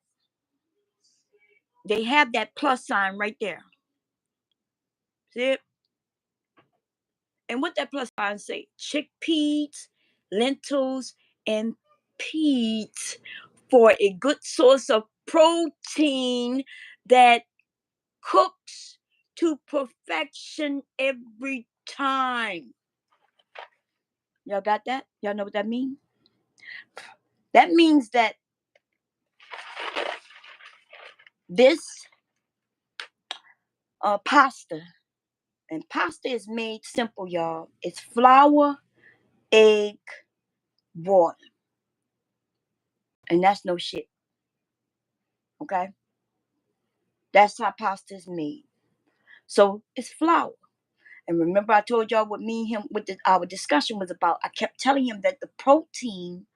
they have that plus sign right there. See it? And what that plus sign say? Chickpeas, lentils, and peas for a good source of protein that cooks to perfection every time. Y'all got that? Y'all know what that means? That means that this pasta, and pasta is made simple, y'all. It's flour, egg, water, and that's no shit. Okay, that's how pasta is made. So it's flour. And remember, I told y'all what me and him, our discussion was about. I kept telling him that the protein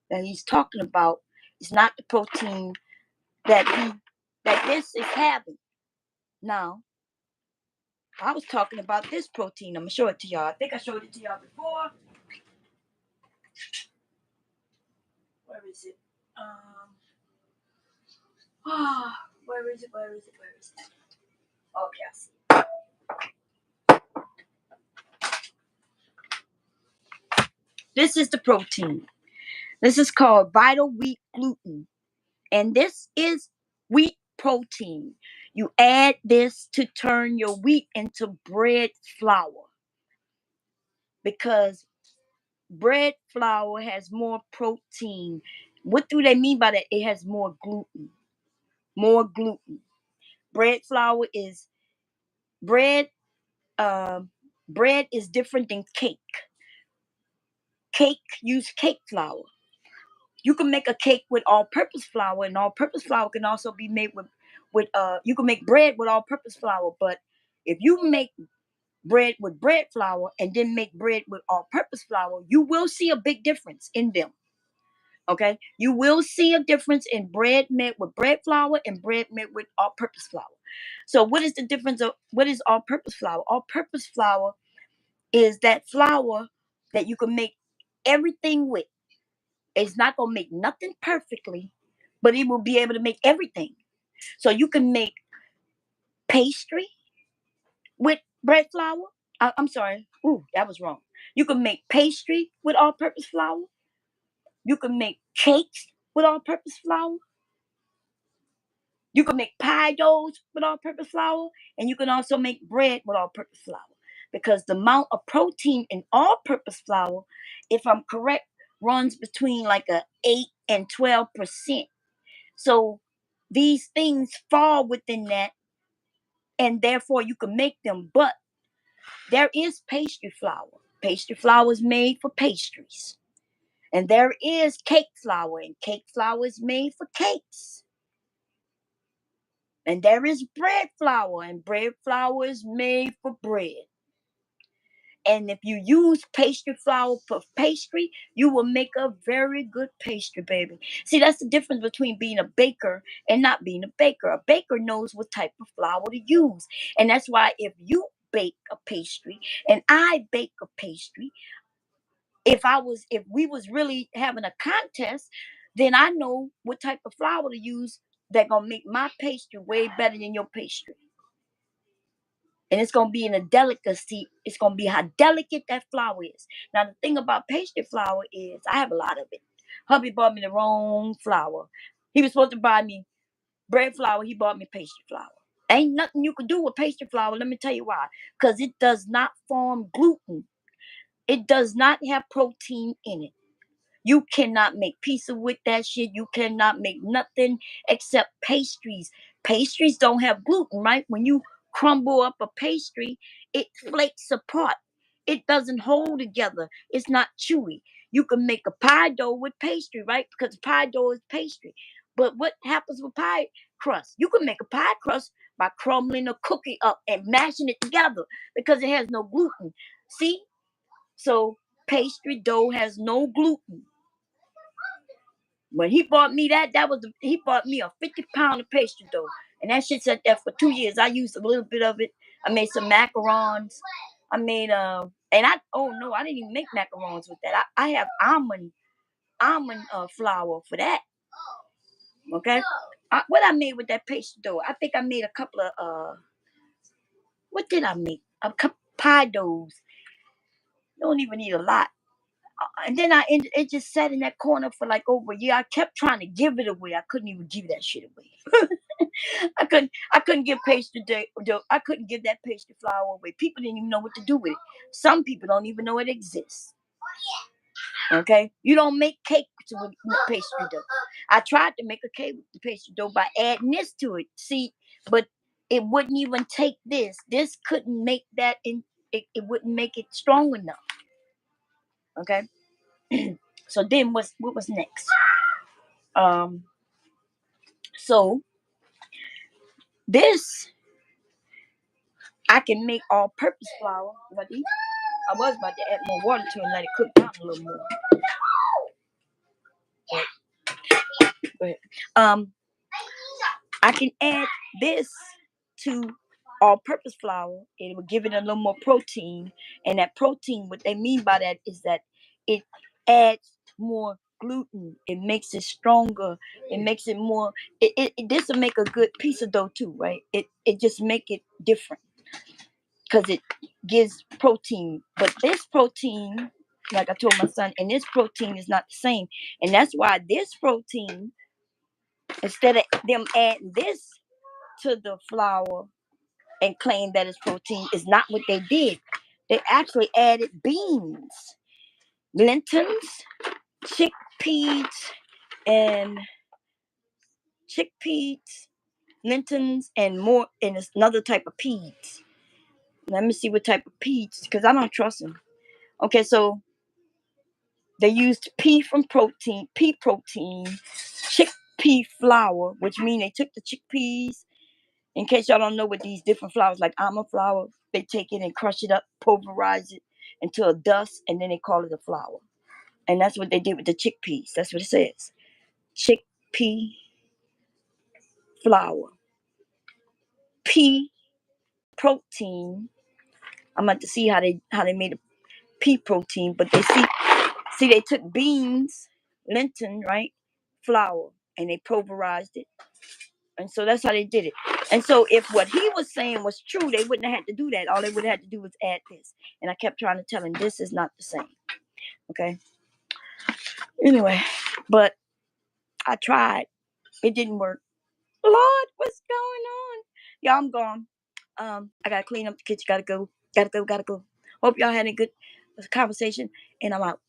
that he's talking about is not the protein that this is having. Now, I was talking about this protein. I'm gonna show it to y'all. I think I showed it to y'all before. Where is it? Where is it? Where is it? Where is it? Okay, I see. This is the protein. This is called vital wheat gluten. And this is wheat protein. You add this to turn your wheat into bread flour because bread flour has more protein. What do they mean by that? It has more gluten. More gluten. Bread flour is bread. Bread is different than cake. Cake use cake flour. You can make a cake with all-purpose flour, and all-purpose flour can also be made with. You can make bread with all-purpose flour, but if you make bread with bread flour and then make bread with all-purpose flour, you will see a big difference in them. Okay, you will see a difference in bread made with bread flour and bread made with all-purpose flour. So, what is the difference of what is all-purpose flour? All-purpose flour is that flour that you can make everything with. It's not gonna make nothing perfectly, but it will be able to make everything. So you can make pastry with bread flour. I'm sorry. Ooh, that was wrong. You can make pastry with all-purpose flour. You can make cakes with all-purpose flour. You can make pie doughs with all-purpose flour, and you can also make bread with all-purpose flour. Because the amount of protein in all-purpose flour, if I'm correct, runs between like a 8 and 12%. So these things fall within that, and therefore you can make them. But there is pastry flour. Pastry flour is made for pastries. And there is cake flour, and cake flour is made for cakes. And there is bread flour, and bread flour is made for bread. And if you use pastry flour for pastry, you will make a very good pastry, baby. See, that's the difference between being a baker and not being a baker. A baker knows what type of flour to use. And that's why if you bake a pastry and I bake a pastry, if we was really having a contest, then I know what type of flour to use that gonna make my pastry way better than your pastry. And it's gonna be in a delicacy. It's gonna be how delicate that flour is. Now the thing about pastry flour is I have a lot of it. Hubby bought me the wrong flour. He was supposed to buy me bread flour. He bought me pastry flour. Ain't nothing you can do with pastry flour. Let me tell you why. Because it does not form gluten. It does not have protein in it. You cannot make pizza with that shit. You cannot make nothing except pastries. Pastries don't have gluten, right? When you crumble up a pastry, it flakes apart. It doesn't hold together. It's not chewy. You can make a pie dough with pastry, right? Because pie dough is pastry. But what happens with pie crust? You can make a pie crust by crumbling a cookie up and mashing it together because it has no gluten. See? So pastry dough has no gluten. When he bought me he bought me a 50 pound of pastry dough. And that shit sat there for 2 years. I used a little bit of it. I made some macarons. I made and I oh no, I didn't even make macarons with that. I have almond flour for that. Okay. What I made with that pastry dough? I think I made a couple of what did I make? A couple pie doughs. Don't even need a lot. And then it just sat in that corner for like over a year. I kept trying to give it away. I couldn't even give that shit away. I couldn't give pastry dough. I couldn't give that pastry flour away. People didn't even know what to do with it. Some people don't even know it exists. Okay, you don't make cake with pastry dough. I tried to make a cake with the pastry dough by adding this to it. See, but it wouldn't even take this. This couldn't make that in. It wouldn't make it strong enough. Okay. So then what was next? Um, so this I can make all-purpose flour. I was about to add more water to it and let it cook down a little more. Go ahead. I can add this to all-purpose flour. It will give it a little more protein, and that protein, what they mean by that is that it adds more gluten. It makes it stronger. It makes it more. This will make a good piece of dough too, right? It just make it different because it gives protein. But this protein, like I told my son, and this protein is not the same, and that's why this protein, instead of them adding this to the flour and claim that it's protein, is not what they did. They actually added beans, lentils, chickpeas, and chickpeas, lentils, and more, and it's another type of peas. Let me see what type of peas, because I don't trust them. Okay, so they used pea protein, chickpea flour, which means they took the chickpeas. In case y'all don't know what these different flours, like almond flour, they take it and crush it up, pulverize it into a dust, and then they call it a flour. And that's what they did with the chickpeas. That's what it says. Chickpea flour. Pea protein. I'm about to see how they made a pea protein, but they took beans, lentil, right? Flour, and they pulverized it. And so that's how they did it. And so if what he was saying was true, they wouldn't have had to do that. All they would have had to do was add this. And I kept trying to tell him this is not the same. Okay. Anyway, but I tried. It didn't work. Lord, what's going on? Y'all, I'm gone. I gotta clean up the kitchen. Gotta go. Gotta go. Hope y'all had a good conversation. And I'm out.